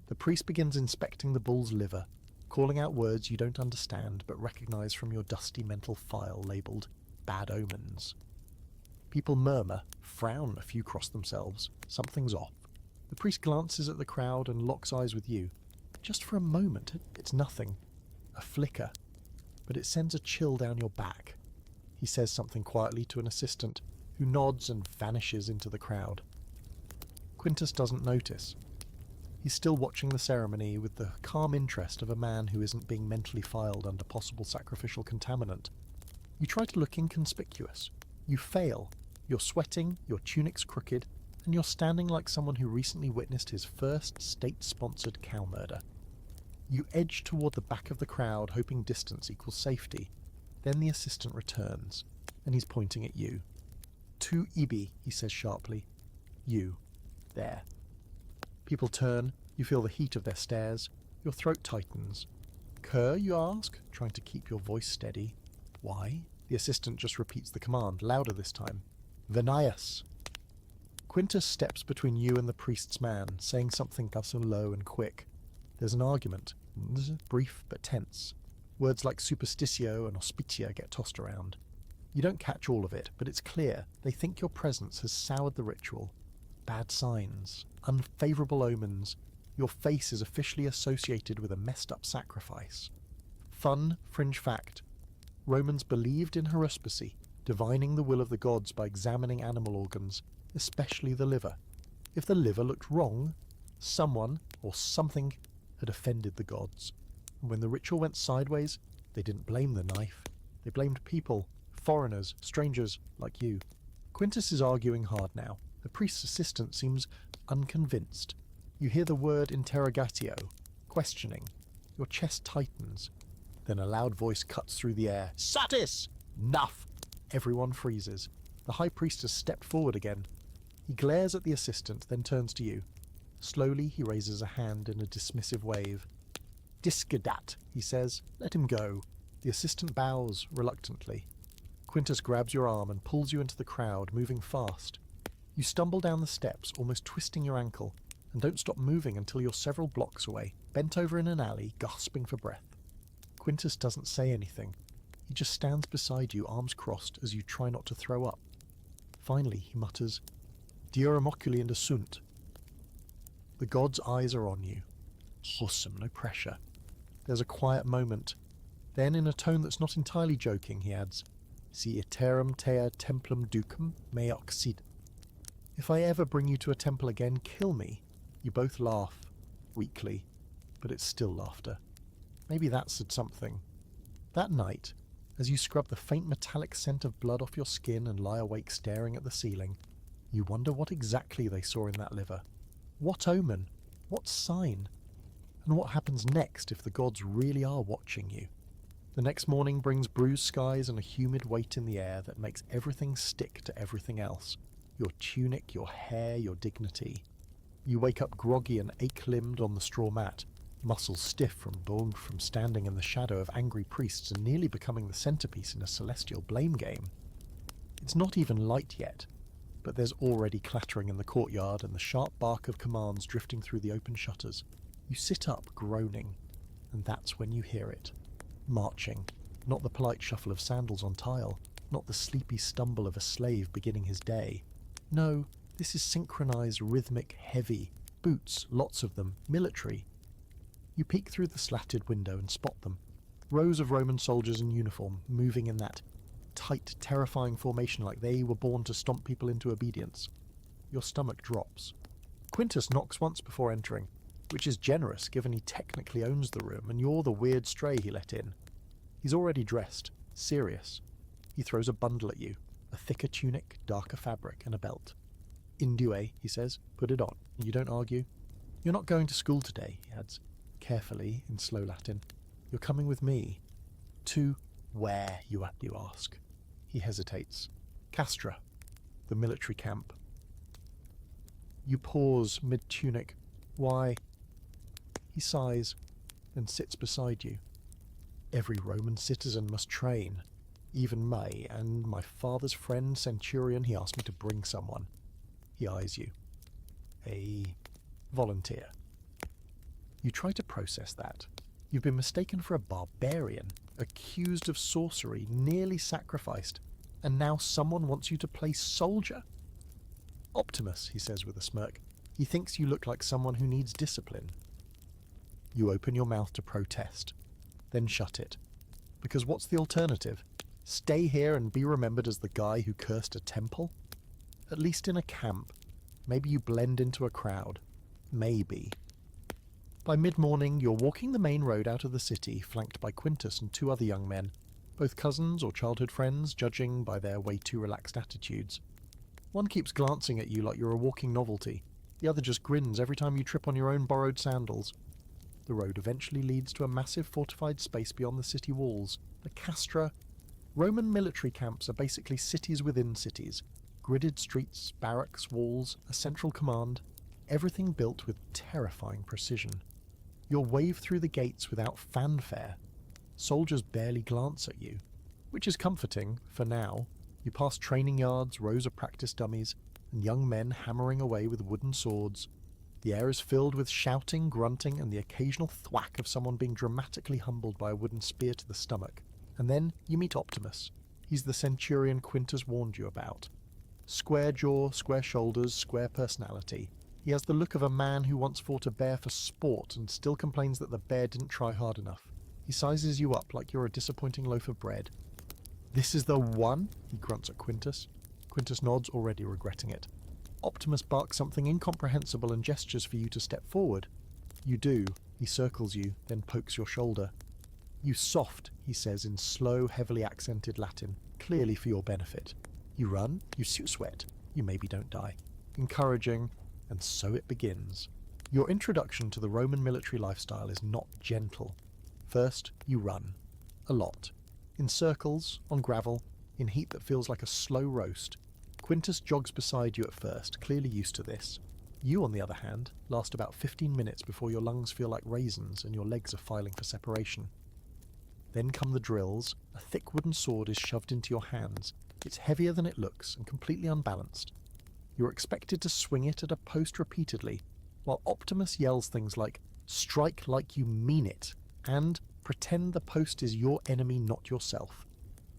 The priest begins inspecting the bull's liver, calling out words you don't understand but recognise from your dusty mental file labelled bad omens. People murmur, frown, a few cross themselves. Something's off. The priest glances at the crowd and locks eyes with you. Just for a moment, it's nothing. A flicker. But it sends a chill down your back. He says something quietly to an assistant, who nods and vanishes into the crowd. Quintus doesn't notice. He's still watching the ceremony with the calm interest of a man who isn't being mentally filed under possible sacrificial contaminant. You try to look inconspicuous. You fail. You're sweating, your tunic's crooked, and you're standing like someone who recently witnessed his first state-sponsored cow murder. You edge toward the back of the crowd, hoping distance equals safety. Then the assistant returns, and he's pointing at you. "Tu ibi," he says sharply. "You. There." People turn, you feel the heat of their stares, your throat tightens. "Cur," you ask, trying to keep your voice steady. "Why?" The assistant just repeats the command, louder this time. "Venias." Quintus steps between you and the priest's man, saying something low and quick. There's an argument, brief but tense. Words like superstitio and auspicia get tossed around. You don't catch all of it, but it's clear they think your presence has soured the ritual. Bad signs, unfavourable omens. Your face is officially associated with a messed up sacrifice. Fun, fringe fact. Romans believed in haruspicy, divining the will of the gods by examining animal organs, especially the liver. If the liver looked wrong, someone or something had offended the gods. And when the ritual went sideways, they didn't blame the knife. They blamed people, foreigners, strangers like you. Quintus is arguing hard now. The priest's assistant seems unconvinced. You hear the word interrogatio, questioning. Your chest tightens. Then a loud voice cuts through the air. "Satis! Nuff!" Everyone freezes. The high priest has stepped forward again. He glares at the assistant, then turns to you. Slowly he raises a hand in a dismissive wave. "Discadat," he says. "Let him go." The assistant bows, reluctantly. Quintus grabs your arm and pulls you into the crowd, moving fast. You stumble down the steps, almost twisting your ankle, and don't stop moving until you're several blocks away, bent over in an alley, gasping for breath. Quintus doesn't say anything. He just stands beside you, arms crossed, as you try not to throw up. Finally, he mutters, "Diorum oculi sunt." The god's eyes are on you. Awesome, no pressure. There's a quiet moment. Then, in a tone that's not entirely joking, he adds, "Si iterum tea templum ducum me occidit." If I ever bring you to a temple again, kill me. You both laugh, weakly, but it's still laughter. Maybe that said something. That night, as you scrub the faint metallic scent of blood off your skin and lie awake staring at the ceiling, you wonder what exactly they saw in that liver. What omen? What sign? And what happens next if the gods really are watching you? The next morning brings bruised skies and a humid weight in the air that makes everything stick to everything else. Your tunic, your hair, your dignity. You wake up groggy and ache-limbed on the straw mat, muscles stiff from standing in the shadow of angry priests and nearly becoming the centerpiece in a celestial blame game. It's not even light yet. but there's already clattering in the courtyard and the sharp bark of commands drifting through the open shutters. You sit up, groaning, and that's when you hear it. Marching, not the polite shuffle of sandals on tile, not the sleepy stumble of a slave beginning his day. No, this is synchronized, rhythmic, heavy. Boots, lots of them, military. You peek through the slatted window and spot them. Rows of Roman soldiers in uniform, moving in that tight, terrifying formation like they were born to stomp people into obedience. Your stomach drops. Quintus knocks once before entering, which is generous given he technically owns the room and you're the weird stray he let in. He's already dressed, serious. He throws a bundle at you, a thicker tunic, darker fabric, and a belt. Indue, he says, put it on. You don't argue. You're not going to school today, he adds, carefully, in slow Latin. You're coming with me. To where, you ask? He hesitates. Castra, the military camp. You pause mid-tunic. Why? He sighs, then sits beside you. Every Roman citizen must train. Even me, and my father's friend Centurion, he asked me to bring someone. He eyes you. A volunteer. You try to process that. You've been mistaken for a barbarian, accused of sorcery, nearly sacrificed, and now someone wants you to play soldier. Optimus, he says with a smirk. He thinks you look like someone who needs discipline. You open your mouth to protest, then shut it. Because what's the alternative? Stay here and be remembered as the guy who cursed a temple? At least in a camp. Maybe you blend into a crowd. Maybe. By mid-morning, you're walking the main road out of the city, flanked by Quintus and two other young men, both cousins or childhood friends, judging by their way too relaxed attitudes. One keeps glancing at you like you're a walking novelty. The other just grins every time you trip on your own borrowed sandals. The road eventually leads to a massive fortified space beyond the city walls, the Castra. Roman military camps are basically cities within cities. Gridded streets, barracks, walls, a central command, everything built with terrifying precision. You'll wave through the gates without fanfare. Soldiers barely glance at you, which is comforting, for now. You pass training yards, rows of practice dummies, and young men hammering away with wooden swords. The air is filled with shouting, grunting, and the occasional thwack of someone being dramatically humbled by a wooden spear to the stomach. And then you meet Optimus. He's the centurion Quintus warned you about. Square jaw, square shoulders, square personality. He has the look of a man who once fought a bear for sport and still complains that the bear didn't try hard enough. He sizes you up like you're a disappointing loaf of bread. This is the one? He grunts at Quintus. Quintus nods, already regretting it. Optimus barks something incomprehensible and gestures for you to step forward. You do. He circles you, then pokes your shoulder. You soft, he says in slow, heavily accented Latin, clearly for your benefit. You run, you sweat, you maybe don't die. Encouraging, and so it begins. Your introduction to the Roman military lifestyle is not gentle. First, you run. A lot. In circles, on gravel, in heat that feels like a slow roast. Quintus jogs beside you at first, clearly used to this. You, on the other hand, last about 15 minutes before your lungs feel like raisins and your legs are filing for separation. Then come the drills. A thick wooden sword is shoved into your hands. It's heavier than it looks and completely unbalanced. You're expected to swing it at a post repeatedly, while Optimus yells things like, "Strike like you mean it," and "Pretend the post is your enemy, not yourself."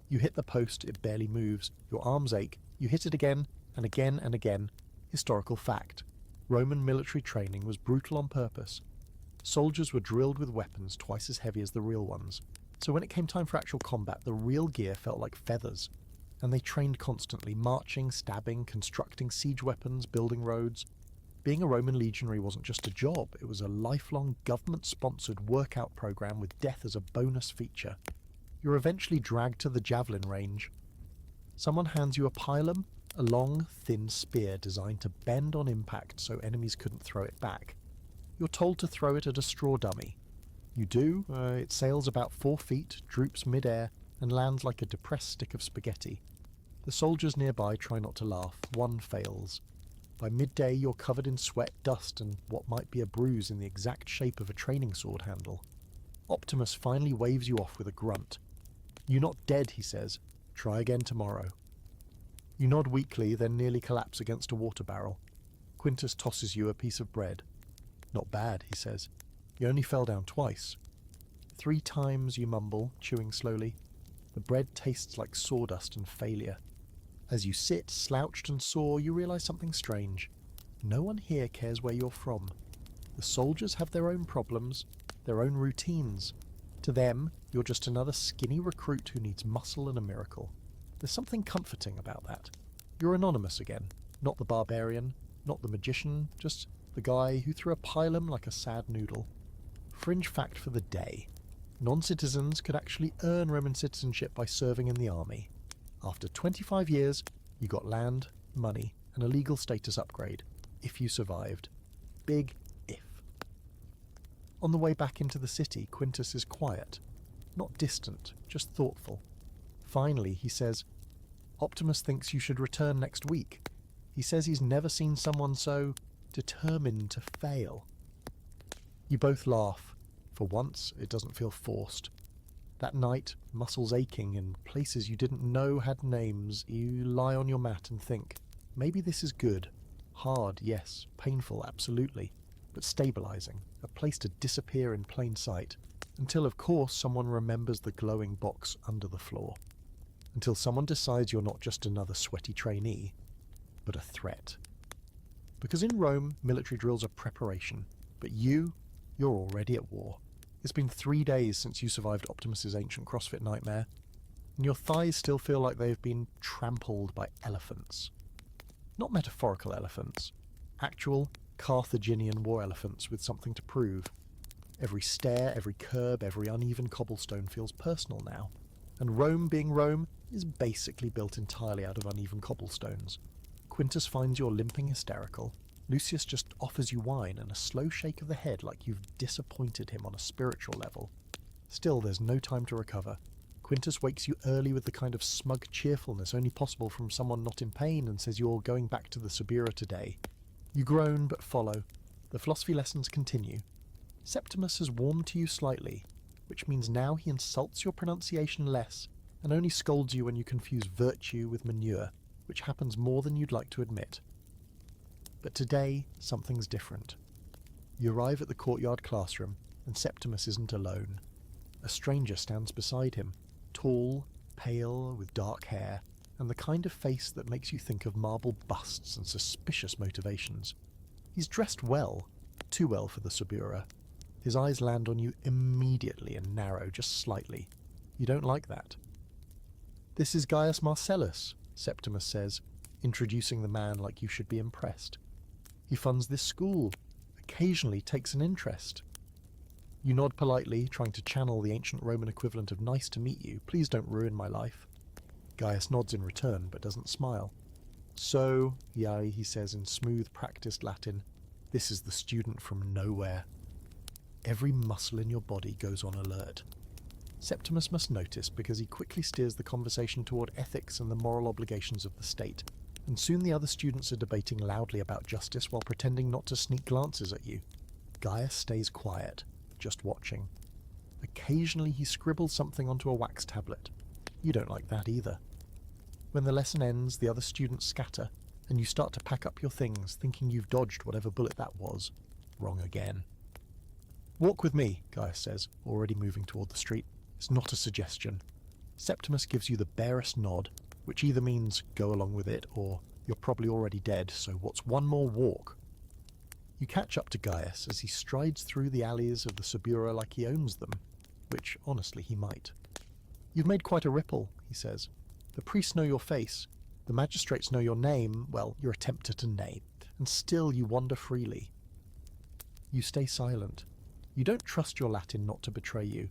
You hit the post, it barely moves, your arms ache, you hit it again, and again and again. Historical fact. Roman military training was brutal on purpose. Soldiers were drilled with weapons twice as heavy as the real ones, so when it came time for actual combat, the real gear felt like feathers. And they trained constantly, marching, stabbing, constructing siege weapons, building roads. Being a Roman legionary wasn't just a job, it was a lifelong government-sponsored workout program with death as a bonus feature. You're eventually dragged to the javelin range. Someone hands you a pilum, a long, thin spear designed to bend on impact so enemies couldn't throw it back. You're told to throw it at a straw dummy. You do, it sails about 4 feet, droops mid-air, and lands like a depressed stick of spaghetti. The soldiers nearby try not to laugh. One fails. By midday, you're covered in sweat, dust, and what might be a bruise in the exact shape of a training sword handle. Optimus finally waves you off with a grunt. "You're not dead," he says. "Try again tomorrow." You nod weakly, then nearly collapse against a water barrel. Quintus tosses you a piece of bread. Not bad, he says. You only fell down twice. 3 times, you mumble, chewing slowly. The bread tastes like sawdust and failure. As you sit, slouched and sore, you realise something strange. No one here cares where you're from. The soldiers have their own problems, their own routines. To them, you're just another skinny recruit who needs muscle and a miracle. There's something comforting about that. You're anonymous again, not the barbarian, not the magician, just the guy who threw a pilum like a sad noodle. Fringe fact for the day. Non-citizens could actually earn Roman citizenship by serving in the army. After 25 years, you got land, money, and a legal status upgrade, if you survived. Big if. On the way back into the city, Quintus is quiet. Not distant, just thoughtful. Finally, he says, Optimus thinks you should return next week. He says he's never seen someone so determined to fail. You both laugh. For once, it doesn't feel forced. That night, muscles aching in places you didn't know had names, you lie on your mat and think, maybe this is good. Hard, yes. Painful, absolutely. But stabilizing. A place to disappear in plain sight. Until, of course, someone remembers the glowing box under the floor. Until someone decides you're not just another sweaty trainee, but a threat. Because in Rome, military drills are preparation. But you're already at war. It's been 3 days since you survived Optimus's ancient CrossFit nightmare, and your thighs still feel like they've been trampled by elephants. Not metaphorical elephants. Actual Carthaginian war elephants with something to prove. Every stair, every curb, every uneven cobblestone feels personal now. And Rome being Rome is basically built entirely out of uneven cobblestones. Quintus finds you're limping hysterical. Lucius just offers you wine and a slow shake of the head like you've disappointed him on a spiritual level. Still, there's no time to recover. Quintus wakes you early with the kind of smug cheerfulness only possible from someone not in pain and says you're going back to the Subura today. You groan but follow. The philosophy lessons continue. Septimus has warmed to you slightly, which means now he insults your pronunciation less and only scolds you when you confuse virtue with manure, which happens more than you'd like to admit. But today, something's different. You arrive at the courtyard classroom, and Septimus isn't alone. A stranger stands beside him, tall, pale, with dark hair, and the kind of face that makes you think of marble busts and suspicious motivations. He's dressed well, too well for the Subura. His eyes land on you immediately and narrow just slightly. You don't like that. "This is Gaius Marcellus," Septimus says, introducing the man like you should be impressed. "He funds this school, occasionally takes an interest." You nod politely, trying to channel the ancient Roman equivalent of "nice to meet you, please don't ruin my life." Gaius nods in return, but doesn't smile. "So, Yai," he says in smooth, practiced Latin, "this is the student from nowhere." Every muscle in your body goes on alert. Septimus must notice because he quickly steers the conversation toward ethics and the moral obligations of the state, and soon the other students are debating loudly about justice while pretending not to sneak glances at you. Gaius stays quiet, just watching. Occasionally he scribbles something onto a wax tablet. You don't like that either. When the lesson ends, the other students scatter, and you start to pack up your things, thinking you've dodged whatever bullet that was. Wrong again. "Walk with me," Gaius says, already moving toward the street. It's not a suggestion. Septimus gives you the barest nod, which either means go along with it, or you're probably already dead, so what's one more walk? You catch up to Gaius as he strides through the alleys of the Subura like he owns them, which, honestly, he might. "You've made quite a ripple," he says. "The priests know your face, the magistrates know your name, well, your attempt at a name, and still you wander freely." You stay silent. You don't trust your Latin not to betray you.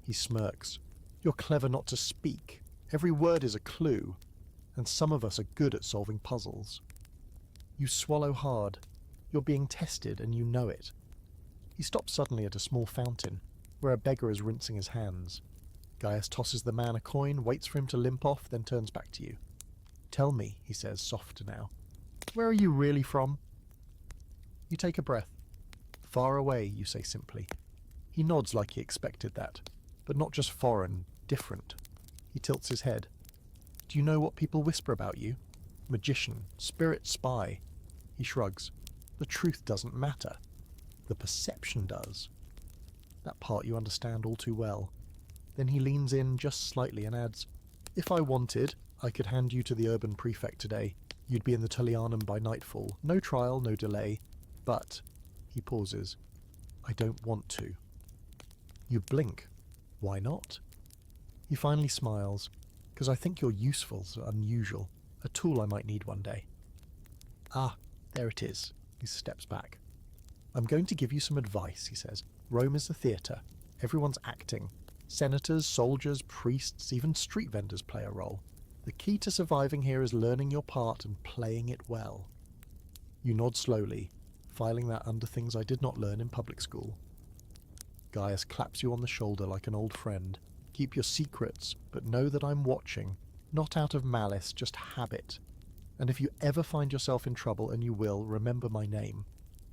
He smirks. "You're clever not to speak. Every word is a clue, and some of us are good at solving puzzles." You swallow hard. You're being tested, and you know it. He stops suddenly at a small fountain, where a beggar is rinsing his hands. Gaius tosses the man a coin, waits for him to limp off, then turns back to you. "Tell me," he says, softer now, "where are you really from?" You take a breath. "Far away," you say simply. He nods like he expected that, but not just foreign, different. He tilts his head. "Do you know what people whisper about you?" magician, spirit spy. He shrugs. The truth doesn't matter. The perception does. That part you understand all too well. Then he leans in just slightly and adds, "If I wanted, I could hand you to the urban prefect today. You'd be in the Tullianum by nightfall. No trial, no delay. But," he pauses, "I don't want to." You blink. Why not? He finally smiles, "Because I think you're useful, so unusual. A tool I might need one day." "Ah, there it is." He steps back. "I'm going to give you some advice," he says. "Rome is the theatre. Everyone's acting. Senators, soldiers, priests, even street vendors play a role. The key to surviving here is learning your part and playing it well." You nod slowly, filing that under things I did not learn in public school. Gaius claps you on the shoulder like an old friend. "Keep your secrets, but know that I'm watching, not out of malice, just habit. And if you ever find yourself in trouble, and you will, remember my name.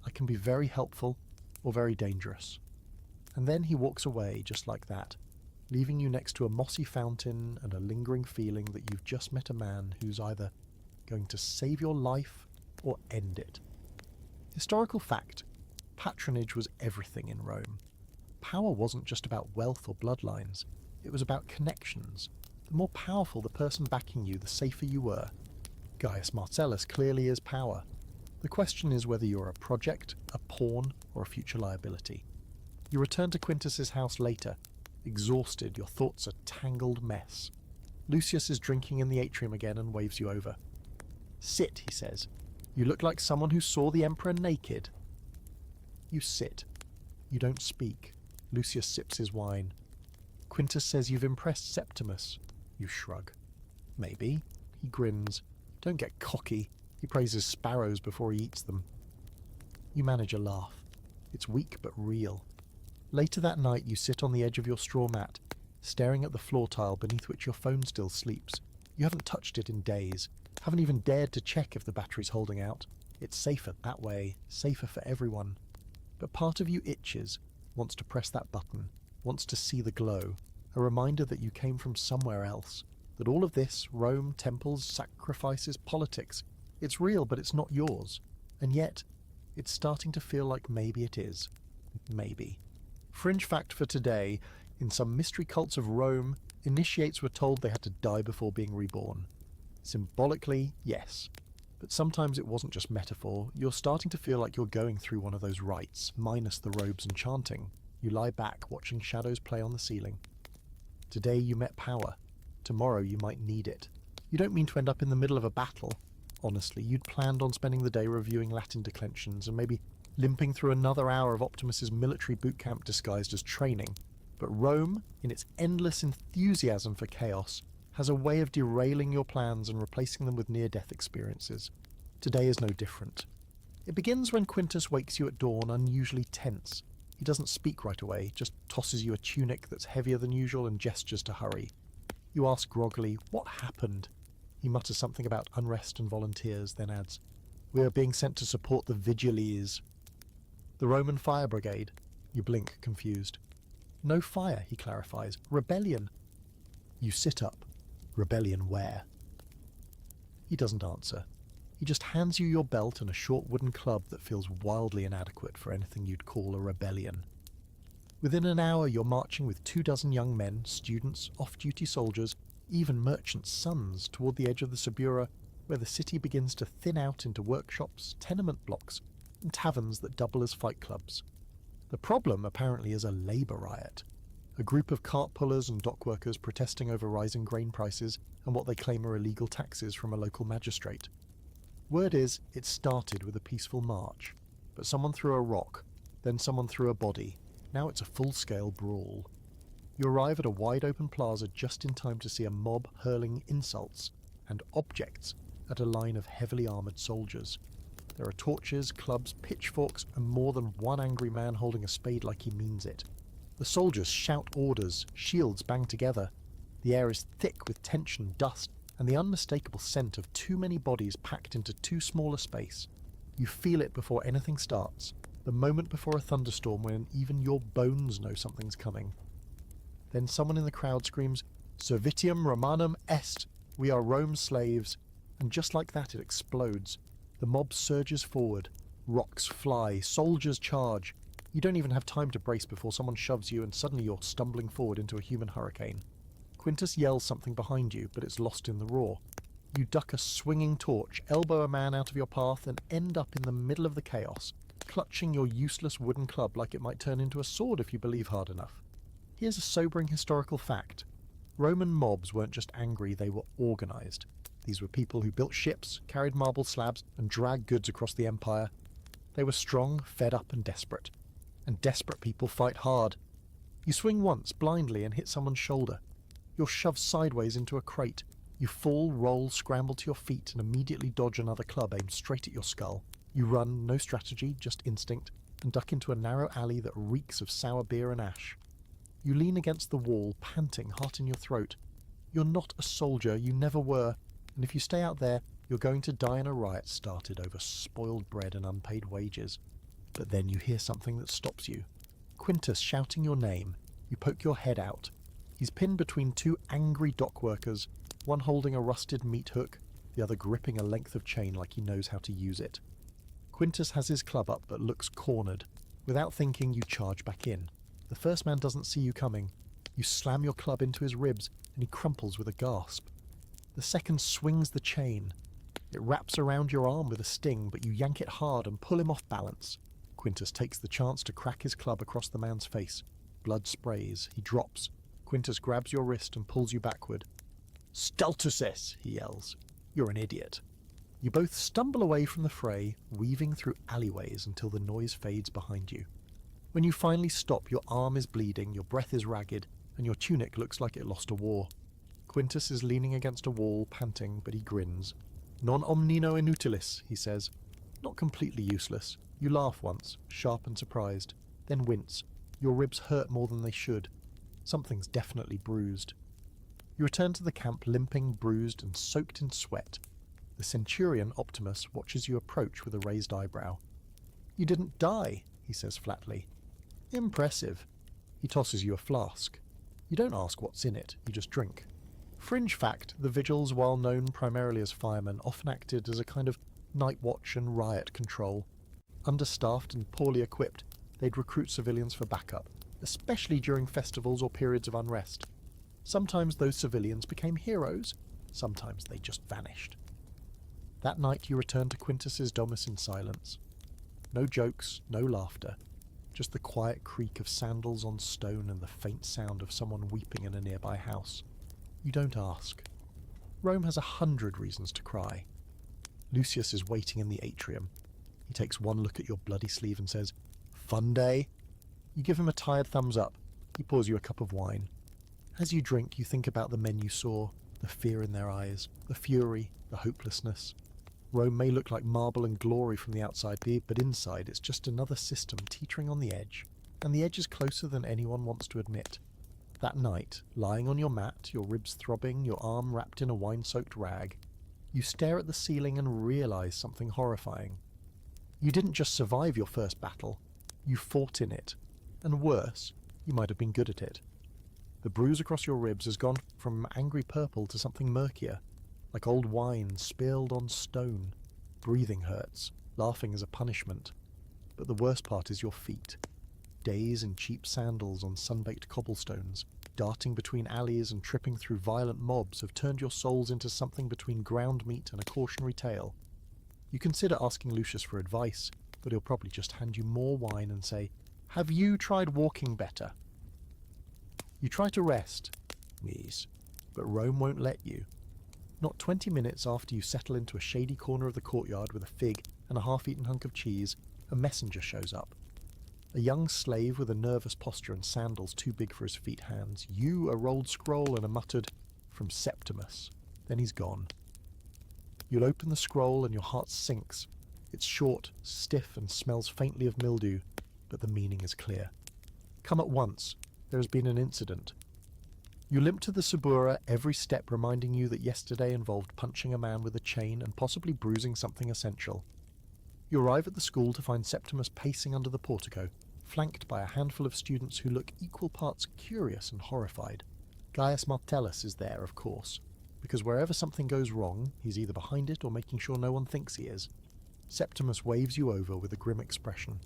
I can be very helpful or very dangerous." And then he walks away just like that, leaving you next to a mossy fountain and a lingering feeling that you've just met a man who's either going to save your life or end it. Historical fact: patronage was everything in Rome. Power wasn't just about wealth or bloodlines, it was about connections. The more powerful the person backing you, the safer you were. Gaius Marcellus clearly is power. The question is whether you're a project, a pawn, or a future liability. You return to Quintus's house later, exhausted, your thoughts a tangled mess. Lucius is drinking in the atrium again and waves you over. "Sit," he says. "You look like someone who saw the Emperor naked." You sit. You don't speak. Lucius sips his wine. "Quintus says you've impressed Septimus." You shrug. "Maybe." He grins. "Don't get cocky. He praises sparrows before he eats them." You manage a laugh. It's weak but real. Later that night you sit on the edge of your straw mat, staring at the floor tile beneath which your phone still sleeps. You haven't touched it in days, haven't even dared to check if the battery's holding out. It's safer that way, safer for everyone. But part of you itches, wants to press that button, wants to see the glow, a reminder that you came from somewhere else, that all of this, Rome, temples, sacrifices, politics, it's real but it's not yours. And yet, it's starting to feel like maybe it is. Maybe. Fringe fact for today: in some mystery cults of Rome, initiates were told they had to die before being reborn. Symbolically, yes. But sometimes it wasn't just metaphor. You're starting to feel like you're going through one of those rites, minus the robes and chanting. You lie back, watching shadows play on the ceiling. Today you met power. Tomorrow you might need it. You don't mean to end up in the middle of a battle. Honestly, you'd planned on spending the day reviewing Latin declensions and maybe limping through another hour of Optimus's military boot camp disguised as training. But Rome, in its endless enthusiasm for chaos, has a way of derailing your plans and replacing them with near-death experiences. Today is no different. It begins when Quintus wakes you at dawn unusually tense. He doesn't speak right away, just tosses you a tunic that's heavier than usual and gestures to hurry. You ask groggily, "What happened?" He mutters something about unrest and volunteers, then adds, "We are being sent to support the Vigiles." "The Roman Fire Brigade?" You blink, confused. "No fire," he clarifies. "Rebellion." You sit up. Rebellion where? He doesn't answer. He just hands you your belt and a short wooden club that feels wildly inadequate for anything you'd call a rebellion. Within an hour you're marching with 24 young men, students, off-duty soldiers, even merchants' sons, toward the edge of the Subura, where the city begins to thin out into workshops, tenement blocks, and taverns that double as fight clubs. The problem, apparently, is a labour riot. A group of cart pullers and dock workers protesting over rising grain prices and what they claim are illegal taxes from a local magistrate. Word is, it started with a peaceful march, but someone threw a rock, then someone threw a body. Now it's a full-scale brawl. You arrive at a wide-open plaza just in time to see a mob hurling insults and objects at a line of heavily armoured soldiers. There are torches, clubs, pitchforks, and more than one angry man holding a spade like he means it. The soldiers shout orders, shields bang together. The air is thick with tension, dust, and the unmistakable scent of too many bodies packed into too small a space. You feel it before anything starts, the moment before a thunderstorm when even your bones know something's coming. Then someone in the crowd screams, "Servitium Romanum est! We are Rome's slaves!" and just like that it explodes. The mob surges forward. Rocks fly, soldiers charge. You don't even have time to brace before someone shoves you and suddenly you're stumbling forward into a human hurricane. Quintus yells something behind you, but it's lost in the roar. You duck a swinging torch, elbow a man out of your path, and end up in the middle of the chaos, clutching your useless wooden club like it might turn into a sword if you believe hard enough. Here's a sobering historical fact. Roman mobs weren't just angry, they were organised. These were people who built ships, carried marble slabs, and dragged goods across the empire. They were strong, fed up, and desperate. And desperate people fight hard. You swing once, blindly, and hit someone's shoulder. You're shoved sideways into a crate. You fall, roll, scramble to your feet, and immediately dodge another club aimed straight at your skull. You run, no strategy, just instinct, and duck into a narrow alley that reeks of sour beer and ash. You lean against the wall, panting, heart in your throat. You're not a soldier, you never were, and if you stay out there, you're going to die in a riot started over spoiled bread and unpaid wages. But then you hear something that stops you. Quintus shouting your name. You poke your head out. He's pinned between two angry dock workers, one holding a rusted meat hook, the other gripping a length of chain like he knows how to use it. Quintus has his club up but looks cornered. Without thinking, you charge back in. The first man doesn't see you coming. You slam your club into his ribs, and he crumples with a gasp. The second swings the chain. It wraps around your arm with a sting, but you yank it hard and pull him off balance. Quintus takes the chance to crack his club across the man's face. Blood sprays. He drops. Quintus grabs your wrist and pulls you backward. "Stultusis!" he yells. "You're an idiot." You both stumble away from the fray, weaving through alleyways until the noise fades behind you. When you finally stop, your arm is bleeding, your breath is ragged, and your tunic looks like it lost a war. Quintus is leaning against a wall, panting, but he grins. "Non omnino inutilis," he says. Not completely useless. You laugh once, sharp and surprised, then wince. Your ribs hurt more than they should. Something's definitely bruised. You return to the camp limping, bruised, and soaked in sweat. The centurion, Optimus, watches you approach with a raised eyebrow. "You didn't die," he says flatly. "Impressive." He tosses you a flask. You don't ask what's in it, you just drink. Fringe fact, the vigils, while known primarily as firemen, often acted as a kind of night watch and riot control. Understaffed and poorly equipped, they'd recruit civilians for backup, especially during festivals or periods of unrest. Sometimes those civilians became heroes, sometimes they just vanished. That night you return to Quintus's domus in silence. No jokes, no laughter, just the quiet creak of sandals on stone and the faint sound of someone weeping in a nearby house. You don't ask. Rome has 100 reasons to cry. Lucius is waiting in the atrium. He takes one look at your bloody sleeve and says, "Fun day?" You give him a tired thumbs up. He pours you a cup of wine. As you drink, you think about the men you saw, the fear in their eyes, the fury, the hopelessness. Rome may look like marble and glory from the outside, but inside it's just another system teetering on the edge, and the edge is closer than anyone wants to admit. That night, lying on your mat, your ribs throbbing, your arm wrapped in a wine-soaked rag, you stare at the ceiling and realize something horrifying. You didn't just survive your first battle, you fought in it. And worse, you might have been good at it. The bruise across your ribs has gone from angry purple to something murkier, like old wine spilled on stone. Breathing hurts, laughing is a punishment. But the worst part is your feet. Days in cheap sandals on sun-baked cobblestones, darting between alleys and tripping through violent mobs have turned your souls into something between ground meat and a cautionary tale. You consider asking Lucius for advice, but he'll probably just hand you more wine and say, "Have you tried walking better?" You try to rest, yes, but Rome won't let you. Not 20 minutes after you settle into a shady corner of the courtyard with a fig and a half-eaten hunk of cheese, a messenger shows up. A young slave with a nervous posture and sandals too big for his feet hands you a rolled scroll and a muttered, "From Septimus." Then he's gone. You'll open the scroll and your heart sinks. It's short, stiff, and smells faintly of mildew, but the meaning is clear. Come at once. There has been an incident. You limp to the Subura, every step reminding you that yesterday involved punching a man with a chain and possibly bruising something essential. You arrive at the school to find Septimus pacing under the portico, flanked by a handful of students who look equal parts curious and horrified. Gaius Martellus is there, of course. because wherever something goes wrong, he's either behind it or making sure no one thinks he is. Septimus waves you over with a grim expression.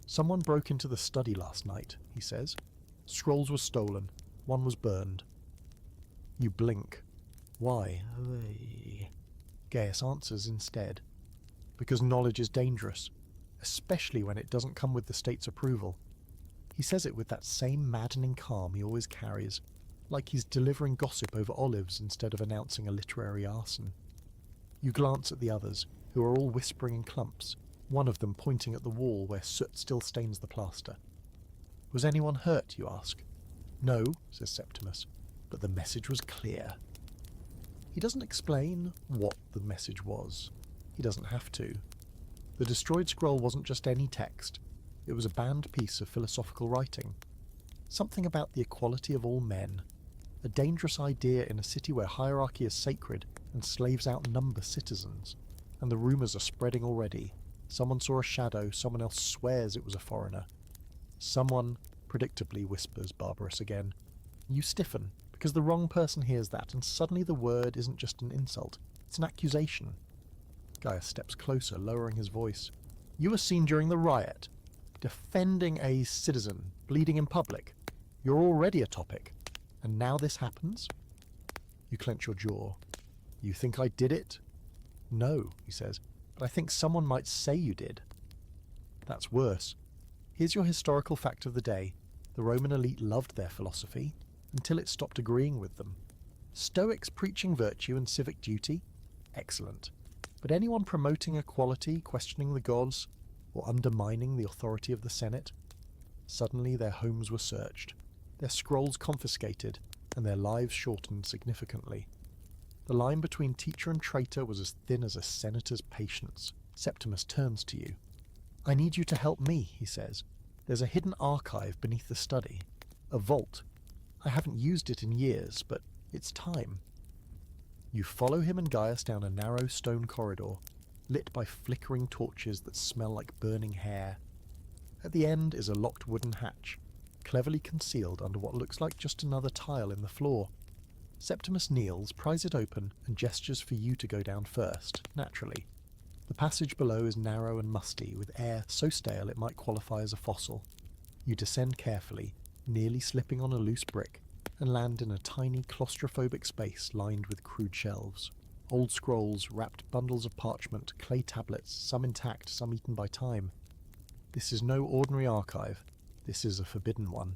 Someone broke into the study last night, he says. Scrolls were stolen. One was burned. You blink. Why? Gaius answers instead. Because knowledge is dangerous, especially when it doesn't come with the state's approval. He says it with that same maddening calm he always carries, like he's delivering gossip over olives instead of announcing a literary arson. You glance at the others, who are all whispering in clumps, one of them pointing at the wall where soot still stains the plaster. Was anyone hurt, you ask? No, says Septimus, but the message was clear. He doesn't explain what the message was. He doesn't have to. The destroyed scroll wasn't just any text. It was a banned piece of philosophical writing. Something about the equality of all men. A dangerous idea in a city where hierarchy is sacred and slaves outnumber citizens. And the rumours are spreading already. Someone saw a shadow, someone else swears it was a foreigner. Someone, predictably, whispers Barbarous again. You stiffen, because the wrong person hears that, and suddenly the word isn't just an insult, it's an accusation. Gaius steps closer, lowering his voice. You were seen during the riot, defending a citizen, bleeding in public. You're already a topic, and now this happens? You clench your jaw. You think I did it? No, he says, but I think someone might say you did. That's worse. Here's your historical fact of the day. The Roman elite loved their philosophy, until it stopped agreeing with them. Stoics preaching virtue and civic duty? Excellent. But anyone promoting equality, questioning the gods, or undermining the authority of the Senate? Suddenly their homes were searched, their scrolls confiscated, and their lives shortened significantly. The line between teacher and traitor was as thin as a senator's patience. Septimus turns to you. I need you to help me, he says. There's a hidden archive beneath the study. A vault. I haven't used it in years, but it's time. You follow him and Gaius down a narrow stone corridor, lit by flickering torches that smell like burning hair. At the end is a locked wooden hatch, cleverly concealed under what looks like just another tile in the floor. Septimus kneels, pries it open, and gestures for you to go down first, naturally. The passage below is narrow and musty, with air so stale it might qualify as a fossil. You descend carefully, nearly slipping on a loose brick, and land in a tiny claustrophobic space lined with crude shelves. Old scrolls, wrapped bundles of parchment, clay tablets, some intact, some eaten by time. This is no ordinary archive. This is a forbidden one.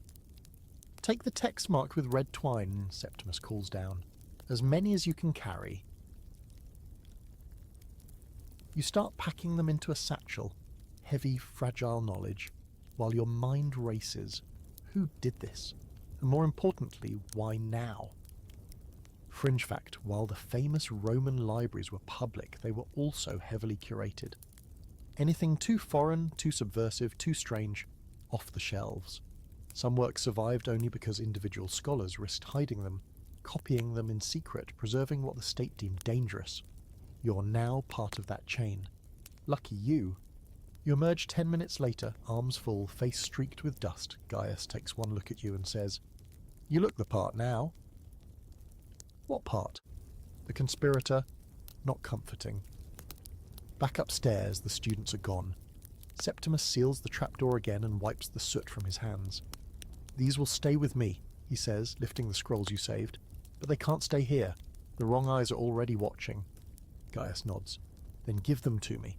Take the text marked with red twine, Septimus calls down. As many as you can carry. You start packing them into a satchel, heavy, fragile knowledge, while your mind races. Who did this? And more importantly, why now? Fringe fact, while the famous Roman libraries were public, they were also heavily curated. Anything too foreign, too subversive, too strange, off the shelves. Some works survived only because individual scholars risked hiding them, copying them in secret, preserving what the state deemed dangerous. You're now part of that chain. Lucky you. You emerge 10 minutes later, arms full, face streaked with dust. Gaius takes one look at you and says, You look the part now. What part? The conspirator? Not comforting. Back upstairs, the students are gone. Septimus seals the trapdoor again and wipes the soot from his hands. These will stay with me, he says, lifting the scrolls you saved. But they can't stay here. The wrong eyes are already watching. Gaius nods. Then give them to me.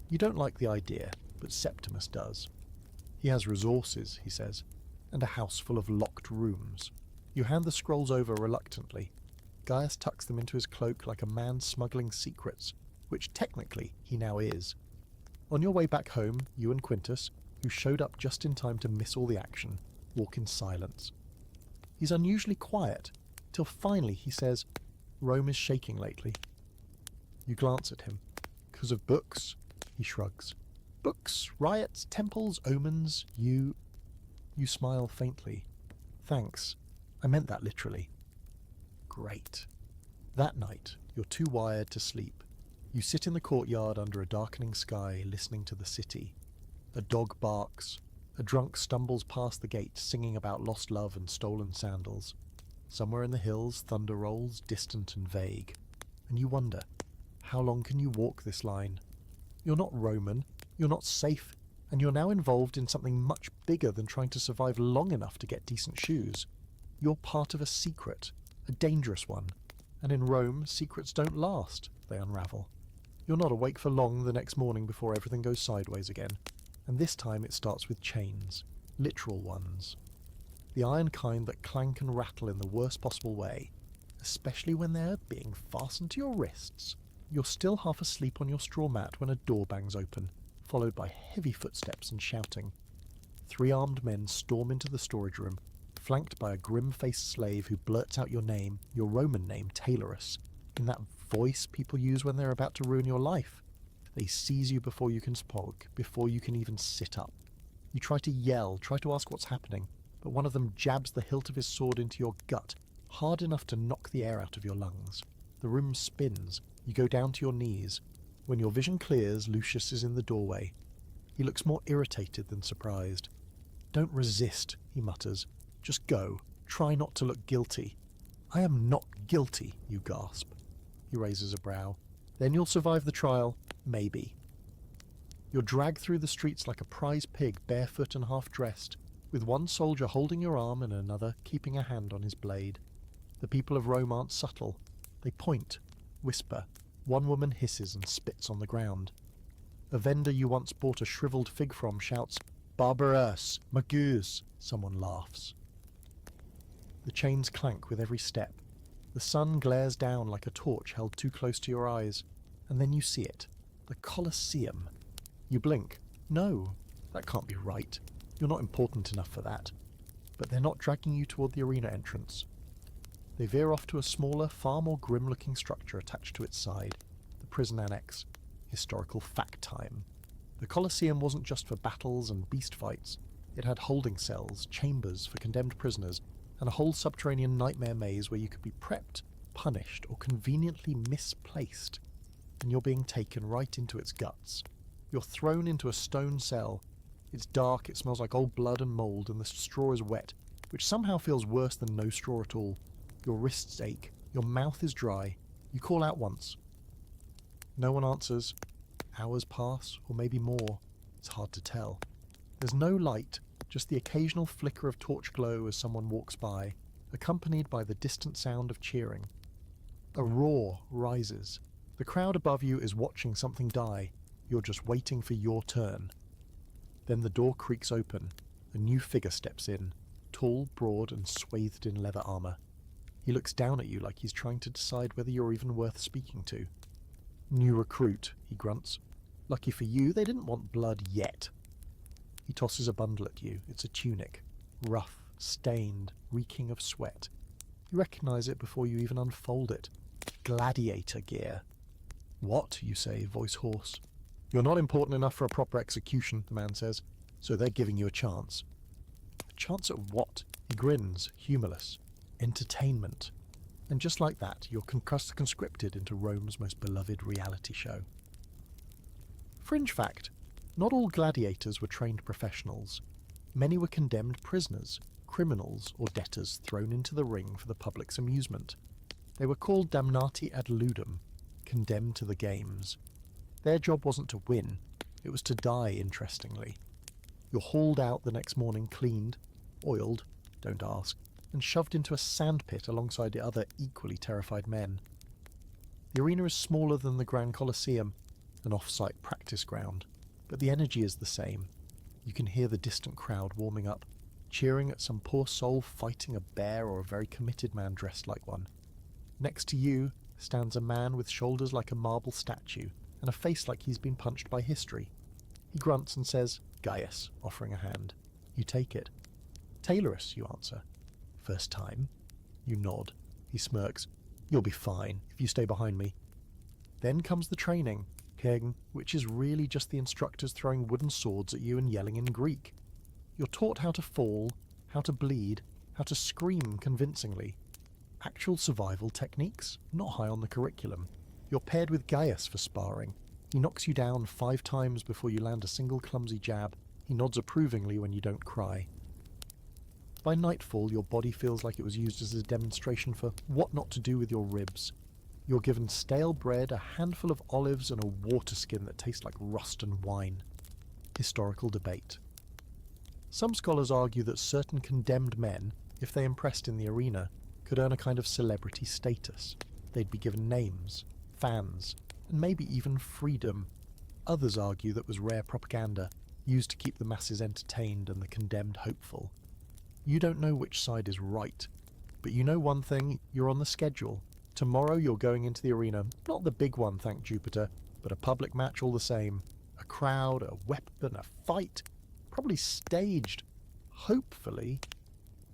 You don't like the idea, but Septimus does. He has resources, he says, and a house full of locked rooms. You hand the scrolls over reluctantly. Gaius tucks them into his cloak like a man smuggling secrets, which technically he now is. On your way back home, you and Quintus, who showed up just in time to miss all the action, walk in silence. He's unusually quiet, till finally he says, Rome is shaking lately. You glance at him. 'Cause of books? He shrugs. Books, riots, temples, omens, You smile faintly. Thanks. I meant that literally. Great. That night, you're too wired to sleep. You sit in the courtyard under a darkening sky, listening to the city. A dog barks. A drunk stumbles past the gate, singing about lost love and stolen sandals. Somewhere in the hills, thunder rolls, distant and vague. And you wonder, how long can you walk this line? You're not Roman, you're not safe, and you're now involved in something much bigger than trying to survive long enough to get decent shoes. You're part of a secret, a dangerous one. And in Rome, secrets don't last, they unravel. You're not awake for long the next morning before everything goes sideways again. And this time it starts with chains, literal ones. The iron kind that clank and rattle in the worst possible way, especially when they're being fastened to your wrists. You're still half asleep on your straw mat when a door bangs open, followed by heavy footsteps and shouting. 3 armed men storm into the storage room, flanked by a grim-faced slave who blurts out your name, your Roman name, Tailorus, in that voice people use when they're about to ruin your life. They seize you before you can speak, before you can even sit up. You try to yell, try to ask what's happening, but one of them jabs the hilt of his sword into your gut, hard enough to knock the air out of your lungs. The room spins. You go down to your knees. When your vision clears, Lucius is in the doorway. He looks more irritated than surprised. "Don't resist," he mutters. "Just go. Try not to look guilty." "I am not guilty," you gasp. He raises a brow. "Then you'll survive the trial. Maybe." You're dragged through the streets like a prize pig, barefoot and half-dressed, with one soldier holding your arm and another keeping a hand on his blade. The people of Rome aren't subtle. They point, whisper. One woman hisses and spits on the ground. A vendor you once bought a shriveled fig from shouts, "Barbarous! Magus!" Someone laughs. The chains clank with every step. The sun glares down like a torch held too close to your eyes, and then you see it. The Colosseum. You blink. No, that can't be right. You're not important enough for that. But they're not dragging you toward the arena entrance. They veer off to a smaller, far more grim-looking structure attached to its side, the prison annex, historical fact time. The Colosseum wasn't just for battles and beast fights. It had holding cells, chambers for condemned prisoners, and a whole subterranean nightmare maze where you could be prepped, punished, or conveniently misplaced. And you're being taken right into its guts. You're thrown into a stone cell. It's dark, it smells like old blood and mould, and the straw is wet, which somehow feels worse than no straw at all. Your wrists ache, your mouth is dry. You call out once. No one answers. Hours pass, or maybe more. It's hard to tell. There's no light, just the occasional flicker of torch glow as someone walks by, accompanied by the distant sound of cheering. A roar rises. The crowd above you is watching something die. You're just waiting for your turn. Then the door creaks open. A new figure steps in, tall, broad, and swathed in leather armor. He looks down at you like he's trying to decide whether you're even worth speaking to. "New recruit," he grunts. "Lucky for you, they didn't want blood yet." He tosses a bundle at you. It's a tunic. Rough, stained, reeking of sweat. You recognize it before you even unfold it. Gladiator gear. "What?" you say, voice hoarse. "You're not important enough for a proper execution," the man says, "so they're giving you a chance." A chance at what? He grins, humorless. Entertainment. And just like that, you're conscripted into Rome's most beloved reality show. Fringe fact. Not all gladiators were trained professionals. Many were condemned prisoners, criminals or debtors thrown into the ring for the public's amusement. They were called damnati ad ludum, condemned to the games. Their job wasn't to win, it was to die, interestingly. You're hauled out the next morning cleaned, oiled, don't ask, and shoved into a sandpit alongside the other equally terrified men. The arena is smaller than the Grand Colosseum, an off-site practice ground, but the energy is the same. You can hear the distant crowd warming up, cheering at some poor soul fighting a bear or a very committed man dressed like one. Next to you stands a man with shoulders like a marble statue and a face like he's been punched by history. He grunts and says, "Gaius," offering a hand. You take it. "Tailorus," you answer. "First time?" You nod. He smirks. "You'll be fine if you stay behind me." Then comes the training, Kegen, which is really just the instructors throwing wooden swords at you and yelling in Greek. You're taught how to fall, how to bleed, how to scream convincingly. Actual survival techniques, not high on the curriculum. You're paired with Gaius for sparring. He knocks you down 5 times before you land a single clumsy jab. He nods approvingly when you don't cry. By nightfall, your body feels like it was used as a demonstration for what not to do with your ribs. You're given stale bread, a handful of olives, and a water skin that tastes like rust and wine. Historical debate. Some scholars argue that certain condemned men, if they impressed in the arena, could earn a kind of celebrity status. They'd be given names, fans, and maybe even freedom. Others argue that was rare propaganda, used to keep the masses entertained and the condemned hopeful. You don't know which side is right, but you know one thing, you're on the schedule. Tomorrow you're going into the arena, not the big one, thank Jupiter, but a public match all the same. A crowd, a weapon, a fight, probably staged, hopefully.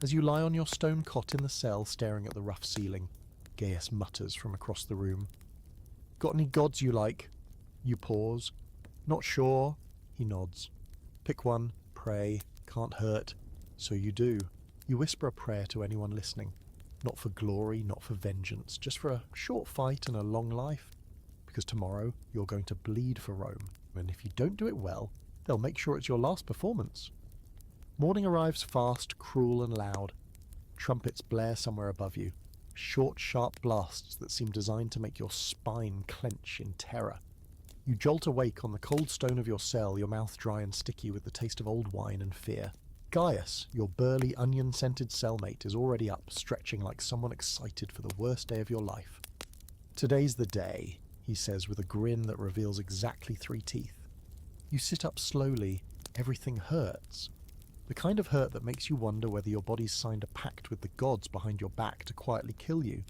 As you lie on your stone cot in the cell staring at the rough ceiling, Gaius mutters from across the room. Got any gods you like? You pause. Not sure? He nods. Pick one, pray, can't hurt. So you do. You whisper a prayer to anyone listening. Not for glory, not for vengeance, just for a short fight and a long life. Because tomorrow you're going to bleed for Rome, and if you don't do it well, they'll make sure it's your last performance. Morning arrives fast, cruel and loud. Trumpets blare somewhere above you. Short, sharp blasts that seem designed to make your spine clench in terror. You jolt awake on the cold stone of your cell, your mouth dry and sticky with the taste of old wine and fear. Gaius, your burly, onion-scented cellmate, is already up, stretching like someone excited for the worst day of your life. Today's the day, he says with a grin that reveals exactly 3 teeth. You sit up slowly. Everything hurts. The kind of hurt that makes you wonder whether your body's signed a pact with the gods behind your back to quietly kill you.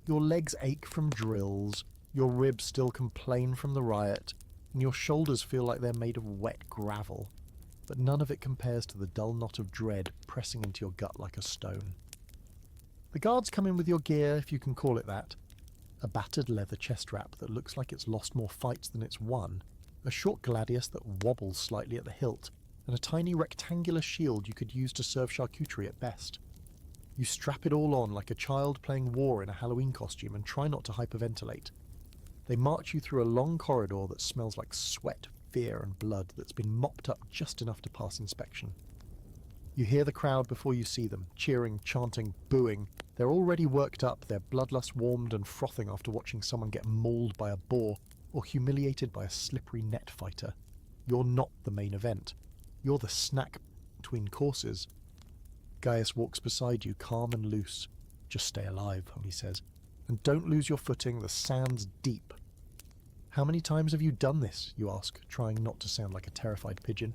Your legs ache from drills, your ribs still complain from the riot, and your shoulders feel like they're made of wet gravel. But none of it compares to the dull knot of dread pressing into your gut like a stone. The guards come in with your gear, if you can call it that. A battered leather chest strap that looks like it's lost more fights than it's won, a short gladius that wobbles slightly at the hilt, and a tiny rectangular shield you could use to serve charcuterie at best. You strap it all on like a child playing war in a Halloween costume and try not to hyperventilate. They march you through a long corridor that smells like sweat, fear and blood that's been mopped up just enough to pass inspection. You hear the crowd before you see them, cheering, chanting, booing. They're already worked up, their bloodlust warmed and frothing after watching someone get mauled by a boar or humiliated by a slippery net fighter. You're not the main event. You're the snack between courses. Gaius walks beside you, calm and loose. Just stay alive, he says. And don't lose your footing, the sand's deep. How many times have you done this, you ask, trying not to sound like a terrified pigeon.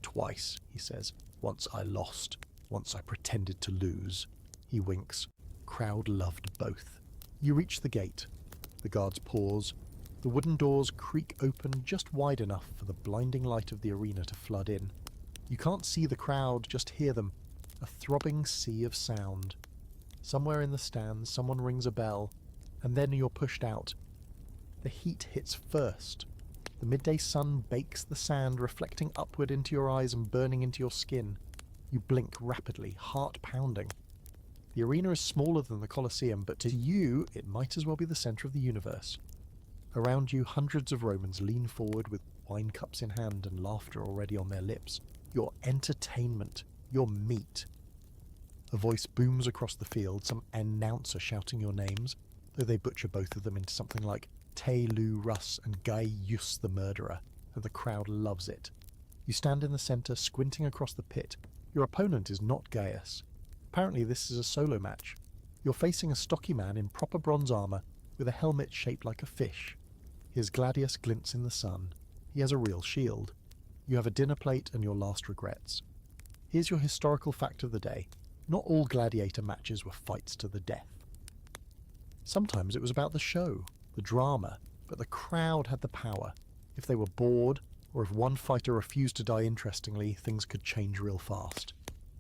Twice, he says. Once I lost. Once I pretended to lose. He winks. Crowd loved both. You reach the gate. The guards pause. The wooden doors creak open just wide enough for the blinding light of the arena to flood in. You can't see the crowd, just hear them. A throbbing sea of sound. Somewhere in the stands, someone rings a bell, and then you're pushed out. The heat hits first. The midday sun bakes the sand, reflecting upward into your eyes and burning into your skin. You blink rapidly, heart pounding. The arena is smaller than the Colosseum, but to you, it might as well be the centre of the universe. Around you, hundreds of Romans lean forward with wine cups in hand and laughter already on their lips. Your entertainment, your meat. A voice booms across the field, some announcer shouting your names, though they butcher both of them into something like Te Lu Russ and Gaius the murderer, and the crowd loves it. You stand in the centre, squinting across the pit. Your opponent is not Gaius. Apparently this is a solo match. You're facing a stocky man in proper bronze armour, with a helmet shaped like a fish. His gladius glints in the sun. He has a real shield. You have a dinner plate and your last regrets. Here's your historical fact of the day. Not all gladiator matches were fights to the death. Sometimes it was about the show, the drama, but the crowd had the power. If they were bored, or if one fighter refused to die interestingly, things could change real fast.